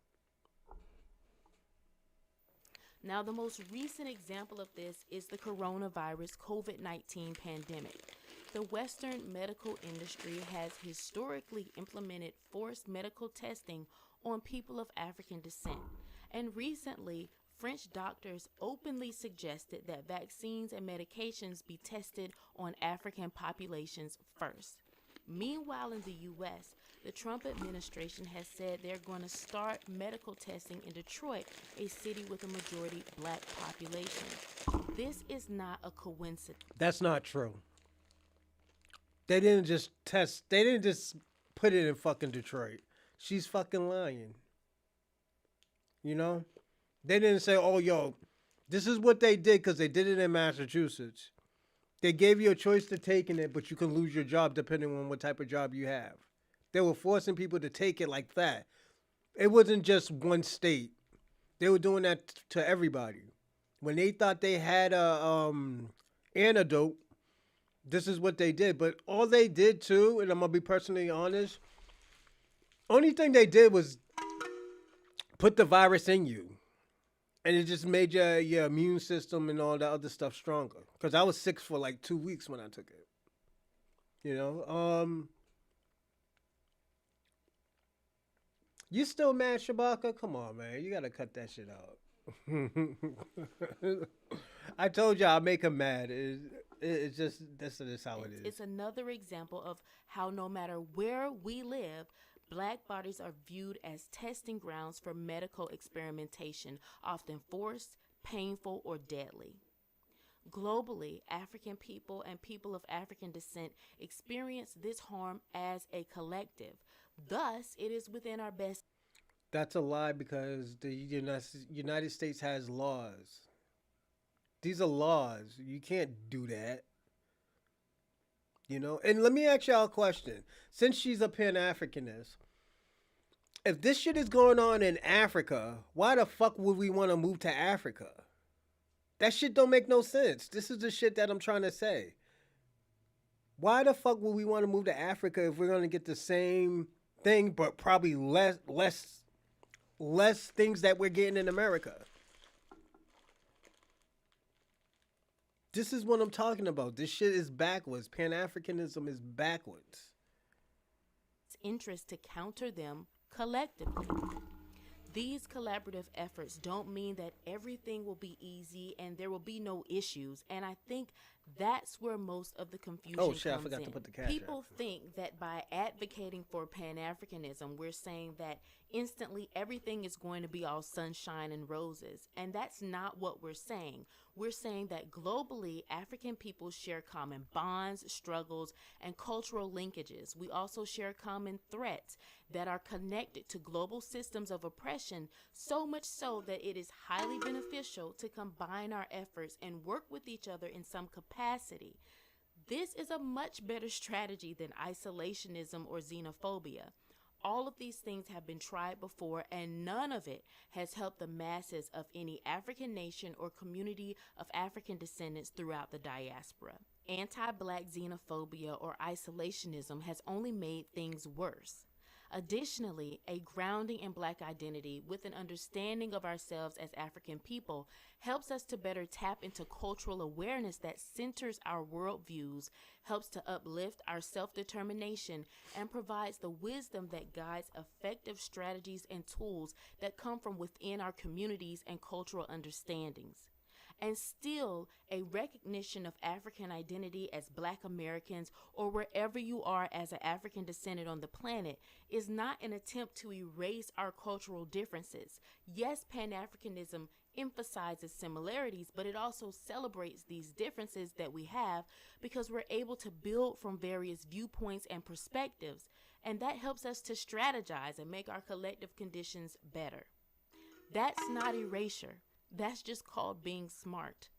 Now, the most recent example of this is the coronavirus COVID-19 pandemic. The Western medical industry has historically implemented forced medical testing on people of African descent. And recently, French doctors openly suggested that vaccines and medications be tested on African populations first. Meanwhile, in the U.S., the Trump administration has said they're going to start medical testing in Detroit, a city with a majority black population. This is not a coincidence. That's not true. They didn't just put it in fucking Detroit. She's fucking lying. You know? They didn't say, oh, yo, this is what they did because they did it in Massachusetts. They gave you a choice to taking it, but you can lose your job depending on what type of job you have. They were forcing people to take it like that. It wasn't just one state. They were doing that to everybody. When they thought they had a antidote, this is what they did. But all they did too, and I'm gonna be personally honest, only thing they did was put the virus in you. And it just made your immune system and all that other stuff stronger. Because I was sick for like 2 weeks when I took it. You know? You still mad, Shabaka? Come on, man. You gotta cut that shit out. I told you I'll make him mad. It's just, this is how it is. It's another example of how no matter where we live, black bodies are viewed as testing grounds for medical experimentation, often forced, painful, or deadly. Globally, African people and people of African descent experience this harm as a collective. Thus, it is within our best. That's a lie because the United States has laws. These are laws. You can't do that. You know? And let me ask y'all a question. Since she's a Pan-Africanist, if this shit is going on in Africa, why the fuck would we want to move to Africa? That shit don't make no sense. This is the shit that I'm trying to say. Why the fuck would we want to move to Africa if we're going to get the same thing, but probably less things that we're getting in America? This is what I'm talking about. This shit is backwards. Pan-Africanism is backwards. Interest to counter them collectively. These collaborative efforts don't mean that everything will be easy and there will be no issues. And I think that's where most of the confusion comes in. I forgot to put the cash People out. think that by advocating for Pan-Africanism, we're saying that instantly everything is going to be all sunshine and roses. And that's not what we're saying. We're saying that globally, African people share common bonds, struggles, and cultural linkages. We also share common threats that are connected to global systems of oppression, so much so that it is highly beneficial to combine our efforts and work with each other in some capacity. This is a much better strategy than isolationism or xenophobia. All of these things have been tried before, and none of it has helped the masses of any African nation or community of African descendants throughout the diaspora. Anti-black xenophobia or isolationism has only made things worse. Additionally, a grounding in Black identity with an understanding of ourselves as African people helps us to better tap into cultural awareness that centers our worldviews, helps to uplift our self-determination, and provides the wisdom that guides effective strategies and tools that come from within our communities and cultural understandings. And still, a recognition of African identity as Black Americans or wherever you are as an African descendant on the planet is not an attempt to erase our cultural differences. Yes, Pan-Africanism emphasizes similarities, but it also celebrates these differences that we have because we're able to build from various viewpoints and perspectives, and that helps us to strategize and make our collective conditions better. That's not erasure. That's just called being smart.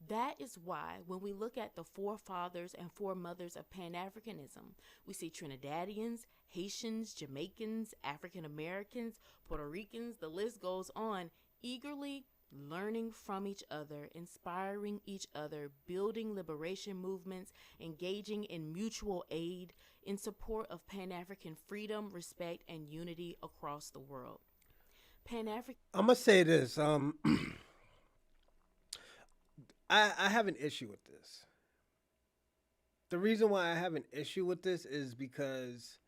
That is why when we look at the forefathers and foremothers of Pan-Africanism, we see Trinidadians, Haitians, Jamaicans, African Americans, Puerto Ricans, the list goes on, eagerly learning from each other, inspiring each other, building liberation movements, engaging in mutual aid in support of Pan-African freedom, respect, and unity across the world. Pan-African. I'm gonna say this. I have an issue with this. The reason why I have an issue with this is because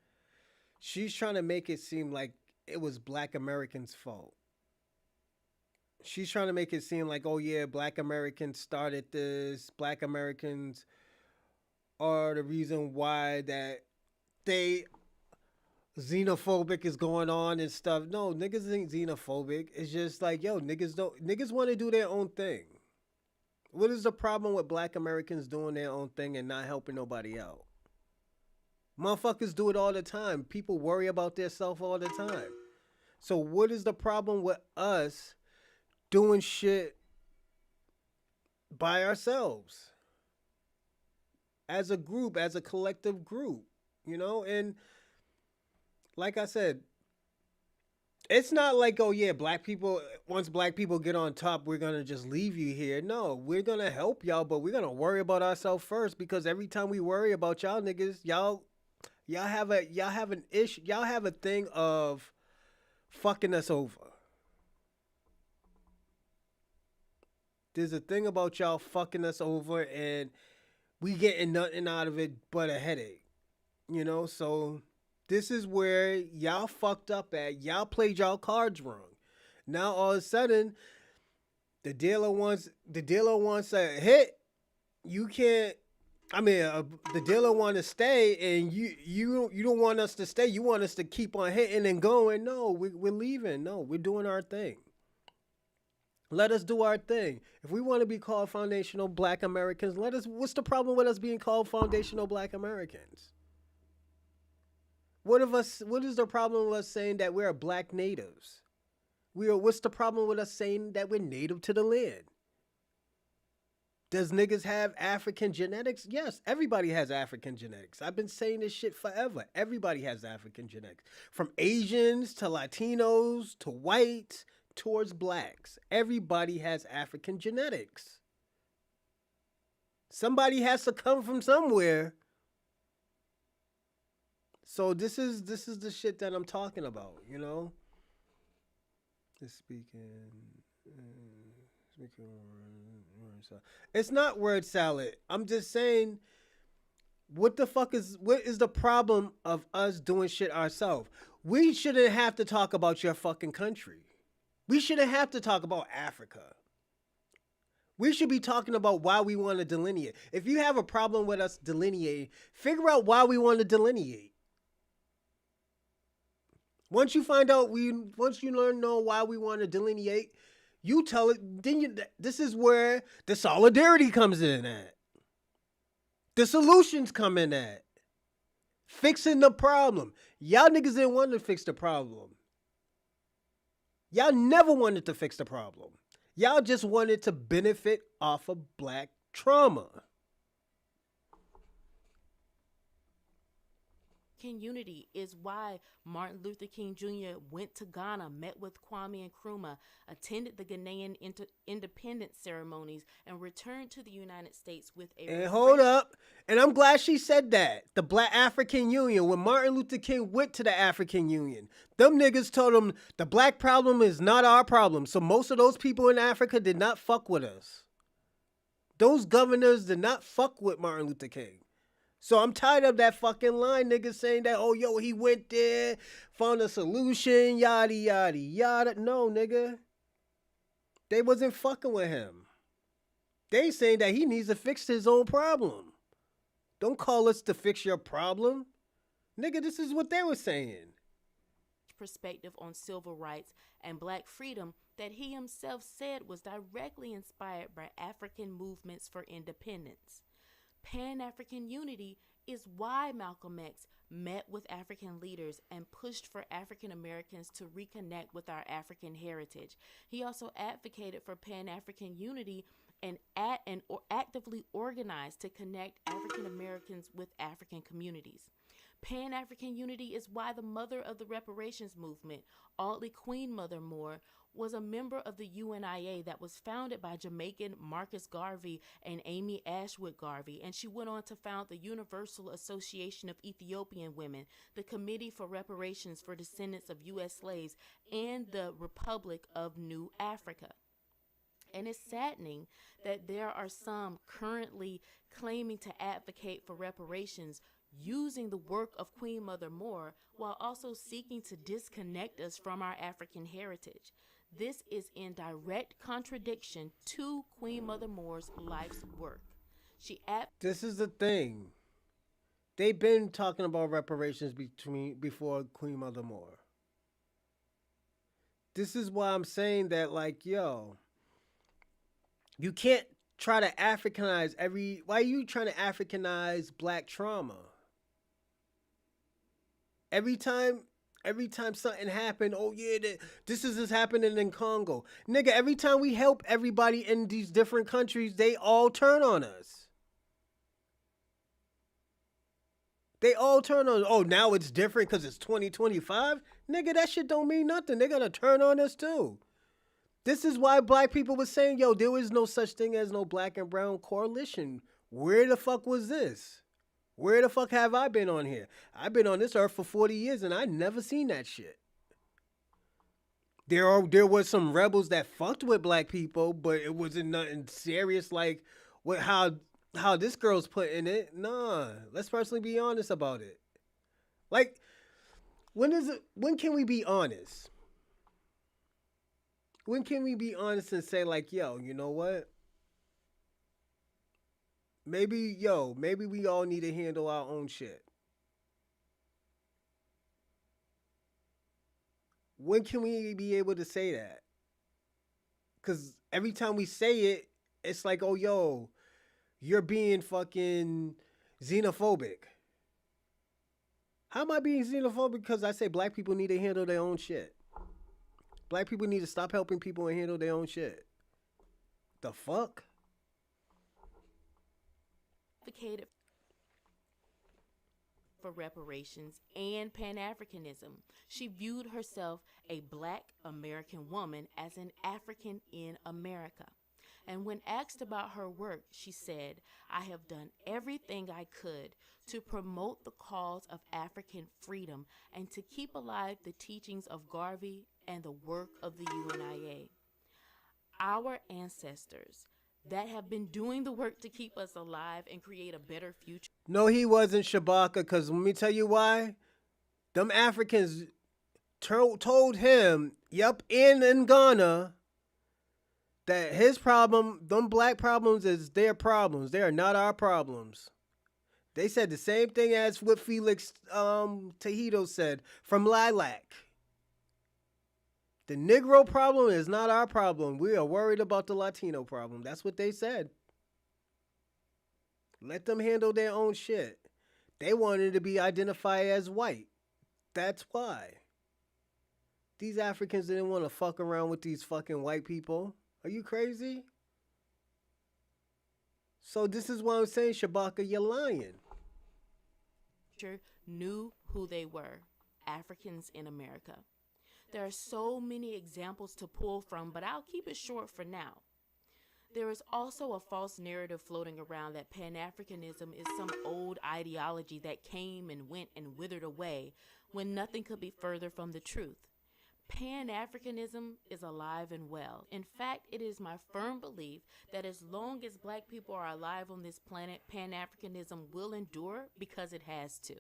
she's trying to make it seem like it was Black Americans' fault. She's trying to make it seem like, oh yeah, Black Americans started this. Black Americans are the reason why that they xenophobic is going on and stuff. No, niggas ain't xenophobic. It's just like, yo, niggas want to do their own thing. What is the problem with Black Americans doing their own thing and not helping nobody out? Motherfuckers do it all the time. People worry about their self all the time. So what is the problem with us doing shit by ourselves? As a group, as a collective group, you know? And like I said, it's not like, oh yeah, once black people get on top, we're going to just leave you here. No, we're going to help y'all, but we're going to worry about ourselves first, because every time we worry about y'all niggas, y'all have an issue, y'all have a thing of fucking us over. There's a thing about y'all fucking us over, and we getting nothing out of it but a headache, you know? So this is where y'all fucked up at. Y'all played y'all cards wrong. Now all of a sudden, the dealer wants a hit. You can't. I mean, the dealer want to stay, and you don't want us to stay. You want us to keep on hitting and going. No, we're leaving. No, we're doing our thing. Let us do our thing. If we want to be called foundational Black Americans, let us. What's the problem with us being called foundational Black Americans? What is the problem with us saying that we're Black natives? What's the problem with us saying that we're native to the land? Does niggas have African genetics? Yes, everybody has African genetics. I've been saying this shit forever. Everybody has African genetics. From Asians to Latinos to whites towards blacks. Everybody has African genetics. Somebody has to come from somewhere. So this is the shit that I'm talking about, you know? It's not word salad. I'm just saying, what is the problem of us doing shit ourselves? We shouldn't have to talk about your fucking country. We shouldn't have to talk about Africa. We should be talking about why we want to delineate. If you have a problem with us delineating, figure out why we want to delineate. Once you know why we want to delineate, you tell it, this is where the solidarity comes in at. The solutions come in at. Fixing the problem. Y'all niggas didn't want to fix the problem. Y'all never wanted to fix the problem. Y'all just wanted to benefit off of Black trauma. African unity is why Martin Luther King Jr. went to Ghana, met with Kwame Nkrumah, attended the Ghanaian independence ceremonies, and returned to the United States with a And hold refreshed up. And I'm glad she said that. The Black African Union, when Martin Luther King went to the African Union, them niggas told him the black problem is not our problem. So most of those people in Africa did not fuck with us. Those governors did not fuck with Martin Luther King. So I'm tired of that fucking line, niggas saying that, oh, yo, he went there, found a solution, yada, yada, yada. No, nigga. They wasn't fucking with him. They saying that he needs to fix his own problem. Don't call us to fix your problem. Nigga, this is what they were saying. perspective on civil rights and black freedom that he himself said was directly inspired by African movements for independence. Pan-African unity is why Malcolm X met with African leaders and pushed for African Americans to reconnect with our African heritage. He also advocated for Pan-African unity and actively organized to connect African Americans with African communities. Pan-African unity is why the mother of the reparations movement, Audley Queen Mother Moore, was a member of the UNIA that was founded by Jamaican Marcus Garvey and Amy Ashwood Garvey, and she went on to found the Universal Association of Ethiopian Women, the Committee for Reparations for Descendants of U.S. Slaves, and the Republic of New Africa. And it's saddening that there are some currently claiming to advocate for reparations using the work of Queen Mother Moore while also seeking to disconnect us from our African heritage. This is in direct contradiction to Queen Mother Moore's life's work. This is the thing. They've been talking about reparations before Queen Mother Moore. This is why I'm saying that, like, yo, you can't try to Africanize why are you trying to Africanize black trauma? Every time something happened, oh yeah, this is happening in Congo. Nigga, every time we help everybody in these different countries, they all turn on us. They all turn on, oh, now it's different because it's 2025? Nigga, that shit don't mean nothing. They're going to turn on us too. This is why black people were saying, yo, there is no such thing as no black and brown coalition. Where the fuck was this? Where the fuck have I been on here? I've been on this earth for 40 years and I never seen that shit. There was some rebels that fucked with black people, but it wasn't nothing serious like how this girl's putting it. Nah, let's personally be honest about it. Like, when can we be honest? When can we be honest and say, like, yo, you know what? Maybe we all need to handle our own shit. When can we be able to say that? Because every time we say it, it's like, oh, yo, you're being fucking xenophobic. How am I being xenophobic? Because I say black people need to handle their own shit. Black people need to stop helping people and handle their own shit. The fuck? Advocated for reparations and Pan-Africanism. She viewed herself a black American woman as an African in America. And when asked about her work, she said, I have done everything I could to promote the cause of African freedom and to keep alive the teachings of Garvey and the work of the UNIA. Our ancestors that have been doing the work to keep us alive and create a better future. No, he wasn't, Shabaka, because let me tell you why. Them Africans told him, in Ghana, that his problem, them black problems, is their problems. They are not our problems. They said the same thing as what Felix Tejito said from Lilac. The Negro problem is not our problem. We are worried about the Latino problem. That's what they said. Let them handle their own shit. They wanted to be identified as white. That's why. These Africans didn't want to fuck around with these fucking white people. Are you crazy? So this is why I'm saying, Shabaka, you're lying. knew who they were, Africans in America. There are so many examples to pull from, but I'll keep it short for now. There is also a false narrative floating around that Pan-Africanism is some old ideology that came and went and withered away when nothing could be further from the truth. Pan-Africanism is alive and well. In fact, it is my firm belief that as long as Black people are alive on this planet, Pan-Africanism will endure because it has to.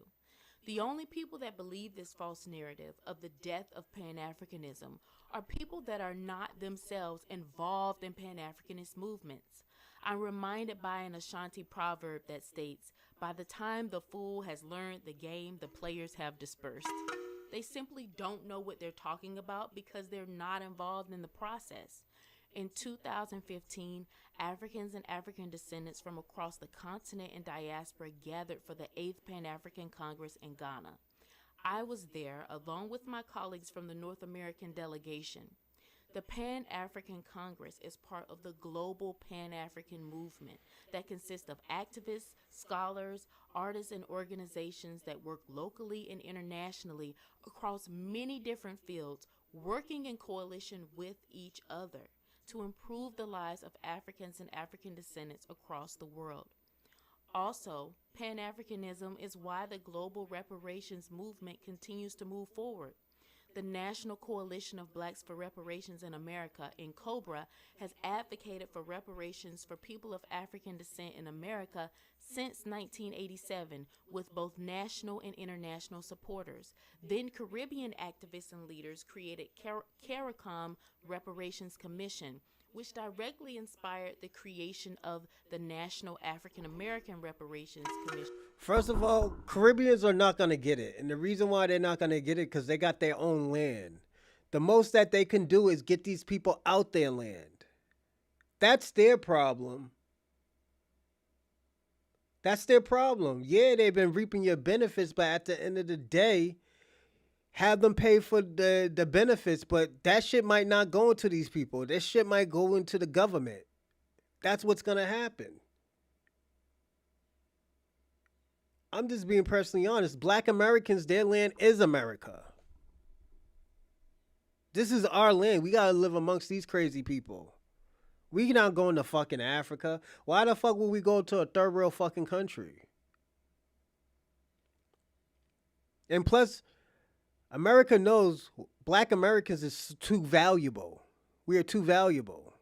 The only people that believe this false narrative of the death of Pan-Africanism are people that are not themselves involved in Pan-Africanist movements. I'm reminded by an Ashanti proverb that states, "By the time the fool has learned the game, the players have dispersed." They simply don't know what they're talking about because they're not involved in the process. In 2015, Africans and African descendants from across the continent and diaspora gathered for the 8th Pan-African Congress in Ghana. I was there along with my colleagues from the North American delegation. The Pan-African Congress is part of the global Pan-African movement that consists of activists, scholars, artists, and organizations that work locally and internationally across many different fields, working in coalition with each other to improve the lives of Africans and African descendants across the world. Also, Pan-Africanism is why the global reparations movement continues to move forward. The National Coalition of Blacks for Reparations in America, in COBRA, has advocated for reparations for people of African descent in America since 1987, with both national and international supporters. Then Caribbean activists and leaders created CARICOM Reparations Commission, which directly inspired the creation of the National African American Reparations Commission. First of all, Caribbeans are not going to get it. And the reason why they're not going to get it because they got their own land. The most that they can do is get these people out their land. That's their problem. That's their problem. Yeah, they've been reaping your benefits, but at the end of the day, have them pay for the benefits, but that shit might not go into these people. This shit might go into the government. That's what's going to happen. I'm just being personally honest. Black Americans, their land is America. This is our land. We got to live amongst these crazy people. We not going to fucking Africa. Why the fuck would we go to a third world fucking country? And plus, America knows Black Americans is too valuable. We are too valuable.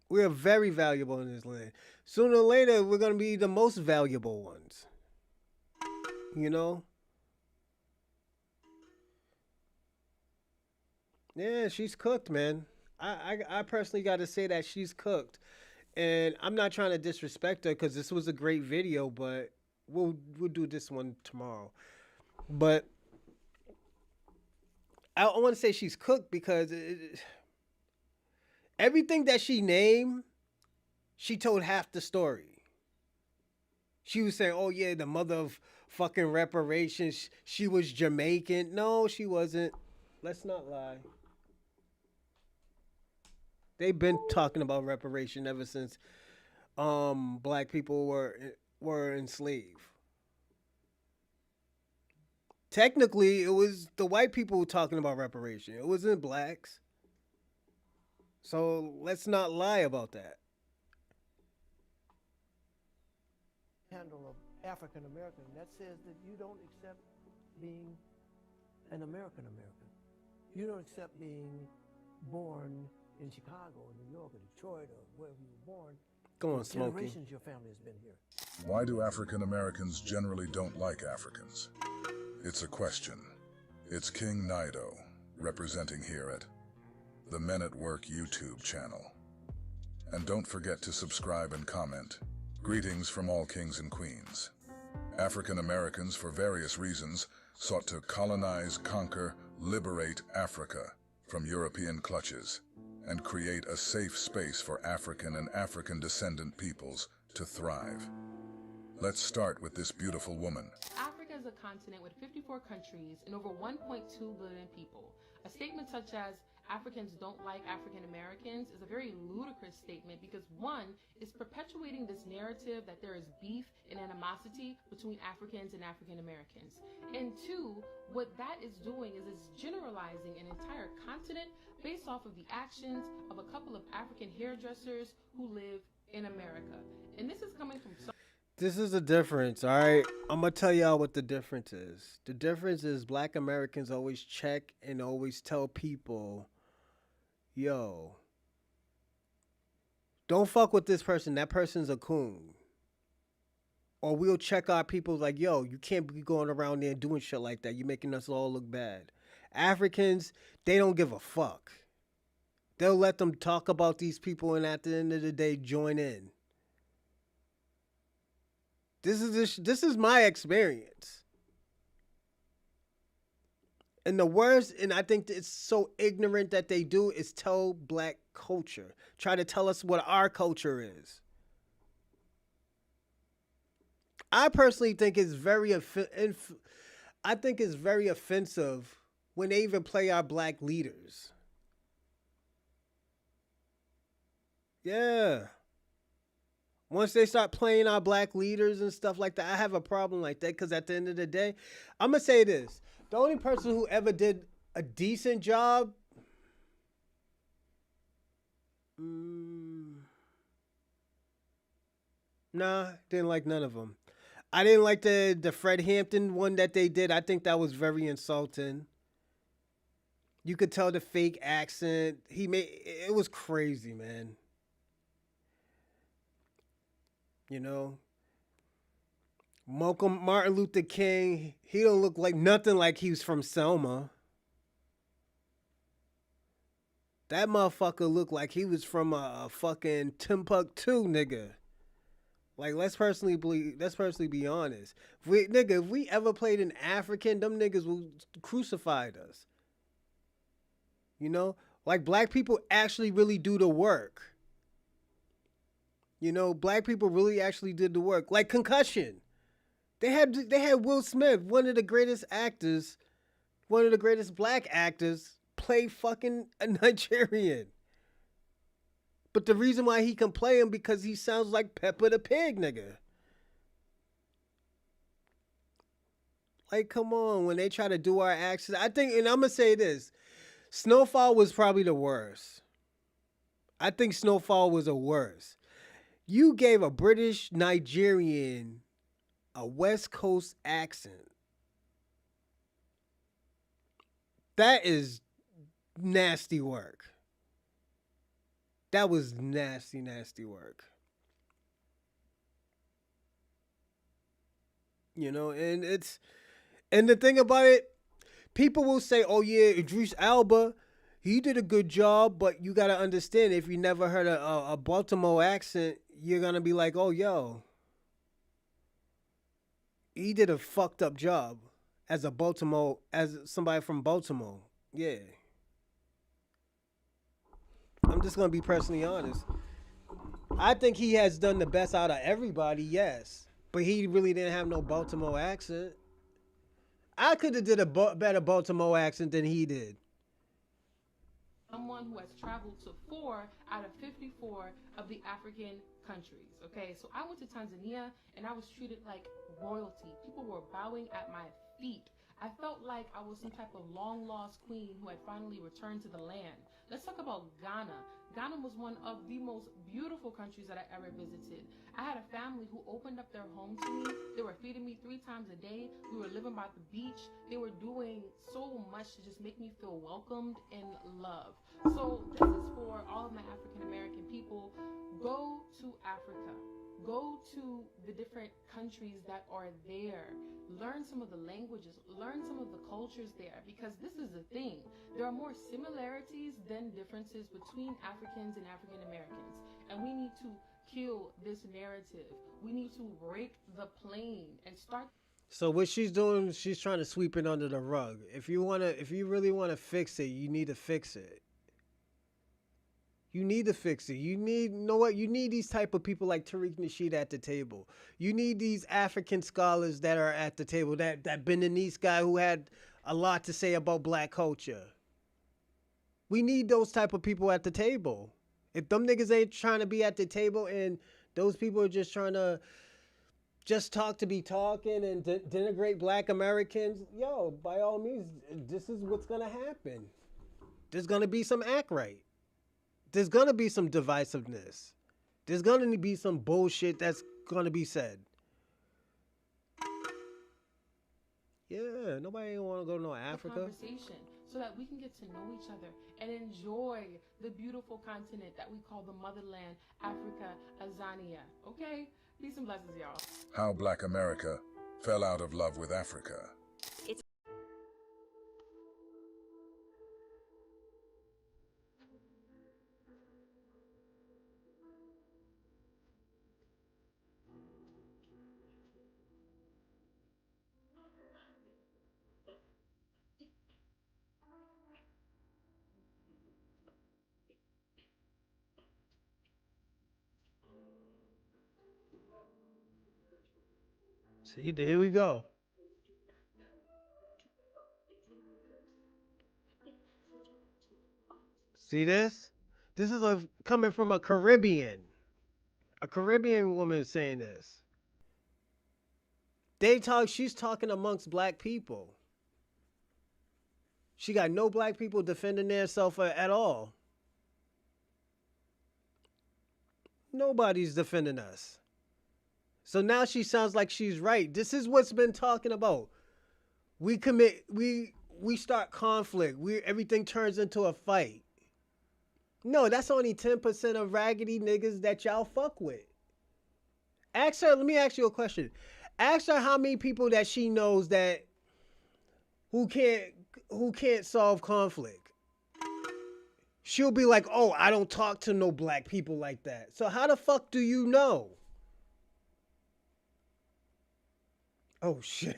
We are very valuable in this land. Sooner or later, we're going to be the most valuable ones. You know? Yeah, she's cooked, man. I personally got to say that she's cooked. And I'm not trying to disrespect her because this was a great video, but we'll do this one tomorrow. But I want to say she's cooked because everything that she named, she told half the story. She was saying, oh yeah, the mother of fucking reparations, she was Jamaican. No, she wasn't. Let's not lie. They've been talking about reparation ever since black people were enslaved. Technically, it was the white people talking about reparation. It wasn't blacks. So let's not lie about that. Handle of African American that says that you don't accept being an American. You don't accept being born in Chicago or New York or Detroit or wherever you were born. Go on, Smokey. Generations your family has been here. Why do African Americans generally don't like Africans? It's a question. It's King Nido, representing here at the Men at Work YouTube channel. And don't forget to subscribe and comment. Greetings from all kings and queens. African Americans, for various reasons, sought to colonize, conquer, liberate Africa from European clutches, and create a safe space for African and African descendant peoples to thrive. Let's start with this beautiful woman. Africa is a continent with 54 countries and over 1.2 billion people. A statement such as Africans don't like African Americans is a very ludicrous statement because one is perpetuating this narrative that there is beef and animosity between Africans and African Americans. And two, what that is doing is it's generalizing an entire continent based off of the actions of a couple of African hairdressers who live in America. And this is coming from some. This is the difference, all right? I'm going to tell y'all what the difference is. The difference is black Americans always check and always tell people, yo, don't fuck with this person. That person's a coon. Or we'll check our people like, yo, you can't be going around there doing shit like that. You're making us all look bad. Africans, they don't give a fuck. They'll let them talk about these people and at the end of the day, join in. This is my experience. And the worst, and I think it's so ignorant that they do, is tell black culture. Try to tell us what our culture is. I personally think it's very offensive when they even play our black leaders. Yeah. Once they start playing our black leaders and stuff like that, I have a problem like that because at the end of the day, I'm going to say this. The only person who ever did a decent job, didn't like none of them. I didn't like the Fred Hampton one that they did. I think that was very insulting. You could tell the fake accent. It was crazy, man. You know, Martin Luther King, he don't look like nothing like he was from Selma. That motherfucker looked like he was from a fucking Timbuktu, nigga. Like, let's personally be honest. If we ever played an African, them niggas will crucify us. You know? Like, black people actually really do the work. You know, black people really actually did the work. Like Concussion. They had Will Smith, one of the greatest actors, one of the greatest black actors, play fucking a Nigerian. But the reason why he can play him because he sounds like Peppa the Pig, nigga. Like, come on, when they try to do our accents. I think, and I'm going to say this, Snowfall was probably the worst. I think Snowfall was the worst. You gave a British Nigerian a West Coast accent. That is nasty work. That was nasty, nasty work. You know, and the thing about it, people will say, oh yeah, Idris Elba, he did a good job, but you got to understand, if you never heard a Baltimore accent, you're going to be like, oh, yo, he did a fucked up job as somebody from Baltimore. Yeah. I'm just going to be personally honest. I think he has done the best out of everybody, yes. But he really didn't have no Baltimore accent. I could have did a better Baltimore accent than he did. Someone who has traveled to 4 out of 54 of the African countries. Okay, so I went to Tanzania and I was treated like royalty. People were bowing at my feet. I felt like I was some type of long lost queen who had finally returned to the land. Let's talk about Ghana. Ghana was one of the most beautiful countries that I ever visited. I had a family who opened up their home to me. They were feeding me 3 times a day. We were living by the beach. They were doing so much to just make me feel welcomed and loved. So this is for all of my African American people. Go to Africa. Go to the different countries that are there. Learn some of the languages. Learn some of the cultures there, because this is the thing. There are more similarities than differences between Africans and African Americans. And we need to kill this narrative. We need to break the plane and start. So what she's doing, she's trying to sweep it under the rug. If you really want to fix it, you need to fix it. You need to fix it. You know what? You need these type of people like Tariq Nasheed at the table. You need these African scholars that are at the table. That Beninese guy who had a lot to say about black culture. We need those type of people at the table. If them niggas ain't trying to be at the table and those people are just trying to just talk to be talking and denigrate black Americans, yo, by all means, this is what's going to happen. There's going to be some act right. There's going to be some divisiveness. There's going to be some bullshit that's going to be said. Yeah, nobody want to go to no Africa. Conversation so that we can get to know each other and enjoy the beautiful continent that we call the motherland, Africa, Azania. Okay? Peace and blessings, y'all. How Black America fell out of love with Africa. See, there we go. See this? This is coming from a Caribbean. A Caribbean woman saying this. She's talking amongst black people. She got no black people defending themselves at all. Nobody's defending us. So now she sounds like she's right. This is what's been talking about. We start conflict. Everything turns into a fight. No, that's only 10% of raggedy niggas that y'all fuck with. Ask her, let me ask you a question. Ask her how many people that she knows that who can't solve conflict. She'll be like, "Oh, I don't talk to no black people like that." So how the fuck do you know? Oh shit.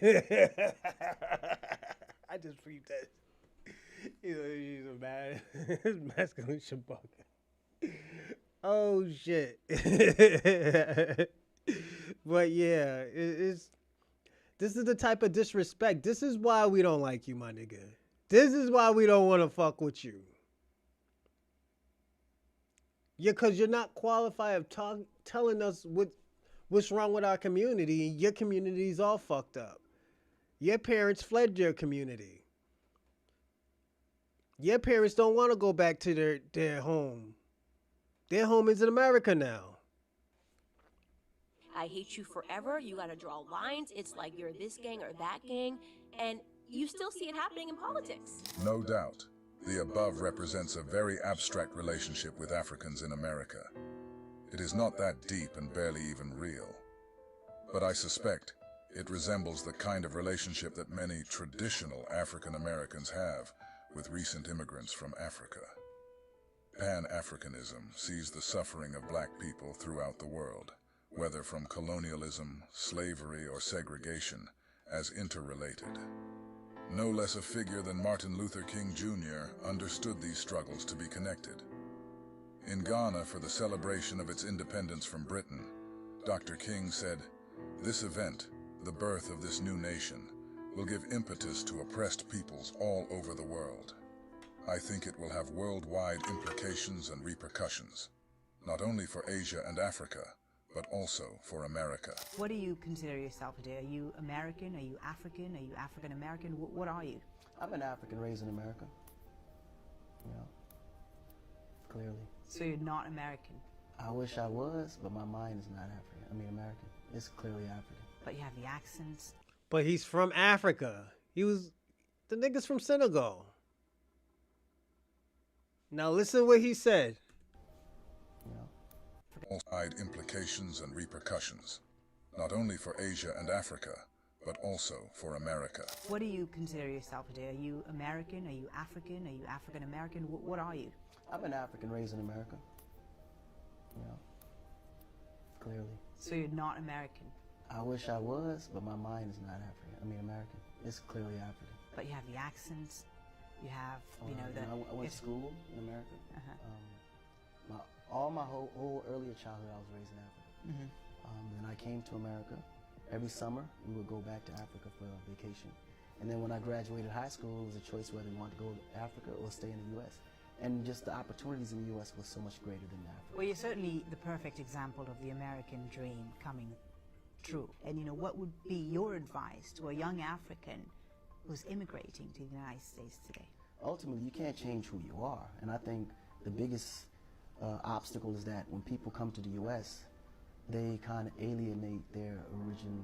I just freaked that. He's a masculine shabaka. Oh shit. But yeah, this is the type of disrespect. This is why we don't like you, my nigga. This is why we don't want to fuck with you. Yeah, because you're not qualified of telling us what's wrong with our community. Your community's all fucked up. Your parents fled your community. Your parents don't want to go back to their home. Their home is in America now. I hate you forever. You got to draw lines. It's like you're this gang or that gang. And you still see it happening in politics. No doubt, the above represents a very abstract relationship with Africans in America. It is not that deep and barely even real. But I suspect it resembles the kind of relationship that many traditional African Americans have with recent immigrants from Africa. Pan-Africanism sees the suffering of black people throughout the world, whether from colonialism, slavery, or segregation, as interrelated. No less a figure than Martin Luther King Jr. understood these struggles to be connected. In Ghana, for the celebration of its independence from Britain, Dr. King said, "This event, the birth of this new nation, will give impetus to oppressed peoples all over the world. I think it will have worldwide implications and repercussions, not only for Asia and Africa, but also for America." What do you consider yourself today? Are you American? Are you African? Are you African American? What are you? I'm an African raised in America. You know, clearly. So you're not American? I wish I was, but my mind is not African. I mean American. It's clearly African. But you have the accents. But he's from Africa. The nigga's from Senegal. Now listen what he said. Worldwide implications and repercussions, not only for Asia and Africa, but also for America. What do you consider yourself today? Are you American? Are you African? Are you African American? What are you? I'm an African raised in America. You know, clearly. So you're not American? I wish I was, but my mind is not African. I mean American. It's clearly African. But you have the accents. You have, you know, I went to school in America. All my whole earlier childhood, I was raised in Africa. Then I came to America. Every summer, we would go back to Africa for a vacation. And then when I graduated high school, it was a choice whether you wanted to go to Africa or stay in the U.S. and just the opportunities in the U.S. was so much greater than Africa. Well, you're certainly the perfect example of the American dream coming true. And what would be your advice to a young African who's immigrating to the United States today? Ultimately, you can't change who you are, and I think the biggest obstacle is that when people come to the U.S., they kind of alienate their original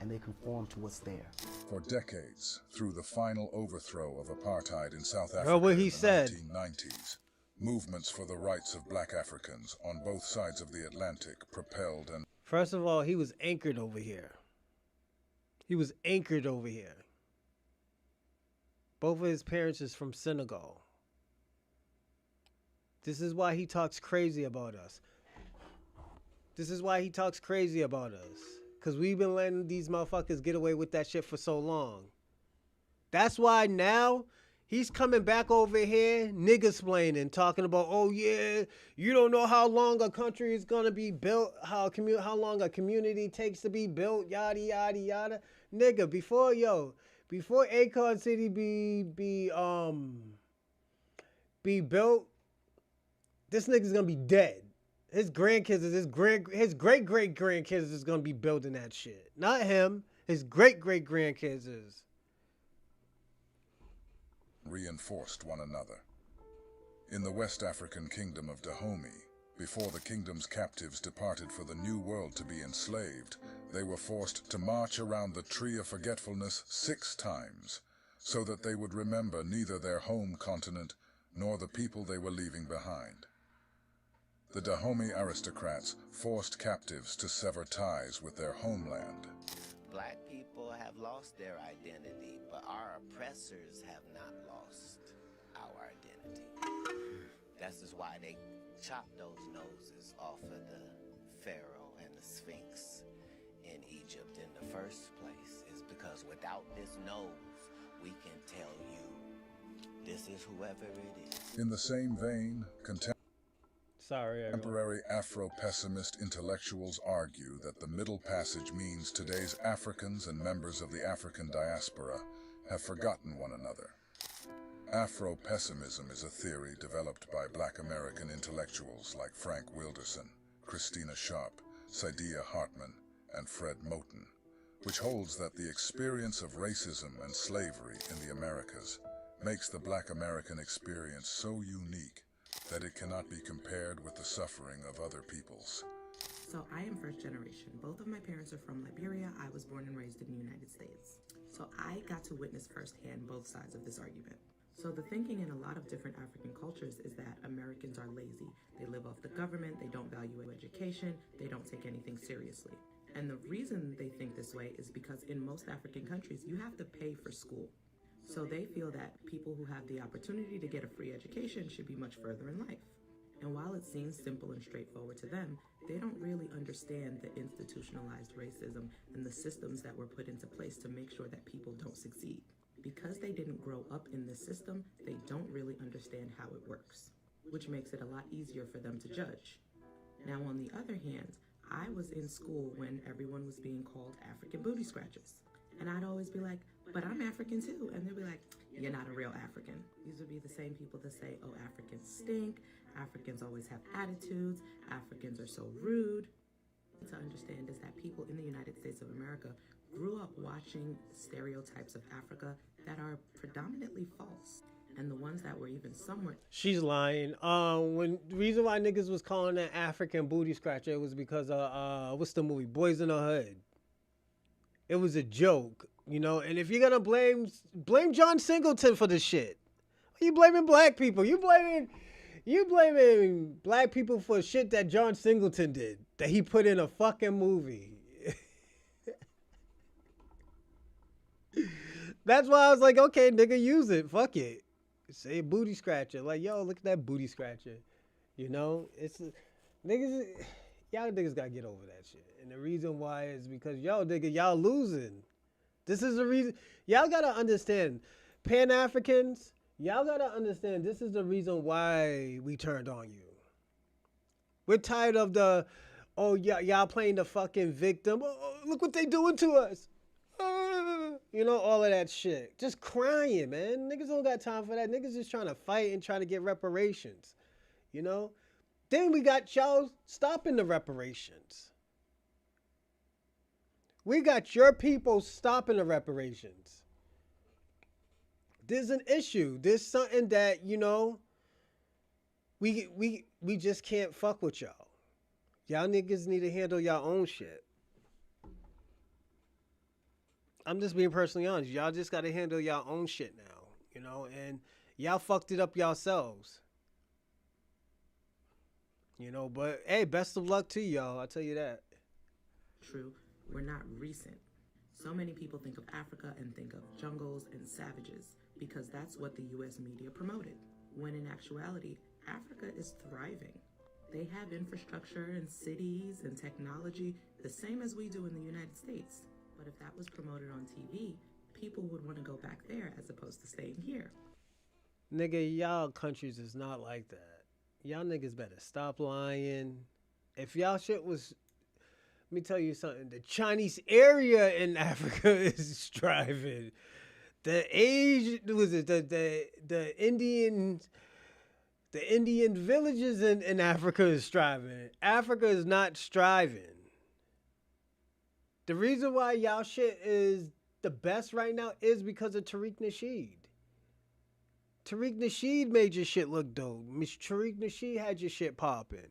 and they conform to what's there. For decades, through the final overthrow of apartheid in South Africa Heard what he in the said. 1990s, movements for the rights of black Africans on both sides of the Atlantic propelled and First of all, he was anchored over here. He was anchored over here. Both of his parents is from Senegal. This is why he talks crazy about us. This is why he talks crazy about us. Because we've been letting these motherfuckers get away with that shit for so long. That's why now he's coming back over here, nigga-splaining, talking about, oh yeah, you don't know how long a country is going to be built, how long a community takes to be built, yada, yada, yada. Nigga, before Acorn City be built, this nigga's going to be dead. His grandkids, his great-great-grandkids is going to be building that shit. Not him. His great-great-grandkids is. reinforced one another. In the West African kingdom of Dahomey, before the kingdom's captives departed for the New World to be enslaved, they were forced to march around the Tree of Forgetfulness 6 times, so that they would remember neither their home continent nor the people they were leaving behind. The Dahomey aristocrats forced captives to sever ties with their homeland. Black people have lost their identity, but our oppressors have not lost our identity. That's just why they chopped those noses off of the Pharaoh and the Sphinx in Egypt in the first place. Is because without this nose, we can tell you this is whoever it is. In the same vein, Sorry, contemporary Afro-pessimist intellectuals argue that the Middle Passage means today's Africans and members of the African diaspora have forgotten one another. Afro-pessimism is a theory developed by Black American intellectuals like Frank Wilderson, Christina Sharp, Saidiya Hartman, and Fred Moten, which holds that the experience of racism and slavery in the Americas makes the Black American experience so unique that it cannot be compared with the suffering of other peoples. So I am first generation. Both of my parents are from Liberia. I was born and raised in the United States. So I got to witness firsthand both sides of this argument. So the thinking in a lot of different African cultures is that Americans are lazy. They live off the government, they don't value education, they don't take anything seriously. And the reason they think this way is because in most African countries, you have to pay for school. So they feel that people who have the opportunity to get a free education should be much further in life. And while it seems simple and straightforward to them, they don't really understand the institutionalized racism and the systems that were put into place to make sure that people don't succeed. Because they didn't grow up in this system, they don't really understand how it works, which makes it a lot easier for them to judge. Now, on the other hand, I was in school when everyone was being called African booty scratchers. And I'd always be like, but I'm African too. And they'd be like, you're not a real African. These would be the same people that say, oh, Africans stink. Africans always have attitudes. Africans are so rude. To understand is that people in the United States of America grew up watching stereotypes of Africa that are predominantly false. And the ones that were even somewhat... She's lying. The reason why niggas was calling that African booty scratcher was because what's the movie? Boys in the Hood. It was a joke, you know. And if you're gonna blame John Singleton for this shit, you blaming black people. You blaming black people for shit that John Singleton did, that he put in a fucking movie. That's why I was like, okay, nigga, use it. Fuck it. Say booty scratcher. Like, yo, look at that booty scratcher. You know, niggas, y'all niggas gotta get over that shit. And the reason why is because, yo, nigga, y'all losing. This is the reason. Y'all gotta understand, Pan-Africans, y'all gotta understand, this is the reason why we turned on you. We're tired of y'all playing the fucking victim. Oh, look what they doing to us. You know, all of that shit. Just crying, man. Niggas don't got time for that. Niggas just trying to fight and trying to get reparations. You know? Then we got y'all stopping the reparations. We got your people stopping the reparations. There's an issue. There's something that, you know, we just can't fuck with y'all. Y'all niggas need to handle y'all own shit. I'm just being personally honest. Y'all just got to handle y'all own shit now, you know, and y'all fucked it up yourselves. You know, but hey, best of luck to y'all. I'll tell you that. True, we're not recent. So many people think of Africa and think of jungles and savages because that's what the US media promoted. When in actuality, Africa is thriving. They have infrastructure and cities and technology the same as we do in the United States. But if that was promoted on TV, people would want to go back there as opposed to staying here. Nigga, y'all countries is not like that. Y'all niggas better stop lying. If y'all shit was, let me tell you something. The Chinese area in Africa is striving. The Asian, was it the Indian villages in Africa is striving. Africa is not striving. The reason why y'all shit is the best right now is because of Tariq Nasheed. Tariq Nasheed made your shit look dope. Tariq Nasheed had your shit popping.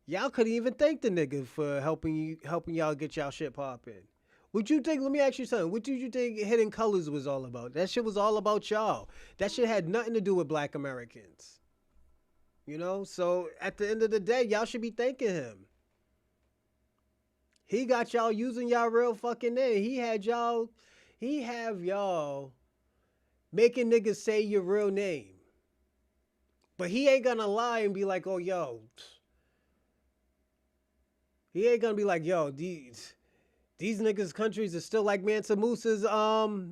Y'all couldn't even thank the nigga for helping y'all get y'all shit popping. What you think? Let me ask you something. What did you think Hidden Colors was all about? That shit was all about y'all. That shit had nothing to do with Black Americans. You know? So at the end of the day, y'all should be thanking him. He got y'all using y'all real fucking name. He have y'all making niggas say your real name. But he ain't gonna lie and be like, oh, yo. He ain't gonna be like, yo, these niggas' countries are still like Mansa Musa's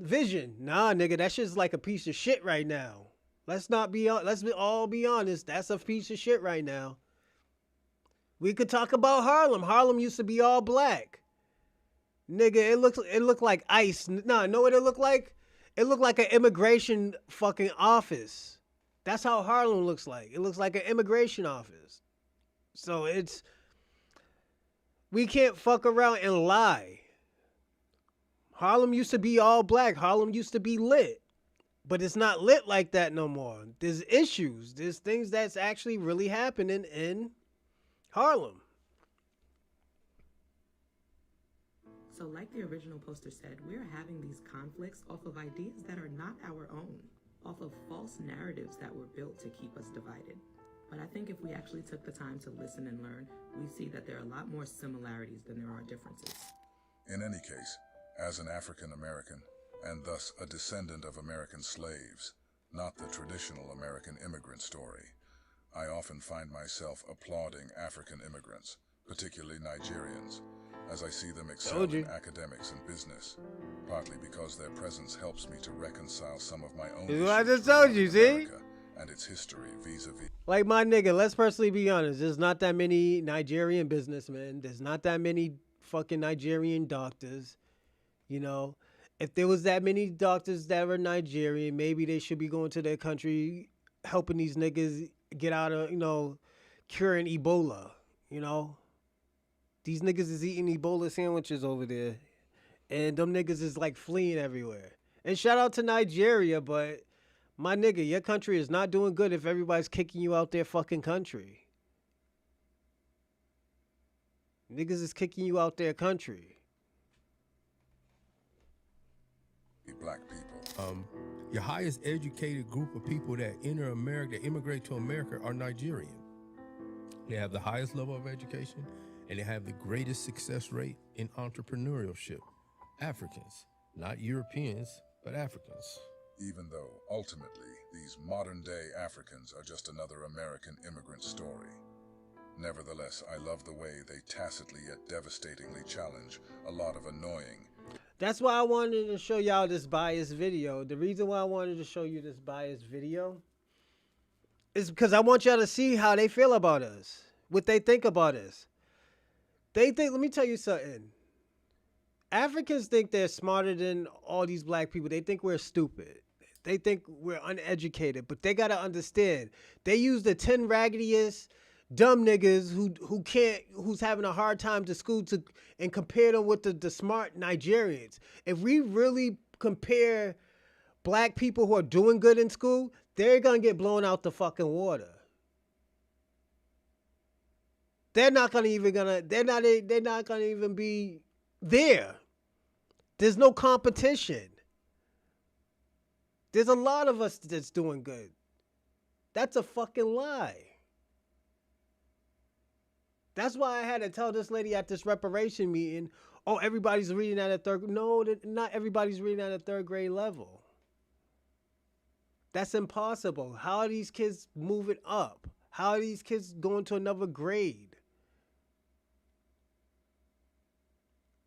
vision. Nah, nigga, that shit's like a piece of shit right now. Let's all be honest. That's a piece of shit right now. We could talk about Harlem. Harlem used to be all black. Nigga, it looked like ICE. Nah, know what it looked like? It looked like an immigration fucking office. That's how Harlem looks like. It looks like an immigration office. So we can't fuck around and lie. Harlem used to be all black. Harlem used to be lit. But it's not lit like that no more. There's issues. There's things that's actually really happening in Harlem. So like the original poster said, we're having these conflicts off of ideas that are not our own, off of false narratives that were built to keep us divided. But I think if we actually took the time to listen and learn, we'd see that there are a lot more similarities than there are differences. In any case, as an African American, and thus a descendant of American slaves, not the traditional American immigrant story, I often find myself applauding African immigrants, particularly Nigerians, as I see them excel in academics and business, partly because their presence helps me to reconcile some of my own I just told you, see? And its history vis-a-vis. Like my nigga, let's personally be honest. There's not that many Nigerian businessmen. There's not that many fucking Nigerian doctors. You know, if there was that many doctors that were Nigerian, maybe they should be going to their country, helping these niggas get out of, you know, curing Ebola, you know. These niggas is eating Ebola sandwiches over there. And them niggas is like fleeing everywhere. And shout out to Nigeria, but my nigga, your country is not doing good if everybody's kicking you out their fucking country. Niggas is kicking you out their country. Black people. Your highest educated group of people that enter America, that immigrate to America, are Nigerian. They have the highest level of education, and they have the greatest success rate in entrepreneurship. Africans, not Europeans, but Africans. Even though, ultimately, these modern-day Africans are just another American immigrant story. Nevertheless, I love the way they tacitly yet devastatingly challenge a lot of annoying. That's why I wanted to show y'all this biased video. The reason why I wanted to show you this biased video is because I want y'all to see how they feel about us, what they think about us. They think, let me tell you something. Africans think they're smarter than all these black people. They think we're stupid. They think we're uneducated, but they gotta understand. They use the 10 raggediest dumb niggas who's having a hard time to school and compare them with the smart Nigerians. If we really compare black people who are doing good in school, they're gonna get blown out the fucking water. They're not gonna even be there. There's no competition. There's a lot of us that's doing good. That's a fucking lie. That's why I had to tell this lady at this reparation meeting, oh, everybody's reading at a third. No, not everybody's reading at a third grade level. That's impossible. How are these kids moving up? How are these kids going to another grade?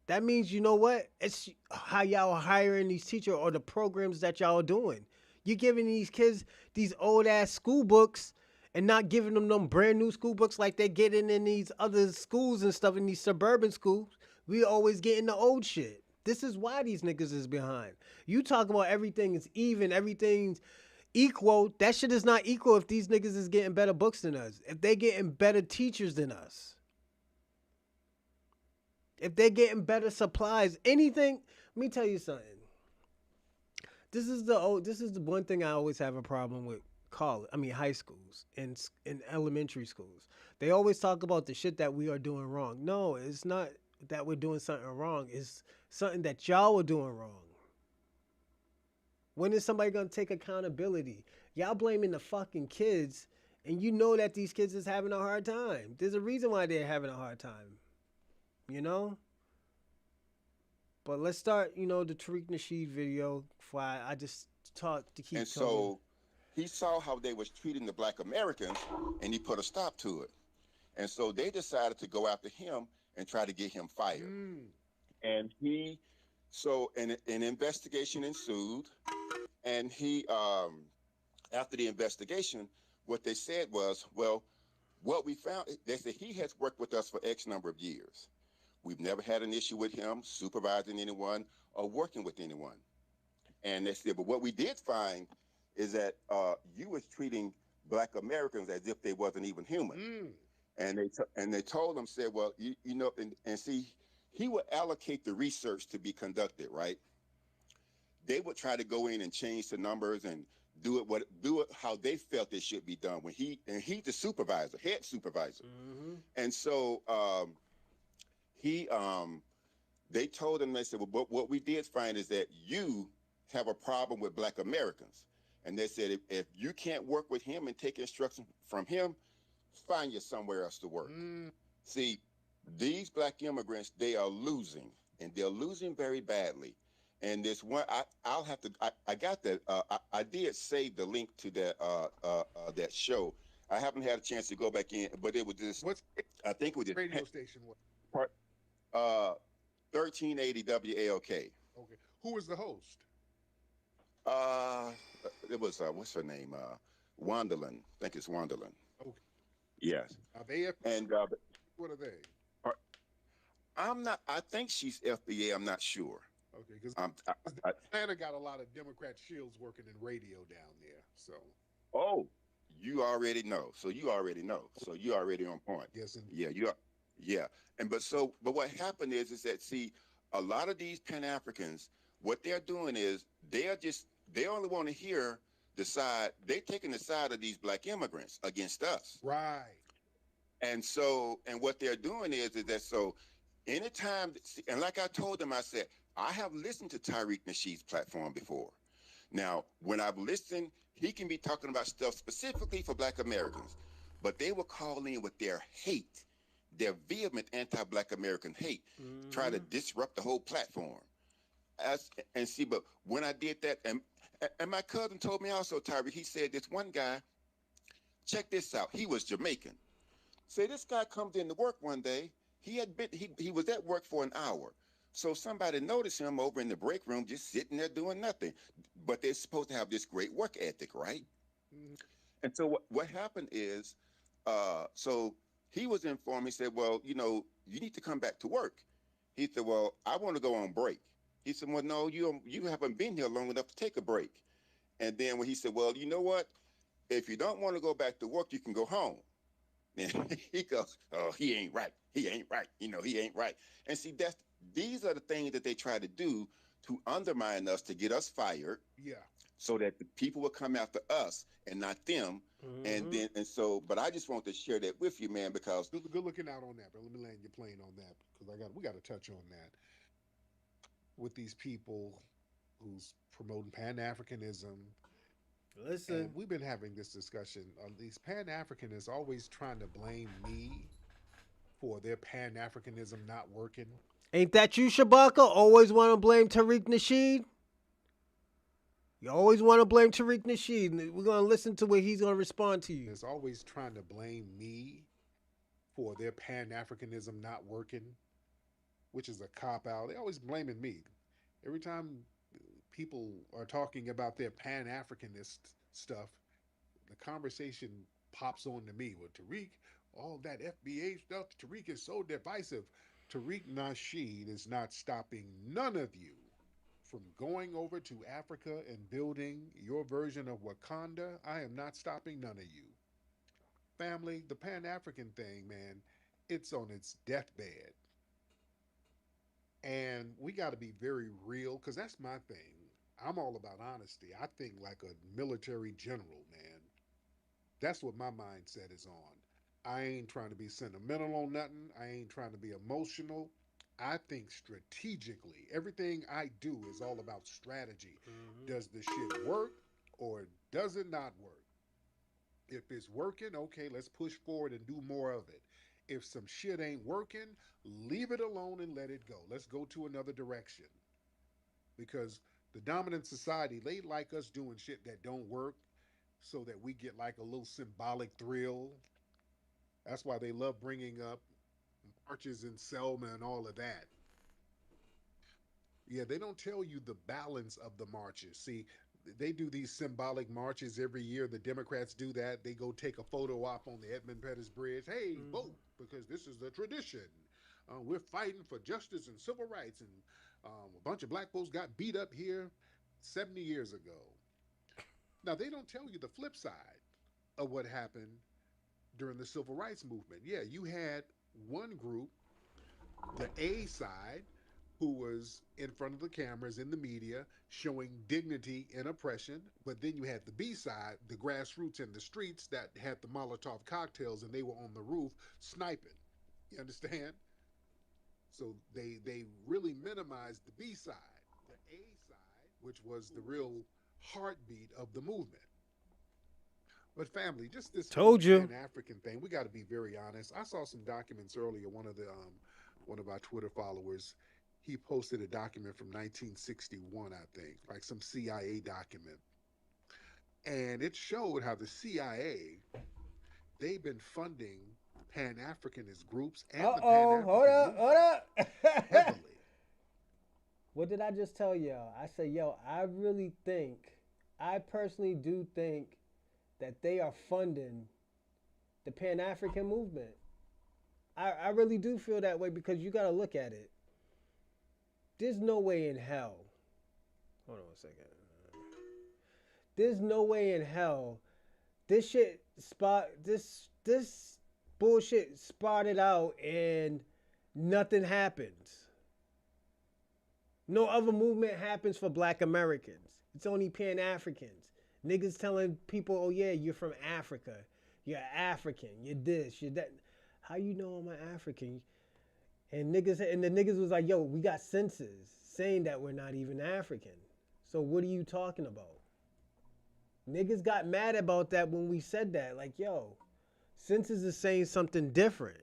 That means, you know what? It's how y'all are hiring these teachers or the programs that y'all are doing. You're giving these kids these old ass school books and not giving them brand new school books like they're getting in these other schools and stuff, in these suburban schools. We always getting the old shit. This is why these niggas is behind. You talk about everything is even, everything's equal. That shit is not equal if these niggas is getting better books than us. If they getting better teachers than us. If they're getting better supplies, anything. Let me tell you something. This is the one thing I always have a problem with high schools and elementary schools. They always talk about the shit that we are doing wrong. No, it's not that we're doing something wrong. It's something that y'all are doing wrong. When is somebody gonna take accountability? Y'all blaming the fucking kids, and you know that these kids is having a hard time. There's a reason why they're having a hard time. You know? But let's start, the Tariq Nasheed video before I just talk to keep And talking. so he saw how they was treating the black Americans, and he put a stop to it. And so they decided to go after him and try to get him fired. And an investigation ensued, and he, after the investigation, what they said was, well, what we found, they said he has worked with us for X number of years. We've never had an issue with him supervising anyone or working with anyone. And they said, but what we did find is that you was treating black Americans as if they wasn't even human. And they told him, said, well, and see, he would allocate the research to be conducted, right? They would try to go in and change the numbers and do it how they felt it should be done. He's the supervisor, head supervisor. And so they told him, they said, well, what we did find is that you have a problem with black Americans. And they said, if you can't work with him and take instruction from him, find you somewhere else to work. See, these black immigrants, they are losing, and they're losing very badly. And this one, I got that. I did save the link to that show. I haven't had a chance to go back in, but it was just, I think it was just radio station? Part 1380 WALK. Okay. Who was the host? It was what's her name? Wanderlin. I think it's Wanderlin. Okay. Yes. Are they? And what are they? I'm not. I think she's FBA. I'm not sure. Okay, because I Atlanta got a lot of Democrat shields working in radio down there. So. Oh, you already know. So you already know. So you already on point. Yes. Indeed. Yeah. You are. Yeah. But what happened is that, see, a lot of these Pan-Africans, what they're doing is they only want to hear the side. They're taking the side of these black immigrants against us. Right. And what they're doing is that, so anytime, and like I told them, I said, I have listened to Tariq Nasheed's platform before. Now, when I've listened, he can be talking about stuff specifically for black Americans, but they will call in with their hate, their vehement anti-black American hate, try to disrupt the whole platform. But when I did that, and my cousin told me also, Tariq, he said, this one guy, check this out, he was Jamaican. Say this guy comes into work one day, he was at work for an hour. So somebody noticed him over in the break room just sitting there doing nothing. But they're supposed to have this great work ethic, right? And so what happened is, so he was informed, he said, well, you need to come back to work. He said, well, I want to go on break. He said, well, no, you haven't been here long enough to take a break. And then when he said, well, you know what? If you don't want to go back to work, you can go home. And he goes, oh, he ain't right. He ain't right. He ain't right. And see, these are the things that they try to do to undermine us, to get us fired. Yeah. So that the people will come after us and not them. But I just want to share that with you, man, because good looking out on that. But let me land your plane on that because we got to touch on that with these people who's promoting Pan Africanism. Listen, and we've been having this discussion. These Pan Africanists always trying to blame me for their Pan Africanism not working. Ain't that you, Shabaka? Always want to blame Tariq Nasheed? You always want to blame Tariq Nasheed. We're going to listen to what he's going to respond to you. It's always trying to blame me for their Pan Africanism not working, which is a cop out. They always blaming me. Every time people are talking about their Pan Africanist stuff, the conversation pops on to me with Tariq. All that FBA stuff, Tariq is so divisive. Tariq Nasheed is not stopping none of you from going over to Africa and building your version of Wakanda. I am not stopping none of you. Family, the Pan African thing, man, it's on its deathbed. And we got to be very real because that's my thing. I'm all about honesty. I think like a military general, man. That's what my mindset is on. I ain't trying to be sentimental on nothing. I ain't trying to be emotional. I think strategically. Everything I do is all about strategy. Does the shit work or does it not work? If it's working, okay, let's push forward and do more of it. If some shit ain't working, leave it alone and let it go. Let's go to another direction. Because the dominant society, they like us doing shit that don't work so that we get like a little symbolic thrill. That's why they love bringing up marches in Selma and all of that. Yeah, they don't tell you the balance of the marches. See, they do these symbolic marches every year. The Democrats do that. They go take a photo op on the Edmund Pettus Bridge. Hey, vote because this is the tradition. We're fighting for justice and civil rights. And a bunch of black folks got beat up here 70 years ago. Now, they don't tell you the flip side of what happened during the civil rights movement. Yeah, you had one group, the A side, who was in front of the cameras in the media showing dignity in oppression. But then you had the B side, the grassroots in the streets that had the Molotov cocktails and they were on the roof sniping. You understand? So they really minimized the B side. The A side, which was the real heartbeat of the movement. But family, just this Told you. Pan-African thing, we got to be very honest. I saw some documents earlier. One of our Twitter followers, he posted a document from 1961, I think, like some CIA document. And it showed how the CIA, they've been funding Pan-Africanist groups and the Pan-African hold up. heavily. What did I just tell y'all? I said, I personally do think that they are funding the Pan-African movement. I really do feel that way because you got to look at it. There's no way in hell. Hold on a second. There's no way in hell this bullshit spotted out and nothing happens. No other movement happens for black Americans. It's only Pan-Africans. Niggas telling people, oh yeah, you're from Africa. You're African. You're this, you're that. How you know I'm an African? And the niggas was like, yo, we got census saying that we're not even African. So what are you talking about? Niggas got mad about that when we said that. Like, yo, census is saying something different.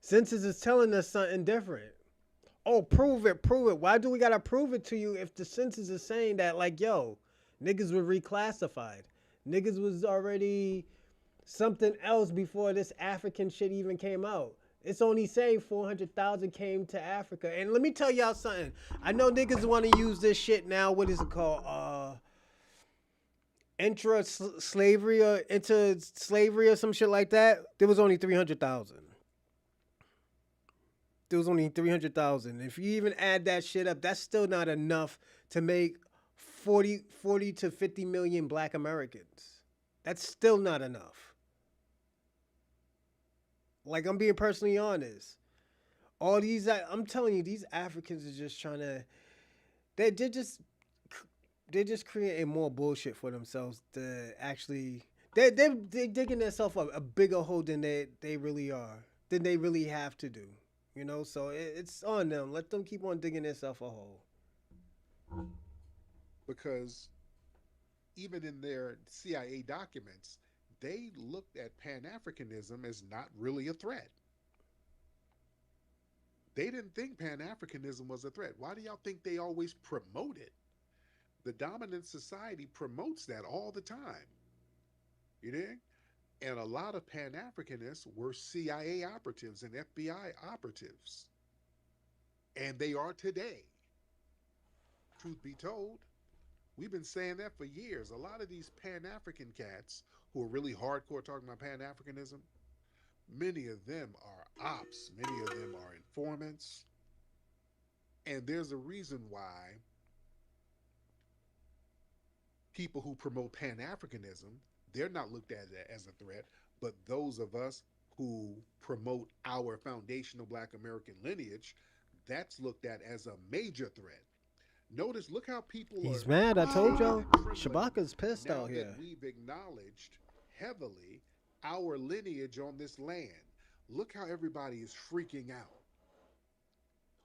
Census is telling us something different. Oh, prove it. Why do we gotta prove it to you if the census is saying that, like, yo, niggas were reclassified. Niggas was already something else before this African shit even came out. It's only saying 400,000 came to Africa. And let me tell y'all something. I know niggas want to use this shit now. What is it called? Intra-slavery or into slavery or some shit like that. There was only 300,000. there was only 300,000. If you even add that shit up, that's still not enough to make 40 to 50 million black Americans. That's still not enough. Like, I'm being personally honest. All these, I'm telling you, these Africans are just trying to, they're just, they're just creating more bullshit for themselves to actually, they're digging themselves a bigger hole than they really are, than they really have to do. You know, so it's on them. Let them keep on digging themselves a hole. Because even in their CIA documents, they looked at Pan Africanism as not really a threat. They didn't think Pan Africanism was a threat. Why do y'all think they always promote it? The dominant society promotes that all the time. You dig? And a lot of Pan Africanists were CIA operatives and FBI operatives. And they are today. Truth be told, we've been saying that for years. A lot of these Pan African cats who are really hardcore talking about Pan Africanism, many of them are ops, many of them are informants. And there's a reason why people who promote Pan Africanism, they're not looked at as a threat, but those of us who promote our foundational Black American lineage, that's looked at as a major threat. Notice, look how people He's are mad. I told shaking y'all. and trembling Shabaka's pissed now out that here. we've acknowledged heavily our lineage on this land. Look how everybody is freaking out.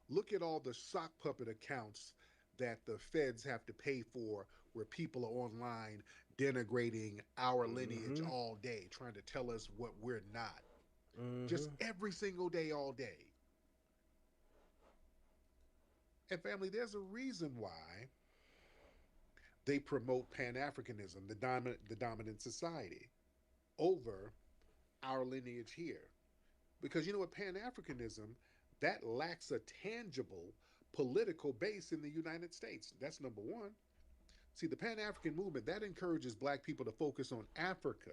Look at all the sock puppet accounts that the feds have to pay for where people are online denigrating our lineage all day, trying to tell us what we're not. Just every single day, all day. And family, there's a reason why they promote Pan-Africanism, the dominant society, over our lineage here. Because you know what, Pan-Africanism, that lacks a tangible political base in the United States. That's number one. See, the Pan-African movement, that encourages black people to focus on Africa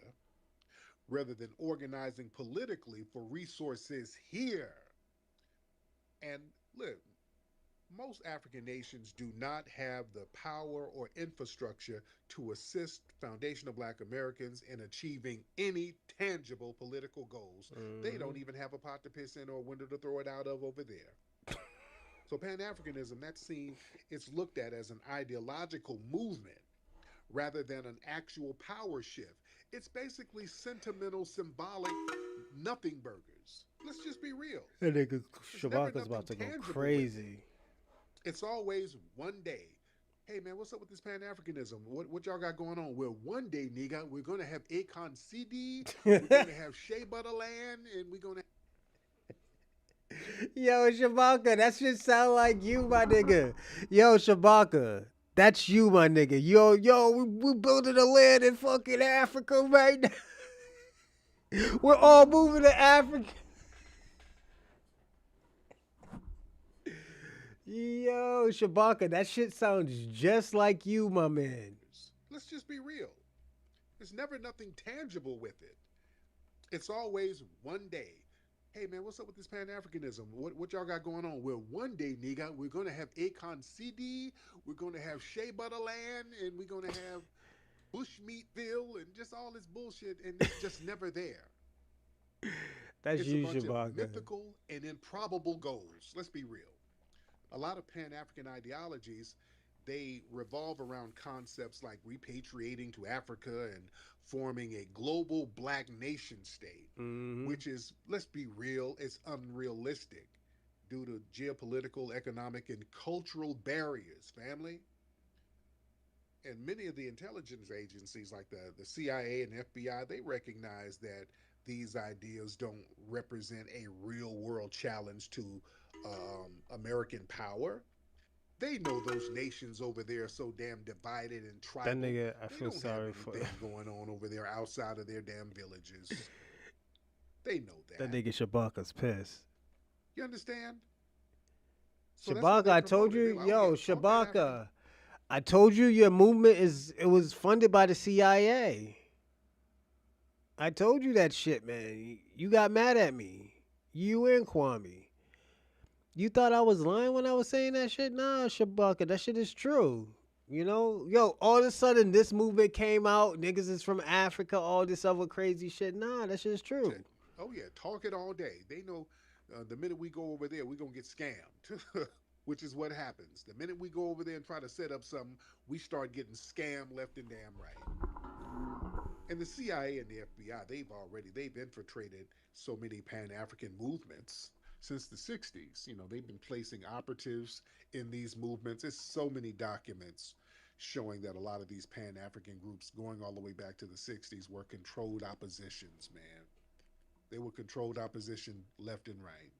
rather than organizing politically for resources here. And look, most African nations do not have the power or infrastructure to assist foundational black Americans in achieving any tangible political goals. They don't even have a pot to piss in or a window to throw it out of over there. So Pan-Africanism, that's seen, it's looked at as an ideological movement rather than an actual power shift. It's basically sentimental, symbolic nothing burgers. Let's just be real. That nigga Shabaka's about to go crazy. It's always one day. Hey man, what's up with this Pan-Africanism? What y'all got going on? Well, one day, nigga, we're gonna have Akon CD, we're gonna have Shea Butterland, and we're gonna. Yo, Shabaka, that shit sound like you, my nigga. Yo, Shabaka, that's you, my nigga. Yo, we building a land in fucking Africa right now. We're all moving to Africa. Yo, Shabaka, that shit sounds just like you, my man. Let's just be real. There's never nothing tangible with it. It's always one day. Hey man, what's up with this Pan-Africanism? What y'all got going on? Well, one day, nigga, we're gonna have Akon CD, we're gonna have Shea Butterland, and we're gonna have Bushmeatville, and just all this bullshit, and it's just never there. That's it's you, a bunch Shabaka. of mythical and improbable goals. Let's be real. A lot of Pan-African ideologies, they revolve around concepts like repatriating to Africa and forming a global black nation state, which is, let's be real, it's unrealistic due to geopolitical, economic, and cultural barriers, family. And many of the intelligence agencies like the CIA and FBI, they recognize that these ideas don't represent a real world challenge to American power. They know those nations over there are so damn divided and tribal. That nigga, I they feel don't sorry have for. anything going on over there outside of their damn villages. They know that. That nigga Shabaka's pissed. You understand? So Shabaka, I told you, like, yo, Shabaka, I told you your movement it was funded by the CIA. I told you that shit, man. You got mad at me. You and Kwame. You thought I was lying when I was saying that shit? Nah, Shabaka, that shit is true. You know, yo, all of a sudden this movement came out. Niggas is from Africa, all this other crazy shit. Nah, that shit is true. Oh yeah, talk it all day. They know the minute we go over there, we're gonna get scammed, which is what happens. The minute we go over there and try to set up something, we start getting scammed left and damn right. And the CIA and the FBI, they've infiltrated so many Pan African movements since the '60s. You know, they've been placing operatives in these movements. It's so many documents showing that a lot of these Pan African groups, going all the way back to the '60s, were controlled oppositions. Man, they were controlled opposition left and right.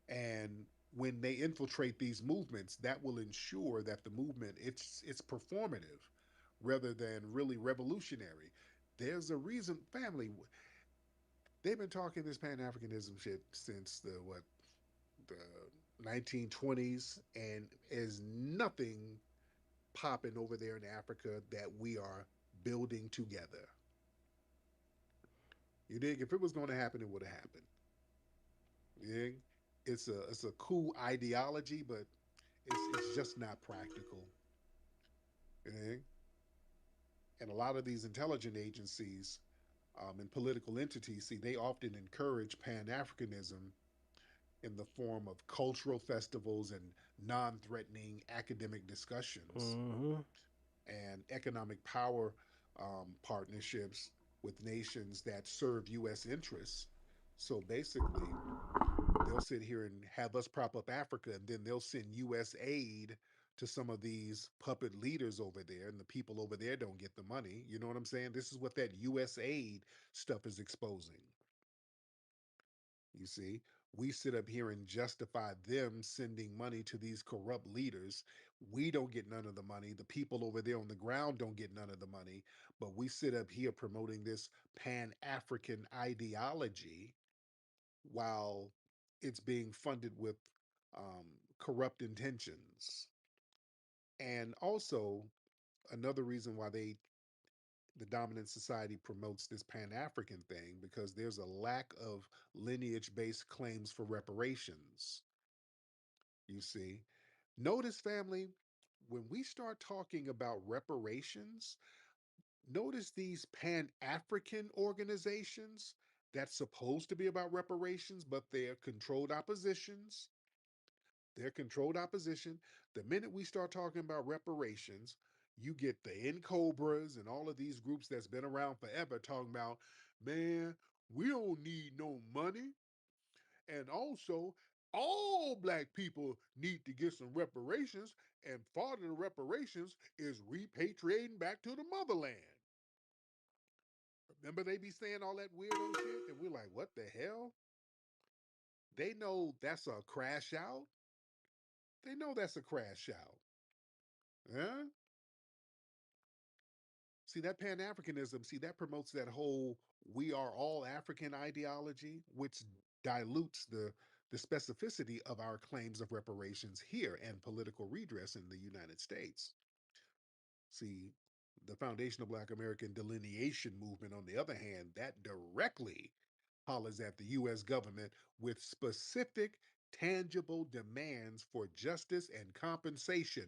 And when they infiltrate these movements, that will ensure that the movement it's performative rather than really revolutionary. There's a reason, family. They've been talking this Pan Africanism shit since the 1920s, and is nothing popping over there in Africa that we are building together. You dig? If it was going to happen, it would have happened. You dig? It's a cool ideology, but it's just not practical. You dig? And a lot of these intelligent agencies and political entities, see, they often encourage Pan Africanism in the form of cultural festivals and non threatening academic discussions Mm-hmm. and economic power partnerships with nations that serve U.S. interests. So basically, they'll sit here and have us prop up Africa, and then they'll send U.S. aid to some of these puppet leaders over there, and the people over there don't get the money. You know what I'm saying? This is what that U.S. aid stuff is exposing. You see, we sit up here and justify them sending money to these corrupt leaders. We don't get none of the money. The people over there on the ground don't get none of the money. But we sit up here promoting this Pan African ideology while it's being funded with um, corrupt intentions. And also, another reason why the dominant society promotes this Pan African thing, because there's a lack of lineage based claims for reparations. You see, notice, family, when we start talking about reparations, notice these Pan African organizations that's supposed to be about reparations, but they're controlled oppositions. They're controlled opposition. The minute we start talking about reparations, you get the N Cobras and all of these groups that's been around forever talking about, man, we don't need no money. And also, all black people need to get some reparations. And part of the reparations is repatriating back to the motherland. Remember, they be saying all that weirdo shit? And we're like, what the hell? They know that's a crash out. They know that's a crash out. Huh? See, that Pan Africanism, see, that promotes that whole we are all African ideology, which dilutes the specificity of our claims of reparations here and political redress in the United States. See, the foundational Black American delineation movement, on the other hand, that directly hollers at the U.S. government with specific, tangible demands for justice and compensation,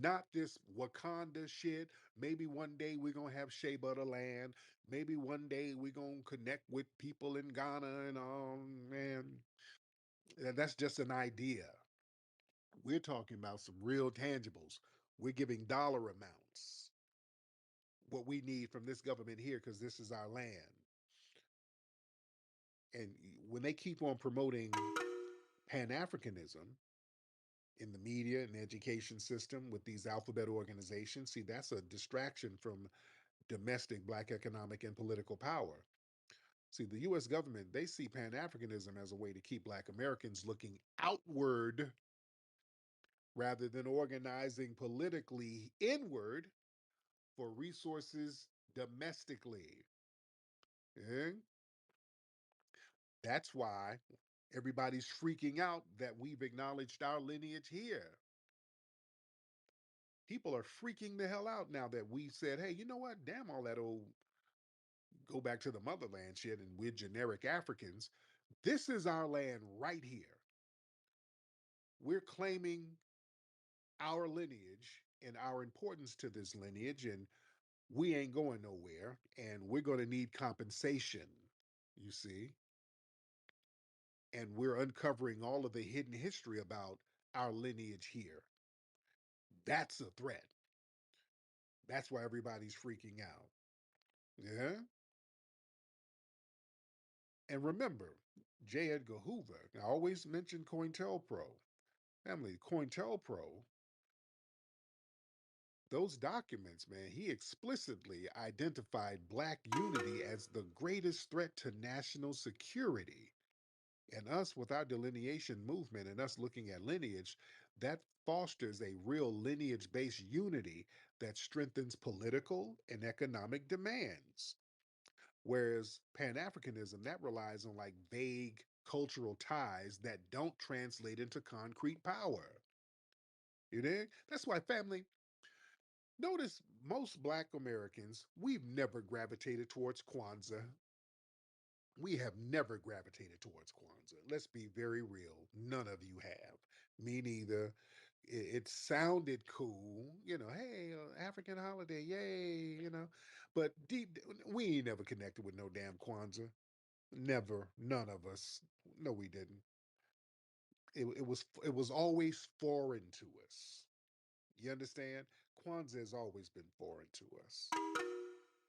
not this Wakanda shit. Maybe one day we're going to have Shea Butter Land. Maybe one day we're going to connect with people in Ghana and man, that's just an idea. We're talking about some real tangibles. We're giving dollar amounts, what we need from this government here, because this is our land. And when they keep on promoting Pan Africanism in the media and education system with these alphabet organizations, see, that's a distraction from domestic Black economic and political power. See, the US government, they see Pan Africanism as a way to keep Black Americans looking outward rather than organizing politically inward for resources domestically. Yeah? That's why everybody's freaking out that we've acknowledged our lineage here. People are freaking the hell out now that we said, hey, you know what? Damn all that old go back to the motherland shit and we're generic Africans. This is our land right here. We're claiming our lineage and our importance to this lineage, and we ain't going nowhere, and we're going to need compensation, you see. And we're uncovering all of the hidden history about our lineage here. That's a threat. That's why everybody's freaking out. Yeah. And remember, J. Edgar Hoover, I always mention COINTELPRO. Family, COINTELPRO, those documents, man, he explicitly identified black unity as the greatest threat to national security. And us, with our delineation movement and us looking at lineage, that fosters a real lineage based unity that strengthens political and economic demands. Whereas Pan Africanism, that relies on like vague cultural ties that don't translate into concrete power. You know? That's why, family, notice most black Americans, we've never gravitated towards Kwanzaa. We have never gravitated towards Kwanzaa. Let's be very real. None of you have. Me neither. It sounded cool, hey, African holiday, yay, But deep, we ain't never connected with no damn Kwanzaa. Never. None of us. No, we didn't. It was always foreign to us. You understand? Kwanzaa has always been foreign to us.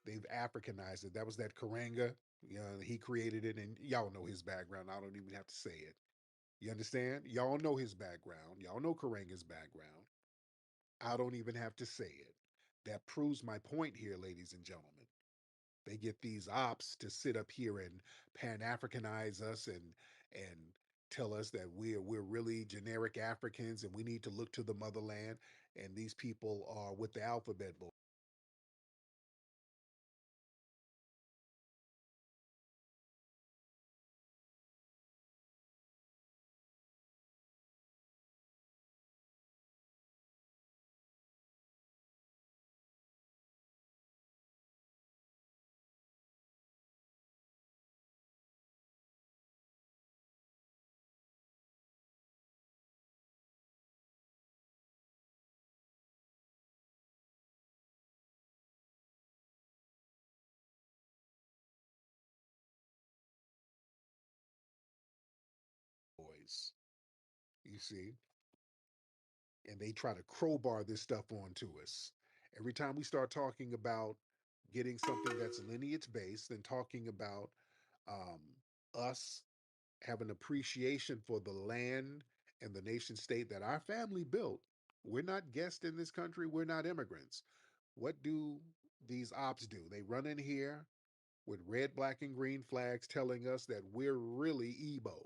They've Africanized it. That was that Karanga. He created it, and y'all know his background. I don't even have to say it. You understand? Y'all know his background. Y'all know Karanga's background. I don't even have to say it. That proves my point here, ladies and gentlemen. They get these ops to sit up here and pan Africanize us and tell us that we're really generic Africans and we need to look to the motherland. And these people are with the alphabet boys. You see, and they try to crowbar this stuff onto us. Every time we start talking about getting something that's lineage based and talking about um, us having appreciation for the land and the nation state that our family built, we're not guests in this country, we're not immigrants. What do these ops do? They run in here with red, black, and green flags telling us that we're really Igbo.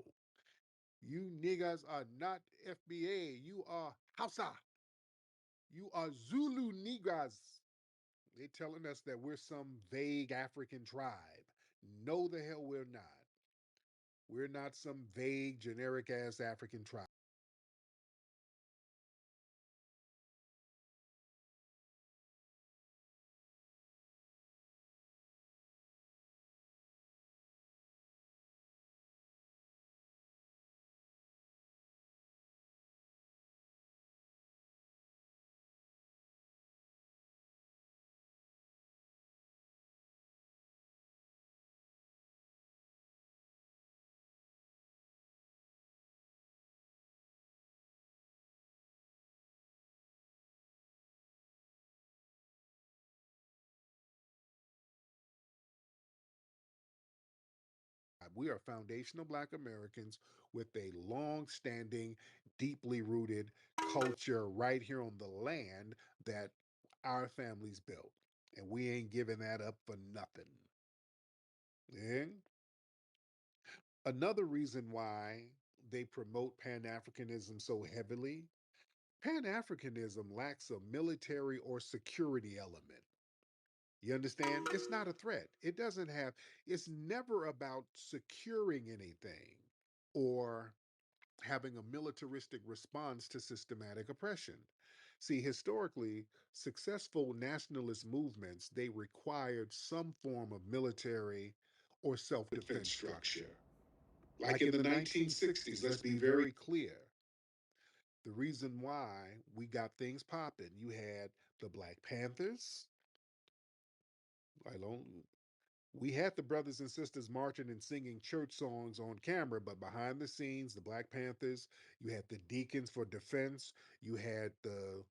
You niggas are not FBA. You are Hausa. You are Zulu niggas. They telling us that we're some vague African tribe. No, the hell we're not. We're not some vague, generic ass African tribe. We are foundational Black Americans with a long standing, deeply rooted culture right here on the land that our families built. And we ain't giving that up for nothing. And another reason why they promote Pan Africanism so heavily, Pan Africanism lacks a military or security element. You understand? It's not a threat. It doesn't have, it's never about securing anything or having a militaristic response to systematic oppression. See, historically, successful nationalist movements, they required some form of military or self-defense structure. Like in the 1960s, let's be very clear. The reason why we got things popping, you had the Black Panthers. I don't, we had the brothers and sisters marching and singing church songs on camera, but behind the scenes, the Black Panthers, you had the Deacons for Defense, you had the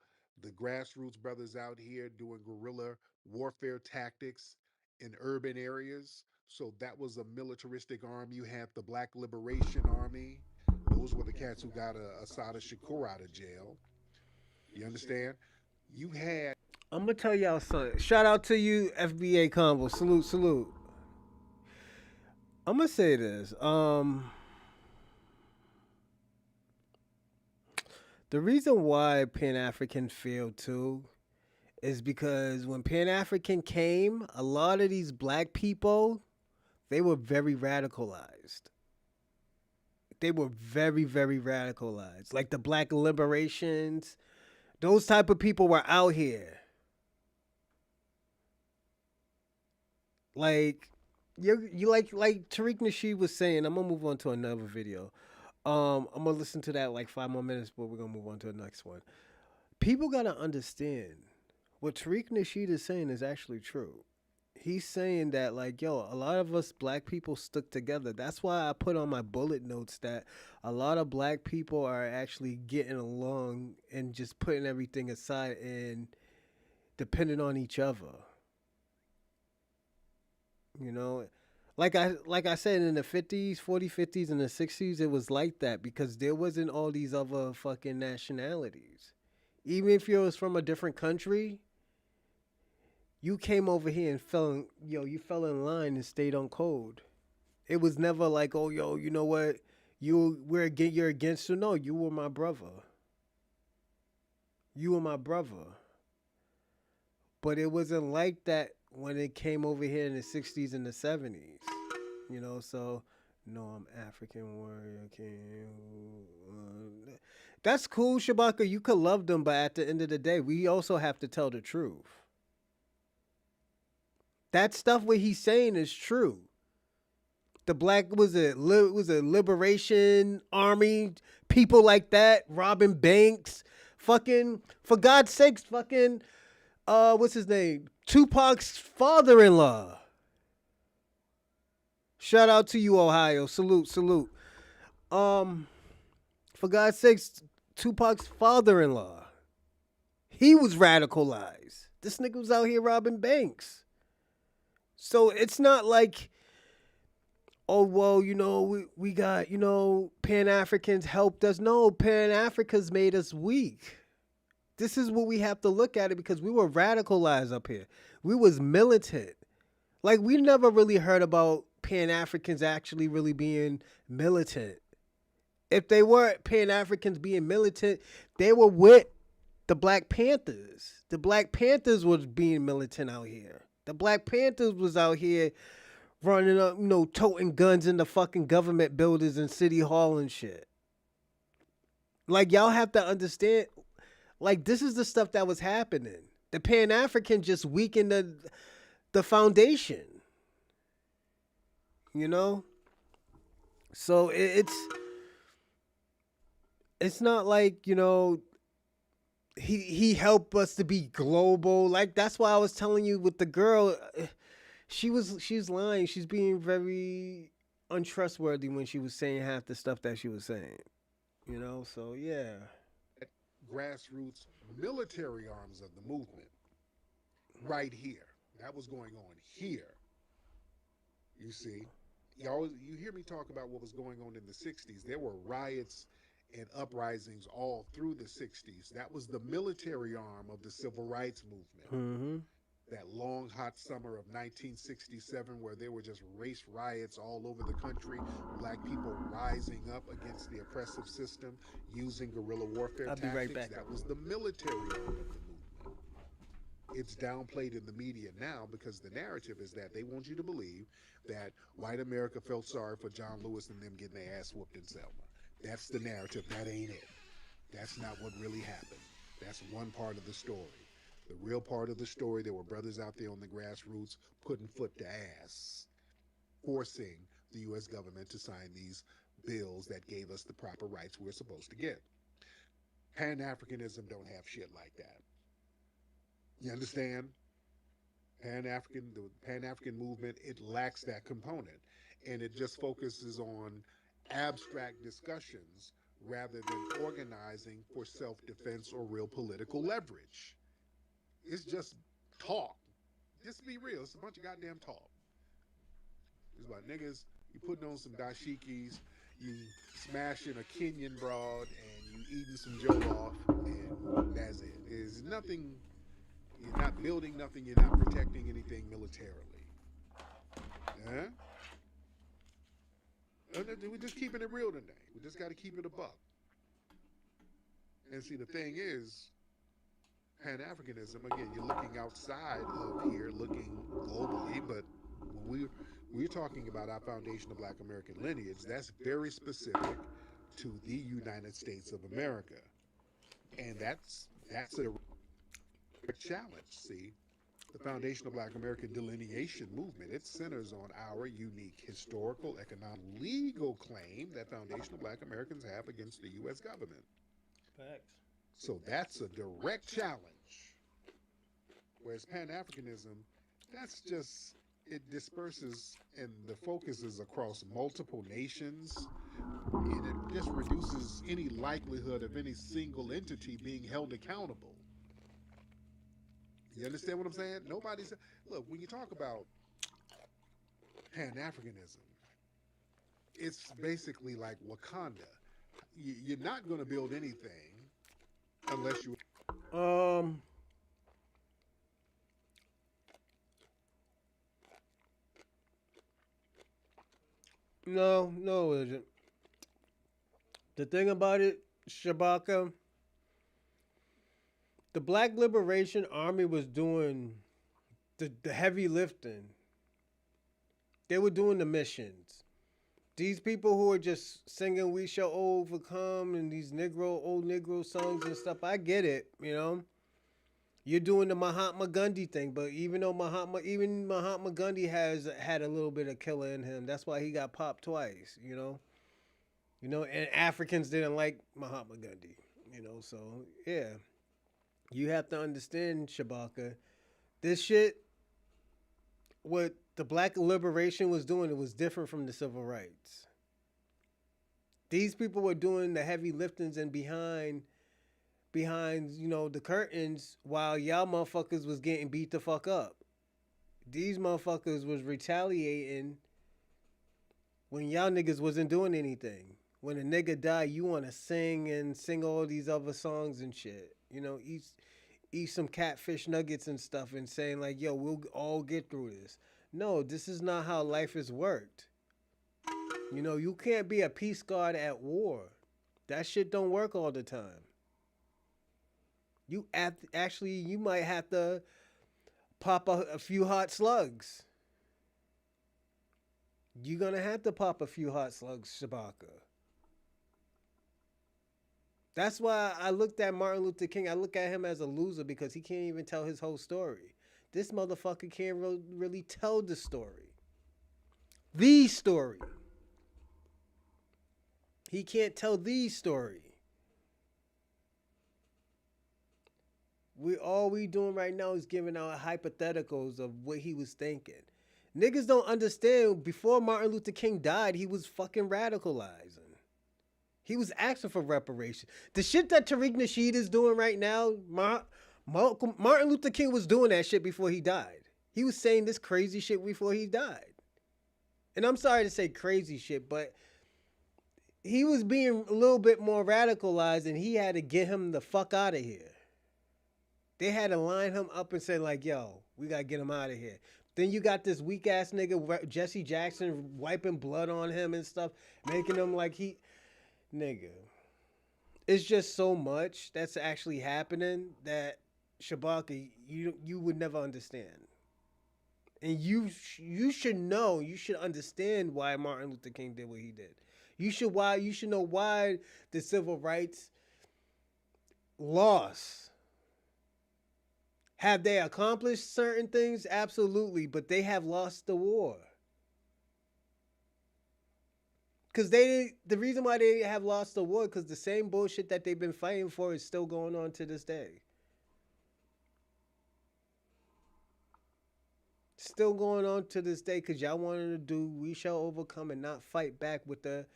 grassroots brothers out here doing guerrilla warfare tactics in urban areas. So that was a militaristic arm. You had the Black Liberation Army. Those were the cats who got Asada Shakur out of jail. You understand? You had I'm gonna tell y'all something. Shout out to you, FBA Convo. Salute, salute. I'm gonna say this. The reason why Pan African failed too is because when Pan African came, a lot of these black people, they were very radicalized. They were very, very radicalized. Like the Black Liberations, those type of people were out here. Like you like Tariq Nasheed was saying. I'm gonna move on to another video. I'm gonna listen to that like 5 more minutes, but we're gonna move on to the next one. People gotta understand what Tariq Nasheed is saying is actually true. He's saying that like, yo, a lot of us black people stuck together. That's why I put on my bullet notes that a lot of black people are actually getting along and just putting everything aside and depending on each other. You know, like I said in the 50s, 40s, 50s and the 60s it was like that because there wasn't all these other fucking nationalities. Even if you was from a different country, you came over here and you fell in line and stayed on code. It was never like, "Oh, yo, you know what? You're against you." No, you were my brother. You were my brother. But it wasn't like that when it came over here in the 60s and the 70s. You know, so no, I'm African warrior king. That's cool, Shabaka. You could love them, but at the end of the day, we also have to tell the truth. That stuff what he's saying is true. The black was a liberation army, people like that, robbing banks, fucking for God's sakes, fucking what's his name? Tupac's father-in-law. Shout out to you, Ohio. Salute, salute. For God's sakes, Tupac's father-in-law. He was radicalized. This nigga was out here robbing banks. So it's not like, oh, well, we got, Pan Africans helped us. No, Pan Africans made us weak. This is what we have to look at it because we were radicalized up here. We was militant. Like, we never really heard about Pan Africans actually really being militant. If they weren't Pan Africans being militant, they were with the Black Panthers. The Black Panthers was being militant out here. The Black Panthers was out here running up, toting guns in the fucking government buildings and City Hall and shit. Like, y'all have to understand, like, this is the stuff that was happening. The Pan African just weakened the foundation. You know? So it's not like, he helped us to be global. Like, that's why I was telling you with the girl, she's lying. She's being very untrustworthy when she was saying half the stuff that she was saying. So yeah. grassroots military arms of the movement right here. That was going on here. You see, you hear me talk about what was going on in the 60s. There were riots and uprisings all through the 60s. That was the military arm of the civil rights movement. Mm-hmm. That long, hot summer of 1967, where there were just race riots all over the country, black people rising up against the oppressive system using guerrilla warfare I'll be tactics. right back. That was the military arm of the movement. It's downplayed in the media now because the narrative is that they want you to believe that white America felt sorry for John Lewis and them getting their ass whooped in Selma. That's the narrative. That ain't it. That's not what really happened. That's one part of the story. The real part of the story, there were brothers out there on the grassroots putting foot to ass, forcing the U.S. government to sign these bills that gave us the proper rights we're supposed to get. Pan-Africanism don't have shit like that. You understand? The Pan-African movement, it lacks that component. And it just focuses on abstract discussions rather than organizing for self-defense or real political leverage. It's just talk. Just to be real, it's a bunch of goddamn talk. It's about niggas, you putting on some dashikis, you smashing a Kenyan broad, and you eating some jollof, and that's it. There's nothing, you're not building nothing, you're not protecting anything militarily. Yeah? We're just keeping it real today. We just got to keep it a buck. And see, the thing is, Pan-Africanism, again, you're looking outside of here, looking globally, but when we're talking about our foundation of Black American lineage, that's very specific to the United States of America. And that's a challenge, see. The foundation of Black American delineation movement, it centers on our unique historical, economic, legal claim that foundational Black Americans have against the U.S. government. Facts. So that's a direct challenge. Whereas Pan-Africanism, that's just, it disperses and the focus is across multiple nations, and it just reduces any likelihood of any single entity being held accountable. You understand what I'm saying? Nobody's, look, when you talk about Pan-Africanism, it's basically like Wakanda. You're not going to build anything unless you... No, it isn't. The thing about it, Shabaka, the Black Liberation Army was doing the heavy lifting. They were doing the missions. These people who are just singing "We Shall Overcome" and these old Negro songs and stuff, I get it, you know. You're doing the Mahatma Gandhi thing, but even Mahatma Gandhi has had a little bit of killer in him. That's why he got popped twice, you know. And Africans didn't like Mahatma Gandhi, So yeah, you have to understand, Shabaka. This shit, what the Black Liberation was doing, it was different from the civil rights. These people were doing the heavy liftings and behind the curtains while y'all motherfuckers was getting beat the fuck up. These motherfuckers was retaliating when y'all niggas wasn't doing anything. When a nigga die, you want to sing all these other songs and shit. Eat some catfish nuggets and stuff and saying like, yo, we'll all get through this. No, this is not how life has worked. You can't be a peace guard at war. That shit don't work all the time. You might have to pop a few hot slugs. You're going to have to pop a few hot slugs, Shabaka. That's why I looked at Martin Luther King. I look at him as a loser because he can't even tell his whole story. This motherfucker can't really tell the story. The story. He can't tell the story. All we doing right now is giving out hypotheticals of what he was thinking. Niggas don't understand. Before Martin Luther King died, he was fucking radicalizing. He was asking for reparations. The shit that Tariq Nasheed is doing right now, Martin Luther King was doing that shit before he died. He was saying this crazy shit before he died. And I'm sorry to say crazy shit, but he was being a little bit more radicalized and he had to get him the fuck out of here. They had to line him up and say like, yo, we got to get him out of here. Then you got this weak ass nigga, Jesse Jackson, wiping blood on him and stuff, making him like nigga. It's just so much that's actually happening that Shabaka, you would never understand. And you should know, you should understand why Martin Luther King did what he did. You should know why the civil rights lost. Have they accomplished certain things? Absolutely, but they have lost the war. Because the reason why they have lost the war, because the same bullshit that they've been fighting for is still going on to this day. Still going on to this day, because y'all wanted to do we shall overcome and not fight back with the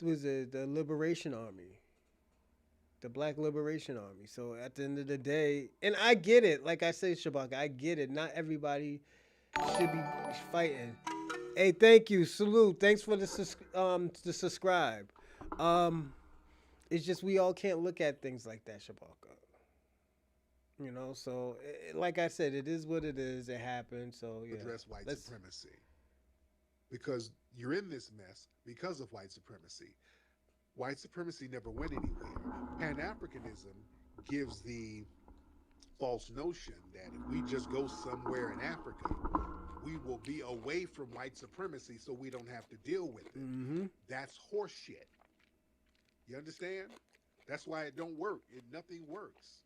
Liberation Army. The Black Liberation Army. So at the end of the day, and I get it, like I said, Shabak, I get it. Not everybody should be fighting. Hey, thank you. Salute. Thanks for the subscribe. It's just we all can't look at things like that, Shabaka. You know, so like I said, it is what it is. It happened. So yeah. Address white supremacy, because you're in this mess because of white supremacy. White supremacy never went anywhere. Pan-Africanism gives the false notion that if we just go somewhere in Africa, we will be away from white supremacy so we don't have to deal with it. Mm-hmm. That's horseshit. You understand? That's why it don't work. Nothing works.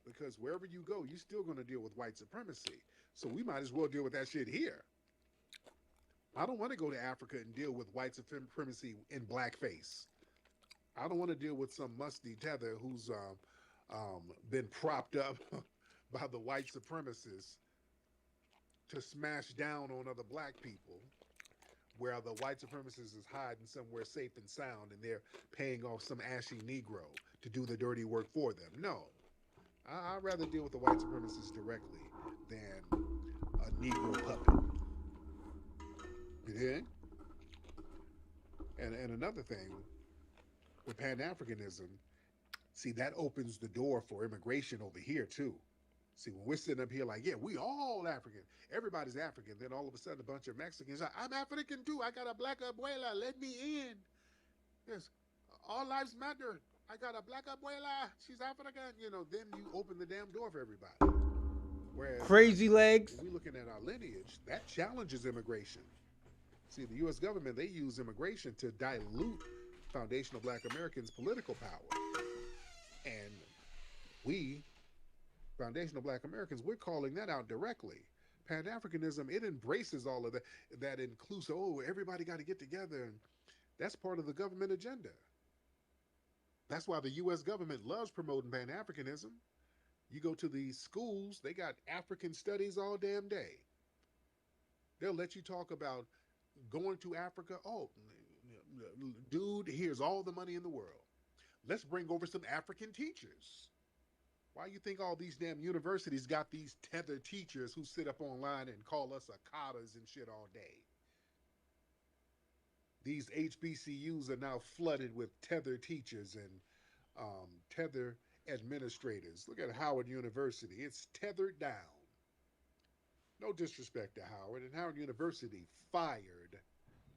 Because wherever you go, you're still going to deal with white supremacy. So we might as well deal with that shit here. I don't want to go to Africa and deal with white supremacy in blackface. I don't want to deal with some musty tether who's been propped up by the white supremacists to smash down on other black people, where the white supremacist is hiding somewhere safe and sound and they're paying off some ashy Negro to do the dirty work for them. No. I'd rather deal with the white supremacists directly than a Negro puppet. You hear? And another thing, with Pan-Africanism, see, that opens the door for immigration over here, too. See, when we're sitting up here like, yeah, we all African. Everybody's African. Then all of a sudden, a bunch of Mexicans are, I'm African, too. I got a black abuela. Let me in. Yes. All lives matter. I got a black abuela. She's African. You know, then you open the damn door for everybody. Whereas Crazy legs. when we're looking at our lineage, that challenges immigration. See, the U.S. government, they use immigration to dilute foundational black Americans' political power. And we, foundational black Americans, we're calling that out directly. Pan-Africanism, it embraces all of that inclusive, everybody got to get together. And that's part of the government agenda. That's why the U.S. government loves promoting Pan-Africanism. You go to these schools, they got African studies all damn day. They'll let you talk about going to Africa. Oh, dude, here's all the money in the world. Let's bring over some African teachers. Why you think all these damn universities got these tethered teachers who sit up online and call us akatas and shit all day? These HBCUs are now flooded with tether teachers and tether administrators. Look at Howard University. It's tethered down. No disrespect to Howard. And Howard University fired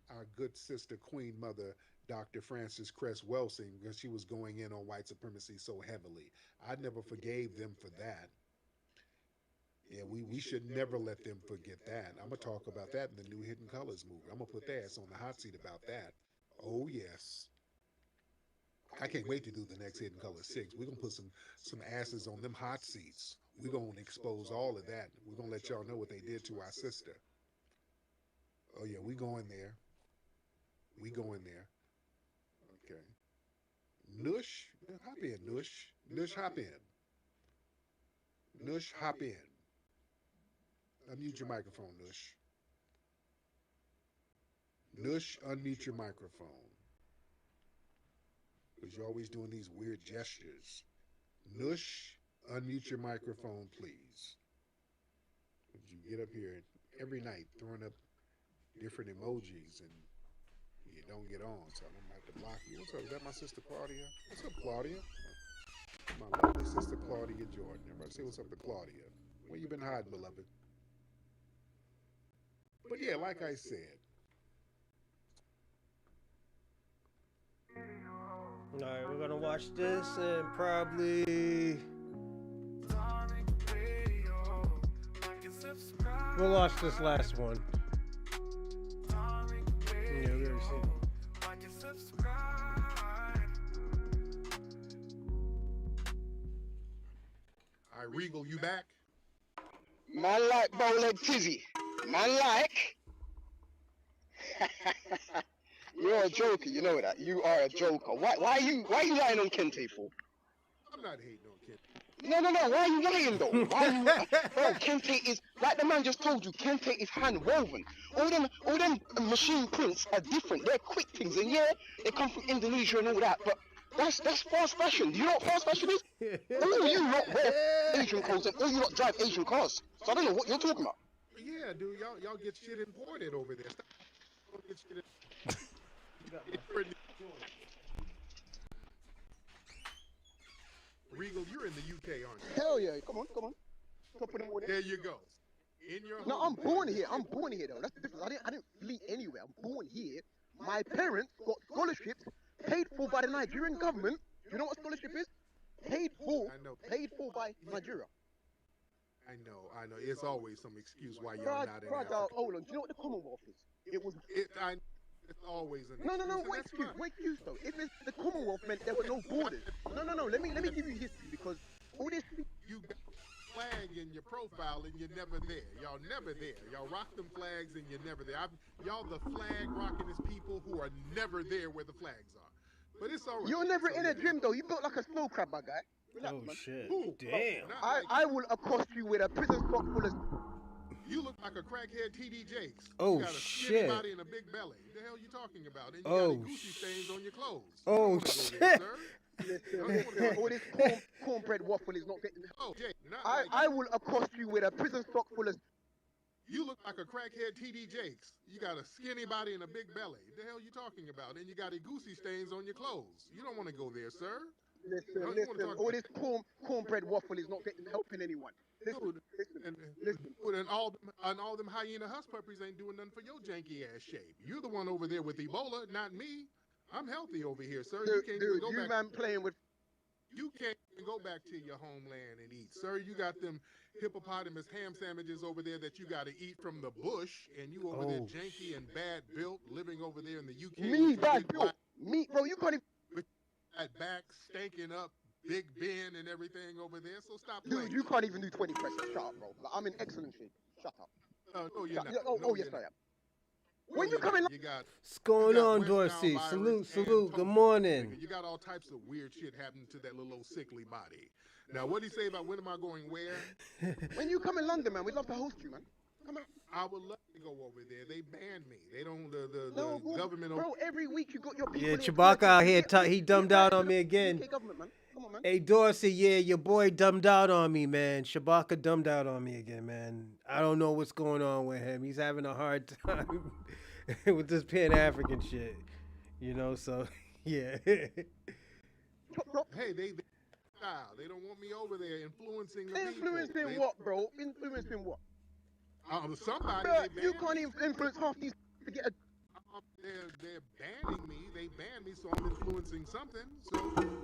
our good sister, Queen Mother, Dr. Frances Cress Welsing, because she was going in on white supremacy so heavily. I never forgave them for that. Yeah, we should never let them forget that. I'm going to talk about that in the new Hidden Colors movie. I'm going to put their ass on the hot seat about that. Oh, yes. I can't wait to do the next Hidden Colors 6. We're going to put some asses on them hot seats. We're going to expose all of that. We're going to let y'all know what they did to our sister. Oh, yeah, we go in there. We go in there. Okay. Nush, hop in, Nush. Nush, hop in. Nush, hop in. Unmute your microphone, Nush. Nush, unmute your microphone. Because you're always doing these weird gestures. Nush, unmute your microphone, please. You get up here every night throwing up different emojis and you don't get on, so I'm going to have to block you. What's up? Is that my sister Claudia? What's up, Claudia? My lovely sister Claudia Jordan. Everybody say what's up to Claudia. Where you been hiding, beloved? But yeah, like I said. Alright, we're gonna watch this and probably we'll watch this last one. Yeah, we already seen it. Alright, Regal, you back? Man like bow leg tizzy. Man like. You're a joker. You know that. You are a joker. Why are you lying on Kente for? I'm not hating on Kente. No. Why are you lying though? Why are you? Bro, Kente is like the man just told you. Kente is hand woven. All them machine prints are different. They're quick things, and yeah, they come from Indonesia and all that. But that's fast fashion. Do you know what fast fashion is? All you lot wear Asian clothes and all you lot drive Asian cars. So I don't know what you're talking about. Yeah, dude, y'all get shit imported over there. Stop get shit Regal, you're in the UK, aren't you? Hell yeah! Come on. Top of the morning. There you go. In your No, I'm home born land. here. I'm born here though. That's the difference. I didn't flee anywhere. I'm born here. My parents got scholarships paid for by the Nigerian government. You know what scholarship is? Paid for by Nigeria. I know. It's always some excuse why y'all not in Africa. Hold on. Do you know what the Commonwealth is? It's always an No. excuse. Wait, excuse though. If it's the Commonwealth meant there were no borders. No. Let me give you history because all this. You got a flag in your profile and you're never there. Y'all never there. Y'all rock them flags and you're never there. Y'all the flag rocking is people who are never there where the flags are. But it's all right. You're never in a gym though. You built like a snow crab, my guy. Relax, man. Shit. Ooh, Damn. I will accost you with a prison stock full of. You look like a crackhead TD Jakes. Oh, you got a shit. skinny body and a big belly. The hell you talking about? And you got Gucci stains on your clothes. Oh, shit. Shit. Listen, all this cornbread waffle is not getting. Oh, Jay, I will accost you with a prison stock full of. You look like a crackhead TD Jakes. You got a skinny body and a big belly. The hell you talking about? And you got Gucci stains on your clothes. You don't want to go there, sir. Listen. All this cornbread waffle is not helping anyone. Listen. And all them hyena husk puppies ain't doing nothing for your janky ass shape. You're the one over there with Ebola, not me. I'm healthy over here, sir. You can't even go back. Man playing with. You can't even go back to your homeland and eat, sir. You got them hippopotamus ham sandwiches over there that you got to eat from the bush, and you over there janky and bad built, living over there in the UK. Me bad built. Me, bro. You can't even. That back stanking up, Big Ben and everything over there. So stop Dude, playing. you can't even do 20 press ups. Shut up, bro. Like, I'm in excellent shape. Shut up. No, you're not. Yes, I am. When you come in, What's going on, Dorsey? Salute. Good morning. You got all types of weird shit happening to that little old sickly body. Now, what do you say about when am I going where? When you come in London, man, we'd love to host you, man. Come on. I would love to go over there. They banned me. They don't. The government. Bro, every week you got your people. Yeah, Chewbacca out here. He dumbed out on me again. UK government, man. Come on, man. Hey, Dorsey, yeah, your boy dumbed out on me, man. Chewbacca dumbed out on me again, man. I don't know what's going on with him. He's having a hard time with this Pan-African shit. You know, so, yeah. Hey, they They don't want me over there influencing the people. Influencing what, bro? Influencing what? Somebody. Bro, you can't even influence half these to get a. They're banning me. They banned me, so I'm influencing something. So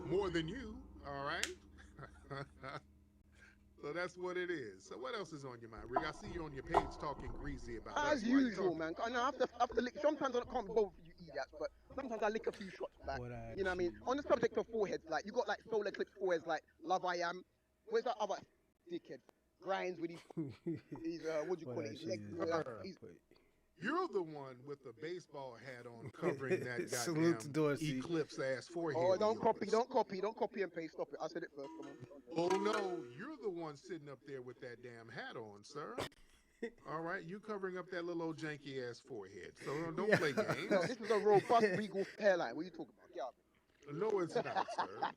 more than you, all right? So that's what it is. So what else is on your mind, Rick? I see you on your page talking greasy about that. As usual, man. I know I have to lick. Sometimes I can't be both of you idiots, but sometimes I lick a few shots back. You know what I mean? On the subject of foreheads, like you got like solar eclipse foreheads, like Love I Am. Where's that other dickhead? Grinds with his what do you call it? His legs. You're the one with the baseball hat on covering that Salute to goddamn Dorsey. eclipse ass forehead. Oh, don't copy and paste. Stop it. I said it first. Come on. Oh no, you're the one sitting up there with that damn hat on, sir. All right, you covering up that little old janky ass forehead. So don't play games. No, this is a robust Regal hairline. What are you talking about? Get out. No, it's not, sir.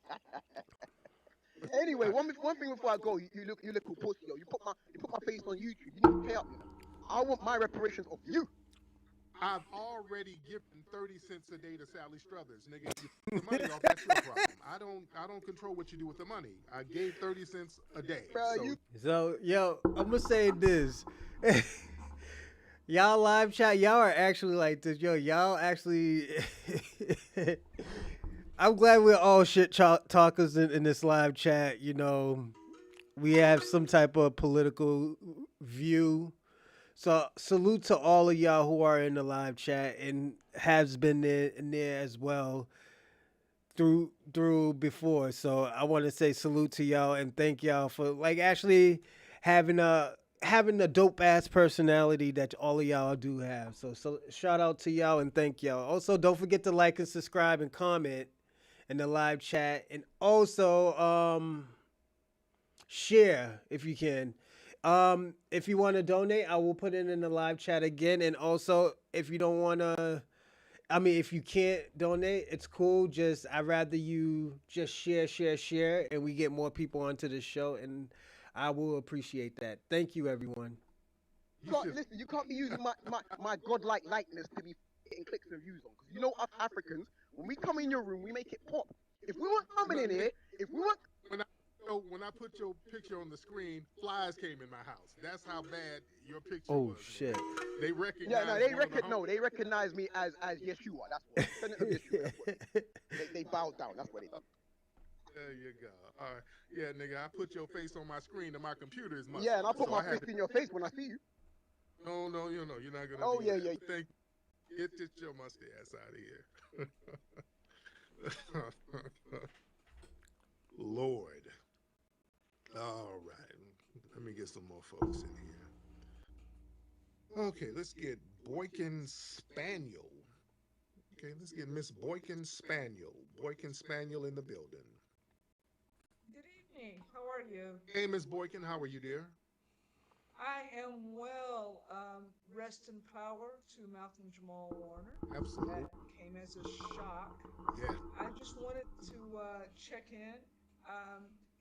Anyway, one thing before I go, you look pussy, yo. You put my face on YouTube. You need to pay up, you know. I want my reparations of you. I've already given 30 cents a day to Sally Struthers, nigga. If you put the money off, that's your problem. I don't control what you do with the money. I gave 30 cents a day. So yo, I'm gonna say this. Y'all live chat, y'all are actually like this. Yo, y'all actually I'm glad we're all shit talkers in this live chat. You know, we have some type of political view. So salute to all of y'all who are in the live chat and has been there as well through before. So I want to say salute to y'all and thank y'all for like actually having having a dope ass personality that all of y'all do have. So shout out to y'all and thank y'all. Also, don't forget to like and subscribe and comment in the live chat, and also share if you can. If you want to donate, I will put it in the live chat again. And also, if you don't want to, I mean, if you can't donate, it's cool. Just I'd rather you just share, and we get more people onto the show, and I will appreciate that. Thank you, everyone. Listen, you can't be using my godlike likeness to be getting clicks and views on. Because you know us Africans, when we come in your room, we make it pop. If we weren't coming in here, if we weren't when I put your picture on the screen, flies came in my house. That's how bad your picture Oh was. shit! They yeah, no, recognized one of the they recognize me as Yeshua. That's what descendant of Yeshua. That's what they bowed down. That's what they done. There you go. All right. Yeah, nigga, I put your face on my screen and my computer is musty. Yeah, and I put so my I had fist in your face when I see you. No, you're not gonna Oh do yeah, that. yeah. Thank Get your musty ass out of here. Lord. All right. Let me get some more folks in here. Okay, let's get Boykin Spaniel. Okay, let's get Miss Boykin Spaniel. Boykin Spaniel in the building. Good evening. How are you? Hey, Miss Boykin, how are you, dear? I am well. Rest in power to Malcolm Jamal Warner. Absolutely. That came as a shock. Yeah. I just wanted to check in.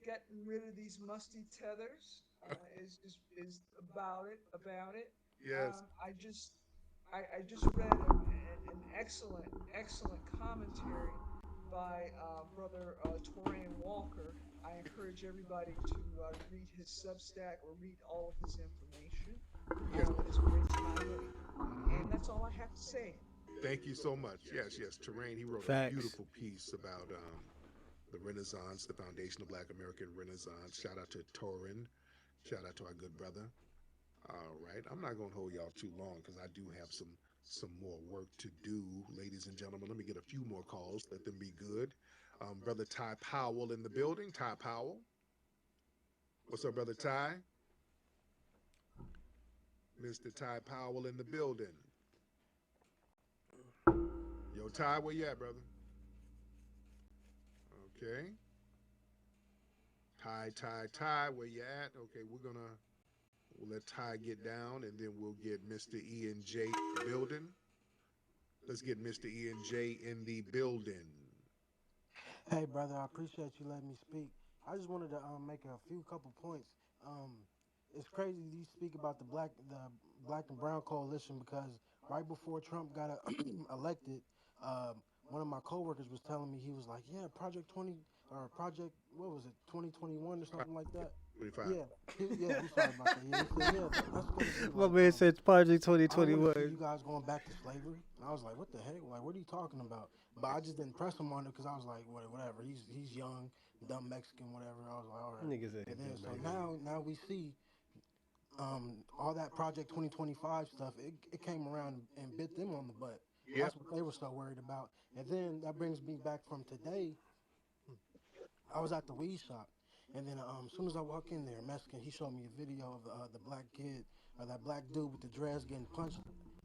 Getting rid of these musty tethers is about it. About it. Yes. I just read an excellent commentary by brother Torian Walker. I encourage everybody to read his Substack or read all of his information. It is very timely, and that's all I have to say. Thank you so much. Yes. Terrain, he wrote Facts. a beautiful piece about the Renaissance, the foundation of Black American Renaissance. Shout out to Torin. Shout out to our good brother. All right. I'm not going to hold y'all too long because I do have some more work to do, ladies and gentlemen. Let me get a few more calls. Let them be good. Brother Ty Powell in the building. Ty Powell. What's up, Brother Ty? Mr. Ty Powell in the building. Yo, Ty, where you at, brother? Okay. Ty, where you at? Okay, we'll let Ty get down, and then we'll get Mr. E and J in the building. Let's get Mr. E and J in the building. Hey, brother, I appreciate you letting me speak. I just wanted to make a couple points. It's crazy you speak about the black and brown coalition because right before Trump got elected, one of my coworkers was telling me, he was like, yeah, Project 20 or Project, what was it, 2021 or something like that. 25. Yeah, I'm sorry about that. Yeah, he said, yeah, that's gonna be My like, man said Project I don't want to see 2021. you guys going back to slavery. And I was like, what the heck? Like, what are you talking about? But I just didn't press him on it because I was like, whatever. He's young, dumb Mexican, whatever. I was like, all right. Niggas ain't And then dumb so Mexican. now we see all that Project 2025 stuff. It came around and bit them on the butt. Yep. That's what they were so worried about. And then that brings me back from today. I was at the weed shop, and then as soon as I walk in there, Mexican, he showed me a video of the black kid, or that black dude with the dreads getting punched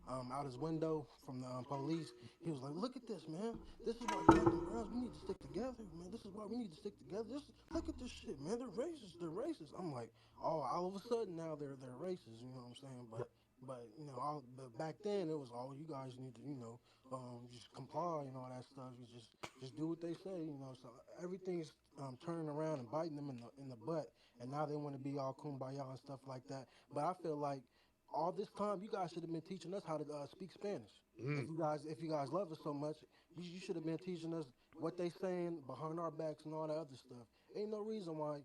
out his window from the police. He was like, "Look at this, man. This is why black and browns, we need to stick together, man. This is why we need to stick together. Look at this shit, man. They're racist. They're racist." I'm like, oh, all of a sudden now they're racist. You know what I'm saying? But but back then it was all you guys need to just comply and all that stuff. You just do what they say. So everything's turning around and biting them in the butt, and now they want to be all kumbaya and stuff like that. But I feel like all this time you guys should have been teaching us how to speak Spanish. If you guys love us so much, you should have been teaching us what they saying behind our backs and all that other stuff. Ain't no reason why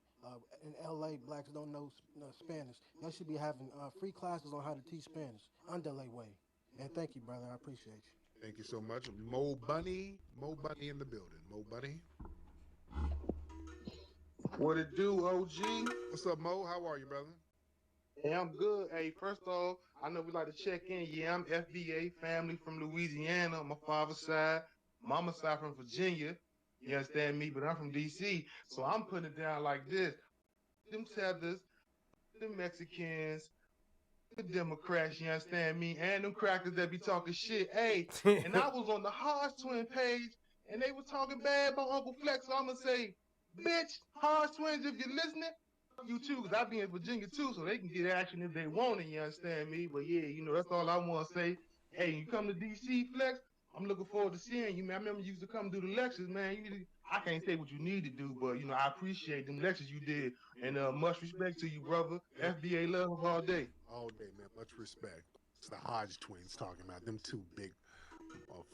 in LA blacks don't know Spanish. They should be having free classes on how to teach Spanish, underlay way. And thank you, brother. I appreciate you. Thank you so much. Mo Bunny in the building. Mo Bunny. What it do, OG? What's up, Mo? How are you, brother? Hey, I'm good. Hey, first off, I know we like to check in. Yeah, I'm FBA family from Louisiana on my father's side. Mama's side from Virginia. You understand me? But I'm from DC. So I'm putting it down like this. Them tethers, them Mexicans, the Democrats, you understand me, and them crackers that be talking shit. Hey, and I was on the Hodge Twin page, and they were talking bad about Uncle Flex. So I'm gonna say, bitch, Hodge Twins, if you're listening, you too, because I be in Virginia too, so they can get action if they want it, you understand me? But yeah, you know, that's all I want to say. Hey, you come to DC, Flex, I'm looking forward to seeing you, man. I remember you used to come do the lectures, man. You need to, I can't say what you need to do, but, you know, I appreciate them lectures you did. And much respect to you, brother. FBA love all day. All day, man. Much respect. It's the Hodge twins talking about them two big,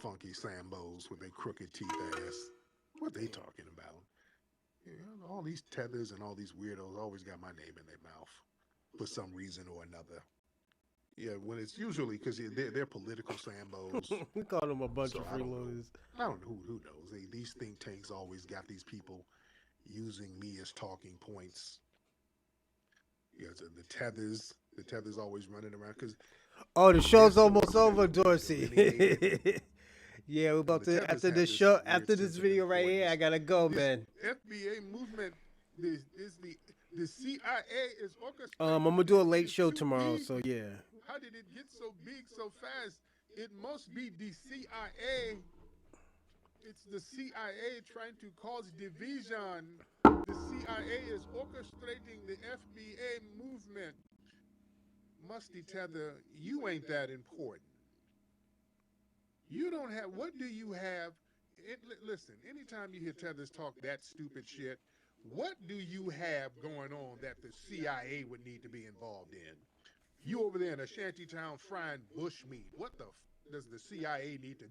funky Sambos with their crooked teeth ass. What they talking about? You know, all these tethers and all these weirdos always got my name in their mouth for some reason or another. Yeah, when it's usually because they're political Sambos. We call them a bunch So of I don't know. freeloaders. I don't know who knows. These think tanks always got these people using me as talking points. Yeah, so the tethers always running around because Oh, the show's so almost over, delineated. Dorsey. Yeah, we're about The to tethers after have this this show, weird after this sense of video right here, I gotta go, This man. FBA movement is the CIA is orchestrating. I'm gonna do a late show tomorrow, so yeah. How did it get so big so fast? It must be the CIA. It's the CIA trying to cause division. The CIA is orchestrating the FBA movement. Musty Tether, you ain't that important. You don't have, what do you have? Listen, anytime you hear Tethers talk that stupid shit, what do you have going on that the CIA would need to be involved in? You over there in a shantytown frying bush meat. What the does the CIA need to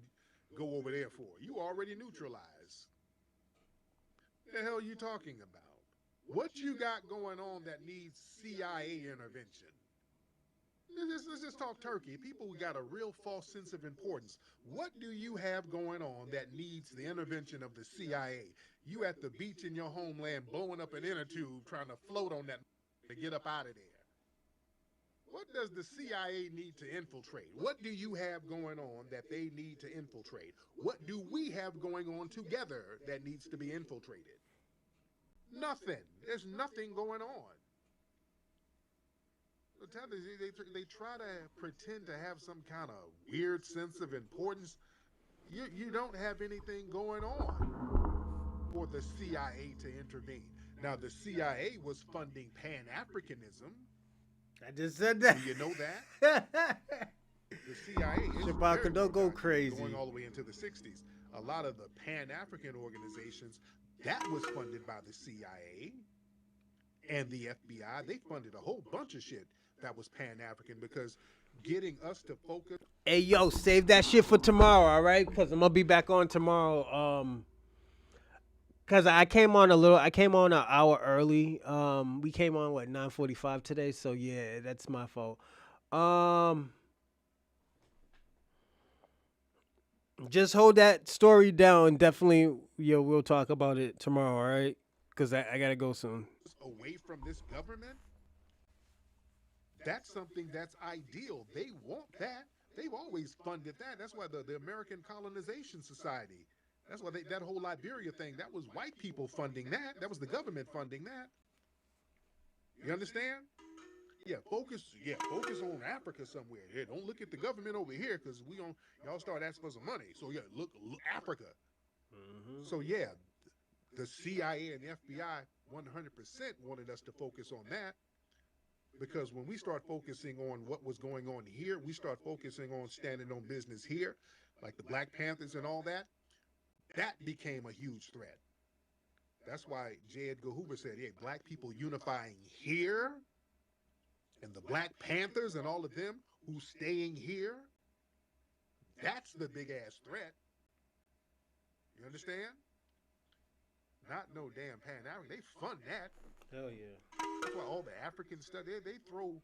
go over there for? You already neutralized. The hell are you talking about? What you got going on that needs CIA intervention? Let's just talk turkey. People got a real false sense of importance. What do you have going on that needs the intervention of the CIA? You at the beach in your homeland blowing up an inner tube trying to float on that to get up out of there. What does the CIA need to infiltrate? What do you have going on that they need to infiltrate? What do we have going on together that needs to be infiltrated? Nothing. There's nothing going on. They try to pretend to have some kind of weird sense of importance. You don't have anything going on for the CIA to intervene. Now, the CIA was funding Pan-Africanism. I just said that. Do you know that? The CIA is Shabaka, don't go going crazy. all the way into the 60s. A lot of the Pan-African organizations, that was funded by the CIA and the FBI. They funded a whole bunch of shit that was Pan-African because getting us to focus. Hey, yo, save that shit for tomorrow, all right? Because I'm gonna be back on tomorrow. Cause I came on an hour early. We came on 9:45 today, so yeah, that's my fault. Just hold that story down. Definitely, yo, we'll talk about it tomorrow, all right? Cause I gotta go soon. Away from this government, that's something that's ideal. They want that. They've always funded that. That's why the American Colonization Society. That's why that whole Liberia thing, that was white people funding that. That was the government funding that. You understand? Yeah, focus on Africa somewhere. Yeah, don't look at the government over here because y'all start asking for some money. So yeah, look Africa. Mm-hmm. So yeah, the CIA and the FBI 100% wanted us to focus on that. Because when we start focusing on what was going on here, we start focusing on standing on business here, like the Black Panthers and all that. That became a huge threat. That's why J. Edgar Hoover said, yeah, black people unifying here and the Black Panthers and all of them who's staying here, that's the big ass threat. You understand? Not no damn Pan-African. They fund that. Hell yeah. That's why all the African study, they throw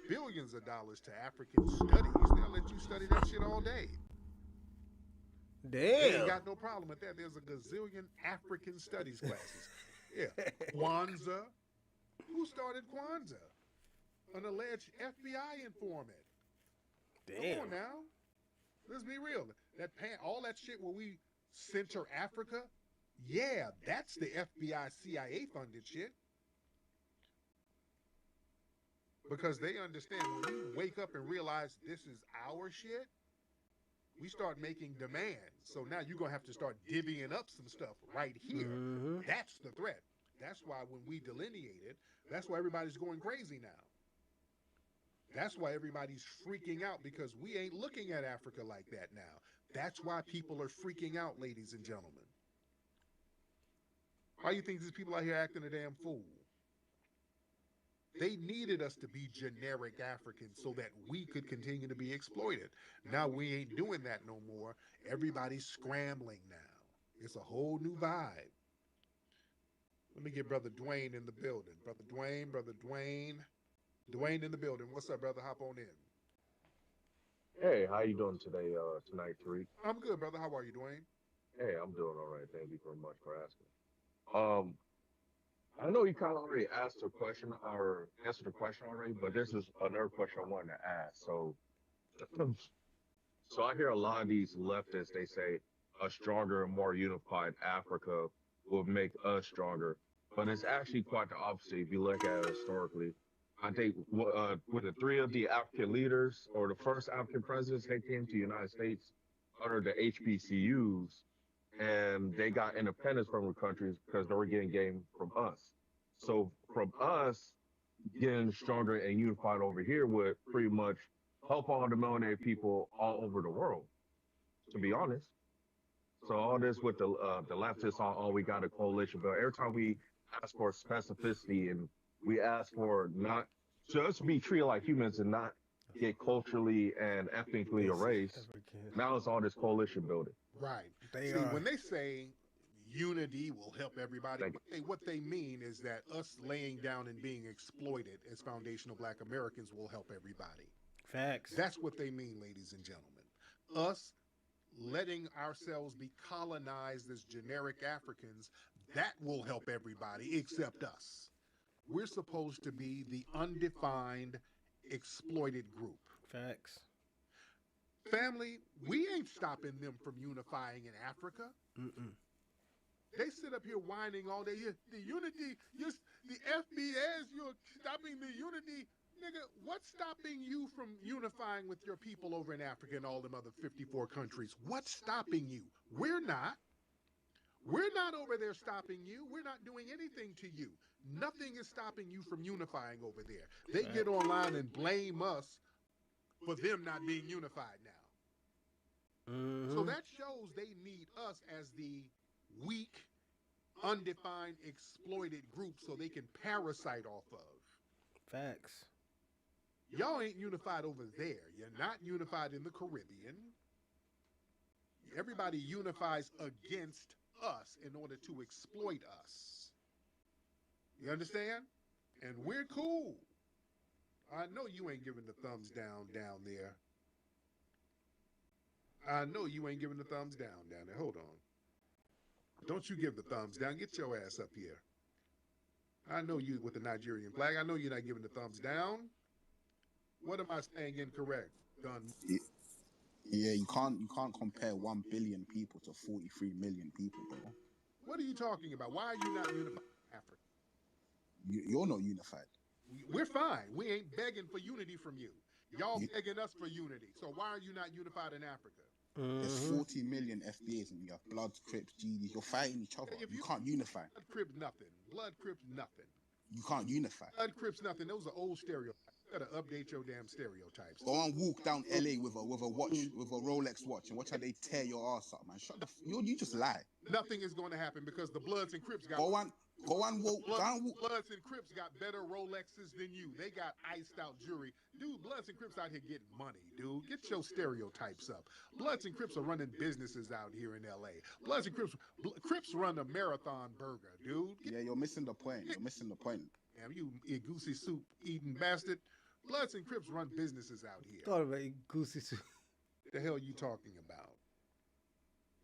billions of dollars to African studies. They'll let you study that shit all day. Damn. They ain't got no problem with that. There's a gazillion African studies classes. Yeah. Kwanzaa. Who started Kwanzaa? An alleged FBI informant. Damn. Come on now. Let's be real. All that shit where we center Africa, yeah, that's the FBI CIA funded shit. because they understand when we wake up and realize this is our shit, we start making demands. So now you're going to have to start divvying up some stuff right here. That's the threat. That's why when we delineated, that's why everybody's going crazy now. That's why everybody's freaking out because we ain't looking at Africa like that now. That's why people are freaking out, ladies and gentlemen. Why do you think these people out here acting a damn fool? They needed us to be generic Africans so that we could continue to be exploited. Now we ain't doing that no more. Everybody's scrambling now. It's a whole new vibe. Let me get Brother Dwayne in the building. Brother Dwayne. Dwayne in the building. What's up, brother? Hop on in. Hey, how you doing today, tonight, Tariq? I'm good, brother. How are you, Dwayne? Hey, I'm doing all right. Thank you very much for asking. Um, I know you kind of already asked a question or answered the question already, but this is another question I wanted to ask. So I hear a lot of these leftists, they say a stronger and more unified Africa will make us stronger, but it's actually quite the opposite if you look at it historically. I think with the three of the African leaders or the first African presidents, they came to the United States under the HBCUs, and they got independence from the countries because they were getting game from us. So from us getting stronger and unified over here would pretty much help all the melanated people all over the world, to be honest. So all this with the leftists, all we got a coalition, but every time we ask for specificity and we ask for not just be treated like humans and not get culturally and ethnically erased, now it's all this coalition building. Right. See, when they say unity will help everybody, what they mean is that us laying down and being exploited as foundational Black Americans will help everybody. Facts. That's what they mean, ladies and gentlemen. Us letting ourselves be colonized as generic Africans, that will help everybody except us. We're supposed to be the undefined, exploited group. Facts. Family, we ain't stopping them from unifying in Africa. They sit up here whining all day. The unity, the FBS, you're stopping the unity. Nigga, what's stopping you from unifying with your people over in Africa and all them other 54 countries? What's stopping you? We're not. We're not over there stopping you. We're not doing anything to you. Nothing is stopping you from unifying over there. They get online and blame us for them not being unified now. So that shows they need us as the weak, undefined, exploited group so they can parasite off of. Facts. Y'all ain't unified over there. You're not unified in the Caribbean. Everybody unifies against us in order to exploit us. You understand? And we're cool. I know you ain't giving the thumbs down there. I know you ain't giving the thumbs down there. Hold on. Don't you give the thumbs down. Get your ass up here. I know you with the Nigerian flag. I know you're not giving the thumbs down. What am I saying incorrect? Done. Yeah, you can't compare 1 billion people to 43 million people, bro. What are you talking about? Why are you not unified in Africa? You're not unified. We're fine. We ain't begging for unity from you. Y'all begging us for unity. So why are you not unified in Africa? There's 40 million FBAs and you have Bloods, Crips, GDs. You're fighting each other. You can't unify. Blood, Crips, nothing. Blood, Crips, nothing. You can't unify. Blood, Crips, nothing. Those are old stereotypes. You gotta update your damn stereotypes. Go and walk down LA with a watch, with a Rolex watch, and watch how they tear your ass up, man. You just lie. Nothing is going to happen because the Bloods and Crips got. Go and walk. Bloods and Crips got better Rolexes than you. They got iced out jewelry. Dude, Bloods and Crips out here getting money, dude. Get your stereotypes up. Bloods and Crips are running businesses out here in LA. Bloods and Crips run a Marathon Burger, dude. Yeah, you're missing the point. You're missing the point. Damn, you goosey soup eating bastard. Bloods and Crips run businesses out here. Thought about goosey soup. The hell you talking about?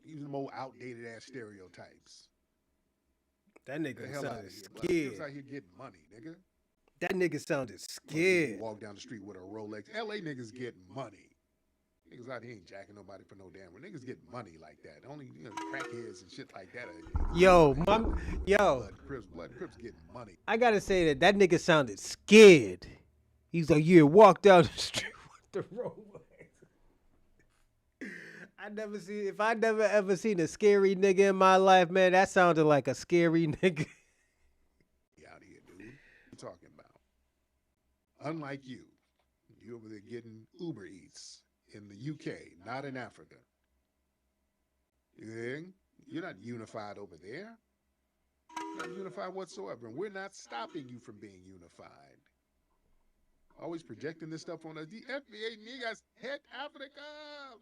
Even more outdated ass stereotypes. That nigga sounded scared. Crips out here getting money, nigga. That nigga sounded scared. You walk down the street with a Rolex. LA niggas getting money. Niggas out here ain't jacking nobody for no damn. Niggas getting money like that. Only crackheads and shit like that. Yo, Blood Crips getting money. I gotta say that nigga sounded scared. He's like, yeah, walk down the street with the Rolex. I never see if I never ever seen a scary nigga in my life, man. That sounded like a scary nigga. Out here, dude. What you talking about? Unlike you over there getting Uber Eats in the UK, not in Africa. You're not unified over there. You're not unified whatsoever. And we're not stopping you from being unified. Always projecting this stuff on us. The FBA niggas hate Africa.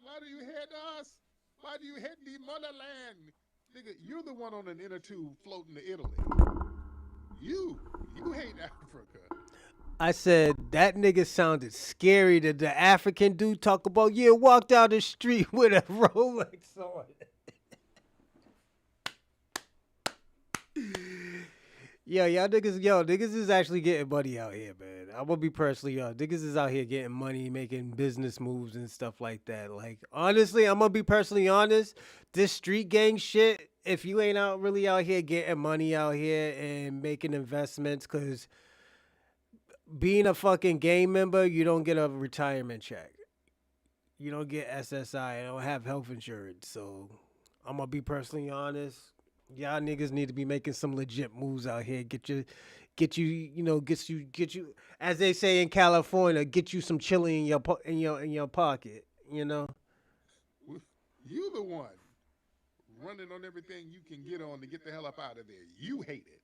Why do you hate us? Why do you hate the motherland? Nigga, you're the one on an inner tube floating to Italy. You hate Africa. I said that nigga sounded scary. That the African dude talk about, yeah, walk down the street with a Rolex on. Niggas is actually getting money out here, man. I'm gonna be personally, niggas is out here getting money, making business moves and stuff like that. Like, honestly, I'm gonna be personally honest. This street gang shit, if you ain't really out here getting money out here and making investments, cause being a fucking gang member, you don't get a retirement check. You don't get SSI. You don't have health insurance. So I'm gonna be personally honest. Y'all niggas need to be making some legit moves out here. Get you, as they say in California, get you some chili in your pocket. You know. You the one running on everything you can get on to get the hell up out of there. You hate it.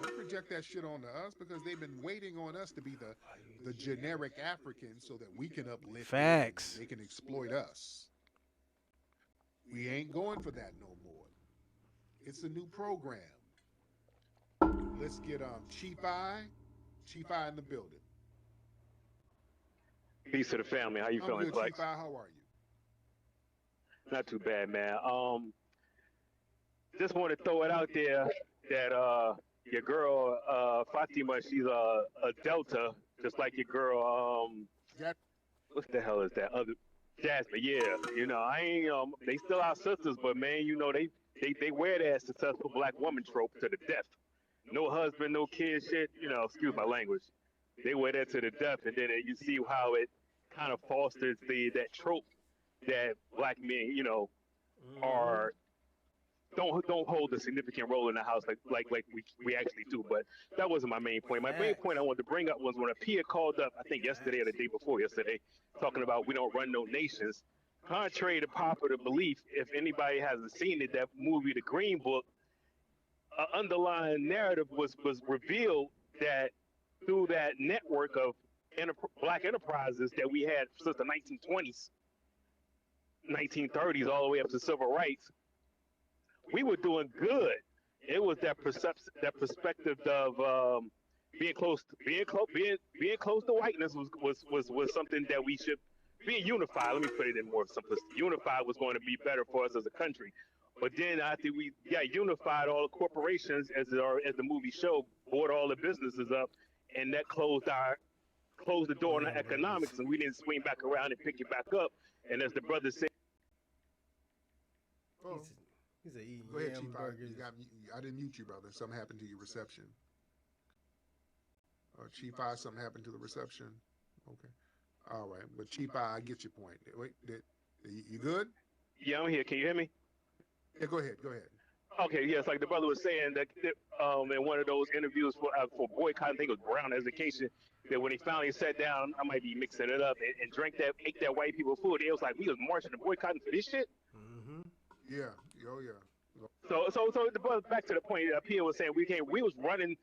Don't project that shit onto us because they've been waiting on us to be the generic African so that we can uplift Facts. them. They can exploit us. We ain't going for that no more. It's a new program. Let's get Chief I in the building. Peace to the family. How you feeling, good, Flex? Chief I, how are you? Not too bad, man. Just want to throw it out there that your girl Fatima, she's a Delta, just like your girl what the hell is that other Jasmine? Yeah, I ain't they still our sisters, but man, they wear that successful black woman trope to the death. No husband, no kids, shit. Excuse my language. They wear that to the death, and then you see how it kind of fosters that trope that black men, are don't hold a significant role in the house like we actually do. But that wasn't my main point. My main point I wanted to bring up was when Pia called up, I think yesterday or the day before yesterday, talking about we don't run no nations. Contrary to popular belief, if anybody hasn't seen it, that movie, The Green Book, an underlying narrative was revealed that through that network of black enterprises that we had since the 1920s, 1930s, all the way up to civil rights, we were doing good. It was that perspective of being close to whiteness was something that we should be unified. Let me put it in more simplicity. Unified was going to be better for us as a country. But then after we got unified, all the corporations, as the movie showed, bought all the businesses up, and that closed the door on the economics, and we didn't swing back around and pick it back up. And as the brother said, He's eating Go ahead, Chief. I didn't mute you, brother. Something happened to your reception. Chief I, something happened to the reception. Okay. All right. But Chief I get your point. Wait, you good? Yeah, I'm here. Can you hear me? Yeah, go ahead. Okay, yes, like the brother was saying that in one of those interviews for boycott, I think it was Brown Education, that when he finally sat down, I might be mixing it up, and ate that white people food, it was like we was marching and boycotting for this shit. Mm-hmm. Yeah. Oh yeah. So the brother, back to the point that Pia was saying, we was running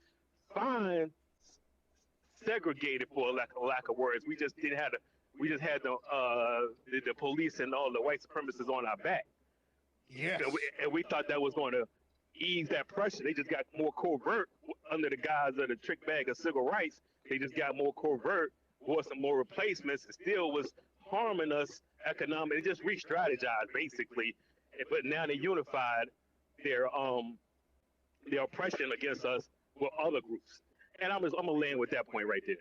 fine, segregated for lack of words. We just had the police and all the white supremacists on our back. Yes. And we thought that was going to ease that pressure. They just got more covert under the guise of the trick bag of civil rights. They just got more covert, bought some more replacements, and still was harming us economically. They just re-strategized basically. But now they unified their oppression against us with other groups. And I'm gonna land with that point right there.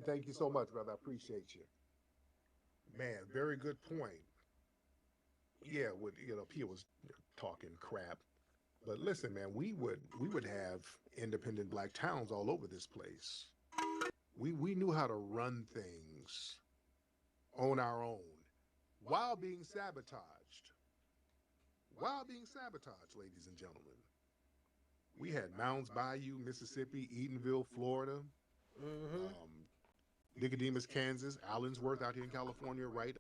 Thank you so much, brother. I appreciate you. Man, very good point. Yeah, Pia was talking crap. But listen, man, we would have independent black towns all over this place. We knew how to run things on our own while being sabotaged. While being sabotaged, ladies and gentlemen. We had Mounds Bayou, Mississippi, Edenville, Florida, Nicodemus, Kansas, Allensworth out here in California, right?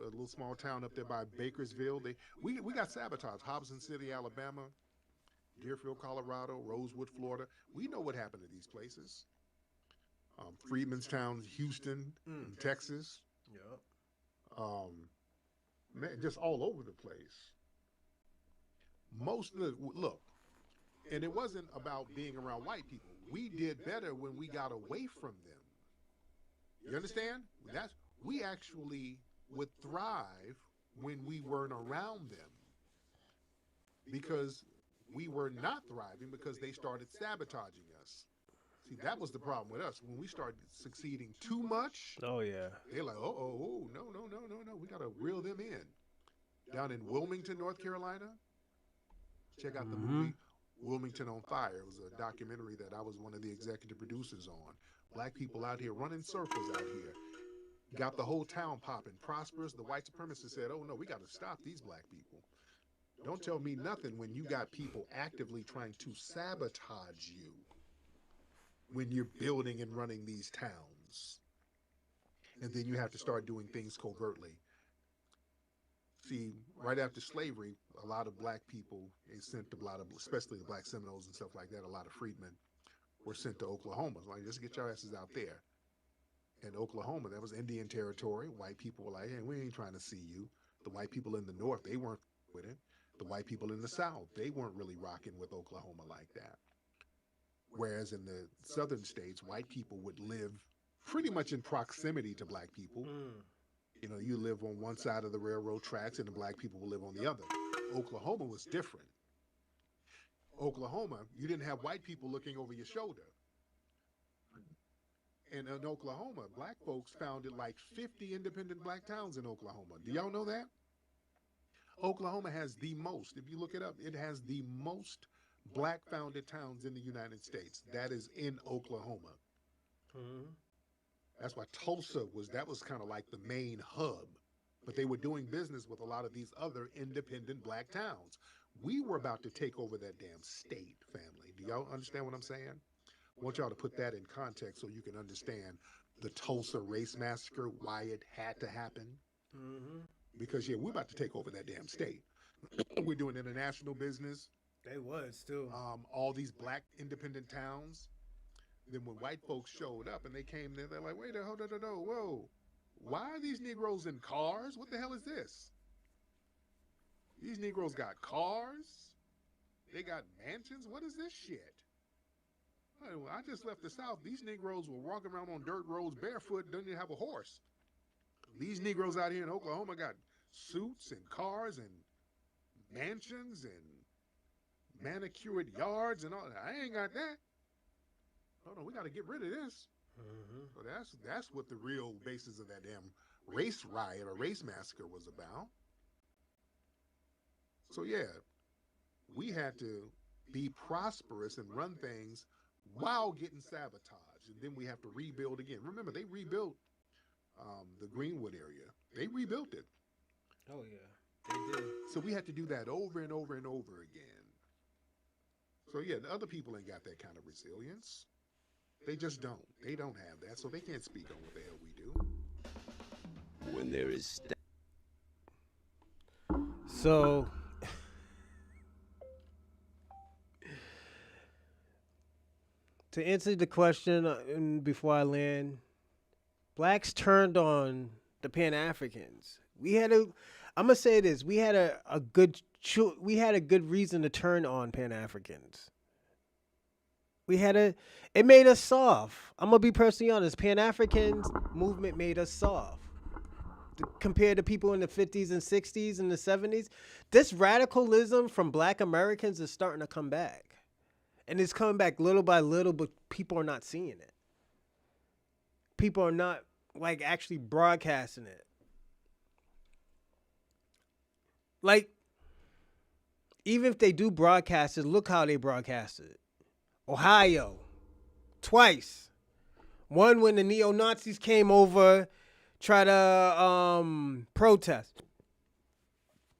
A little small town up there by Bakersville. We got sabotaged. Hobson City, Alabama, Deerfield, Colorado, Rosewood, Florida. We know what happened to these places. Freedmanstown, Houston, Texas. Yep. Man, just all over the place. Look, and it wasn't about being around white people. We did better when we got away from them. You understand? We actually would thrive when we weren't around them, because we were not thriving because they started sabotaging us. See, that was the problem with us. When we started succeeding too much, oh yeah, they're like, no, we got to reel them in. Down in Wilmington, North Carolina, check out the movie Wilmington on Fire. It was a documentary that I was one of the executive producers on. Black people out here running circles out here. Got the whole town popping, prosperous. The white supremacists said, oh no, we got to stop these black people. Don't tell me nothing when you got people actively trying to sabotage you when you're building and running these towns. And then you have to start doing things covertly. See, right after slavery, a lot of black people, especially the black Seminoles and stuff like that, a lot of freedmen were sent to Oklahoma. Like, just get your asses out there. In Oklahoma, that was Indian territory. White people were like, hey, we ain't trying to see you. The white people in the North, they weren't with it. The white people in the South, they weren't really rocking with Oklahoma like that. Whereas in the southern states, white people would live pretty much in proximity to black people. You know, you live on one side of the railroad tracks and the black people will live on the other. Oklahoma was different. Oklahoma, you didn't have white people looking over your shoulder. And in Oklahoma, black folks founded like 50 independent black towns in Oklahoma. Do y'all know that? Oklahoma has the most, if you look it up, it has the most black founded towns in the United States. That is in Oklahoma. That's why Tulsa was kind of like the main hub. But they were doing business with a lot of these other independent black towns. We were about to take over that damn state, family. Do y'all understand what I'm saying? I want y'all to put that in context so you can understand the Tulsa race massacre, why it had to happen. Because, yeah, we're about to take over that damn state. We're doing international business. They was too. All these black independent towns. Then when white folks showed up and they came there, they're like, wait a hold on, whoa. Why are these Negroes in cars? What the hell is this? These Negroes got cars? They got mansions? What is this shit? I just left the South. These Negroes were walking around on dirt roads barefoot, didn't even have a horse. These Negroes out here in Oklahoma got suits and cars and mansions and manicured yards and all that. I ain't got that. Hold on, we got to get rid of this. So that's what the real basis of that damn race riot or race massacre was about. So yeah, we had to be prosperous and run things while getting sabotaged, and then we have to rebuild again. Remember, they rebuilt the Greenwood area. They rebuilt it. Oh yeah, they did. So we had to do that over and over and over again. So yeah, the other people ain't got that kind of resilience. They just don't. They don't have that, so they can't speak on what the hell we do. When there is so to answer the question, and before I land, blacks turned on the Pan-Africans. I'm gonna say this: we had a good reason to turn on Pan-Africans. It made us soft. I'm gonna be personally honest. Pan-Africans movement made us soft compared to people in the 50s and 60s and the 70s. This radicalism from black Americans is starting to come back. And it's coming back little by little, but people are not seeing it. People are not like actually broadcasting it. Like, Even if they do broadcast it, look how they broadcast it. Ohio, twice. One when the neo-Nazis came over, try to protest.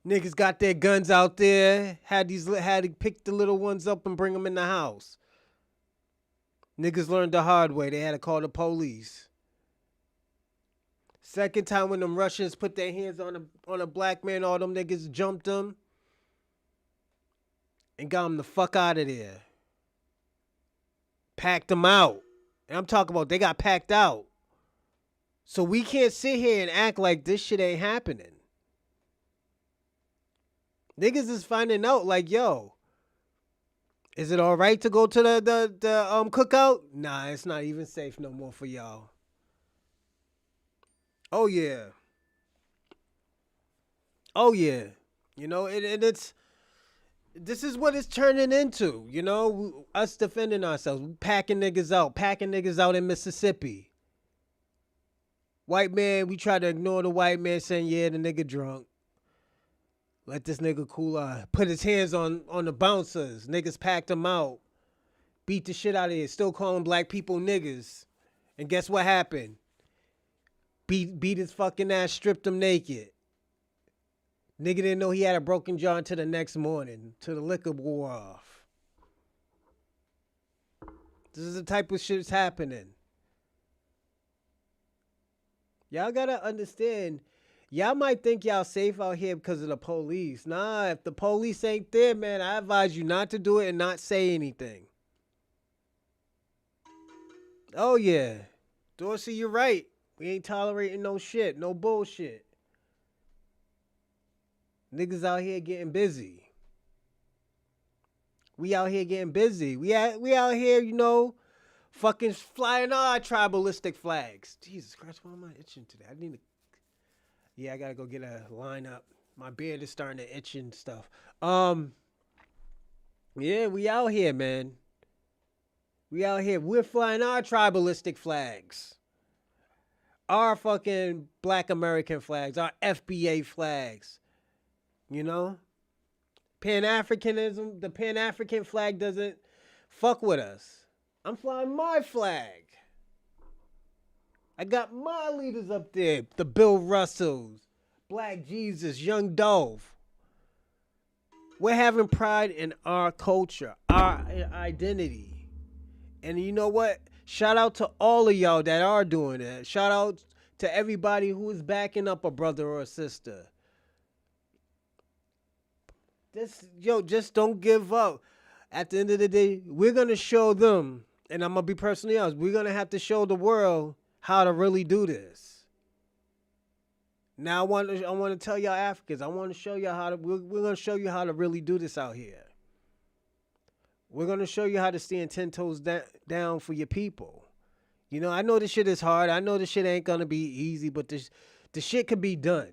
Niggas got their guns out there, had to pick the little ones up and bring them in the house. Niggas learned the hard way. They had to call the police. Second time when them Russians put their hands on a black man, all them niggas jumped him and got him the fuck out of there. Packed them out. And I'm talking about they got packed out. So we can't sit here and act like this shit ain't happening. Niggas is finding out like, yo, is it all right to go to the cookout? Nah, it's not even safe no more for y'all. Oh yeah. Oh yeah. You know, it's this is what it's turning into, you know, us defending ourselves, packing niggas out in Mississippi. White man, we try to ignore the white man saying, yeah, the nigga drunk. Let this nigga cool out. Put his hands on the bouncers. Niggas packed him out. Beat the shit out of it. Still calling black people niggas. And guess what happened? Beat his fucking ass, stripped him naked. Nigga didn't know he had a broken jaw until the next morning. Till the liquor wore off. This is the type of shit that's happening. Y'all gotta understand, y'all might think y'all safe out here because of the police. Nah, if the police ain't there, man, I advise you not to do it and not say anything. Oh, yeah. Dorsey, you're right. We ain't tolerating no shit, no bullshit. Niggas out here getting busy. We out here getting busy. We out here, you know, fucking flying our tribalistic flags. Jesus Christ, why am I itching today? I need to... Yeah, I gotta go get a lineup. My beard is starting to itch and stuff. Yeah, we out here, man. We out here. We're flying our tribalistic flags. Our fucking Black American flags. Our FBA flags. You know? Pan-Africanism, the Pan-African flag doesn't fuck with us. I'm flying my flag. I got my leaders up there. The Bill Russells, Black Jesus, Young Dolph. We're having pride in our culture, our identity. And you know what? Shout out to all of y'all that are doing that. Shout out to everybody who is backing up a brother or a sister. Just don't give up. At the end of the day, we're going to show them, and I'm going to be personally honest, we're going to have to show the world how to really do this. Now I want to tell y'all Africans, I want to show y'all how to, we're going to show you how to really do this out here. We're going to show you how to stand 10 toes down for your people. You know, I know this shit is hard. I know this shit ain't going to be easy, but the shit can be done.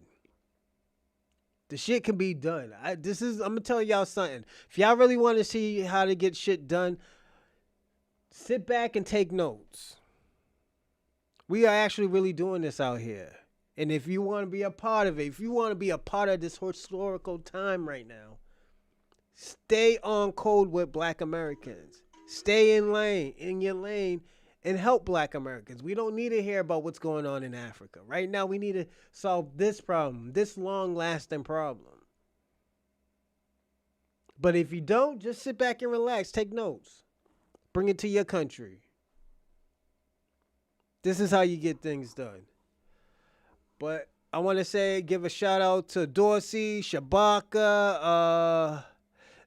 The shit can be done. I'm going to tell y'all something. If y'all really want to see how to get shit done, sit back and take notes. We are actually really doing this out here. And if you want to be a part of it, if you want to be a part of this historical time right now, stay on code with Black Americans. Stay in your lane, and help Black Americans. We don't need to hear about what's going on in Africa. Right now, we need to solve this problem, this long-lasting problem. But if you don't, just sit back and relax. Take notes. Bring it to your country. This is how you get things done. But I want to give a shout out to Dorsey, Shabaka,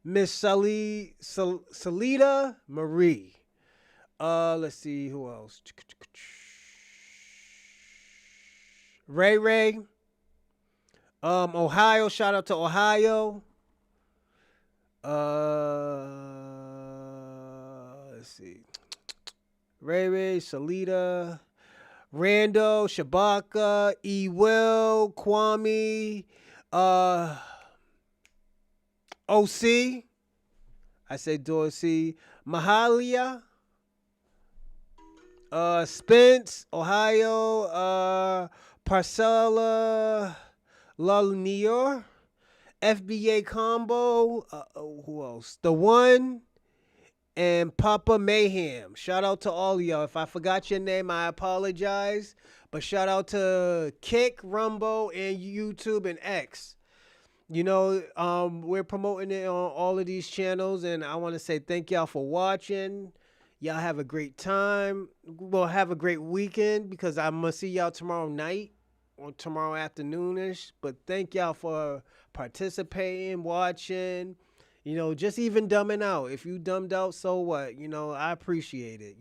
Miss Salida Marie. Let's see who else. Ray. Ohio. Shout out to Ohio. Let's see. Ray, Salida, Rando, Shabaka, E. Will, Kwame, OC. I say Dorsey. Mahalia. Spence, Ohio, Parcella, Lanier, FBA Combo. Who else? The One and Papa Mayhem. Shout out to all of y'all. If I forgot your name, I apologize. But shout out to Kick, Rumbo, and YouTube and X. You know, we're promoting it on all of these channels, and I want to say thank y'all for watching. Y'all have a great time. Well, have a great weekend because I'm going to see y'all tomorrow night or tomorrow afternoonish. But thank y'all for participating, watching. You know, just even dumbing out. If you dumbed out, so what? You know, I appreciate it.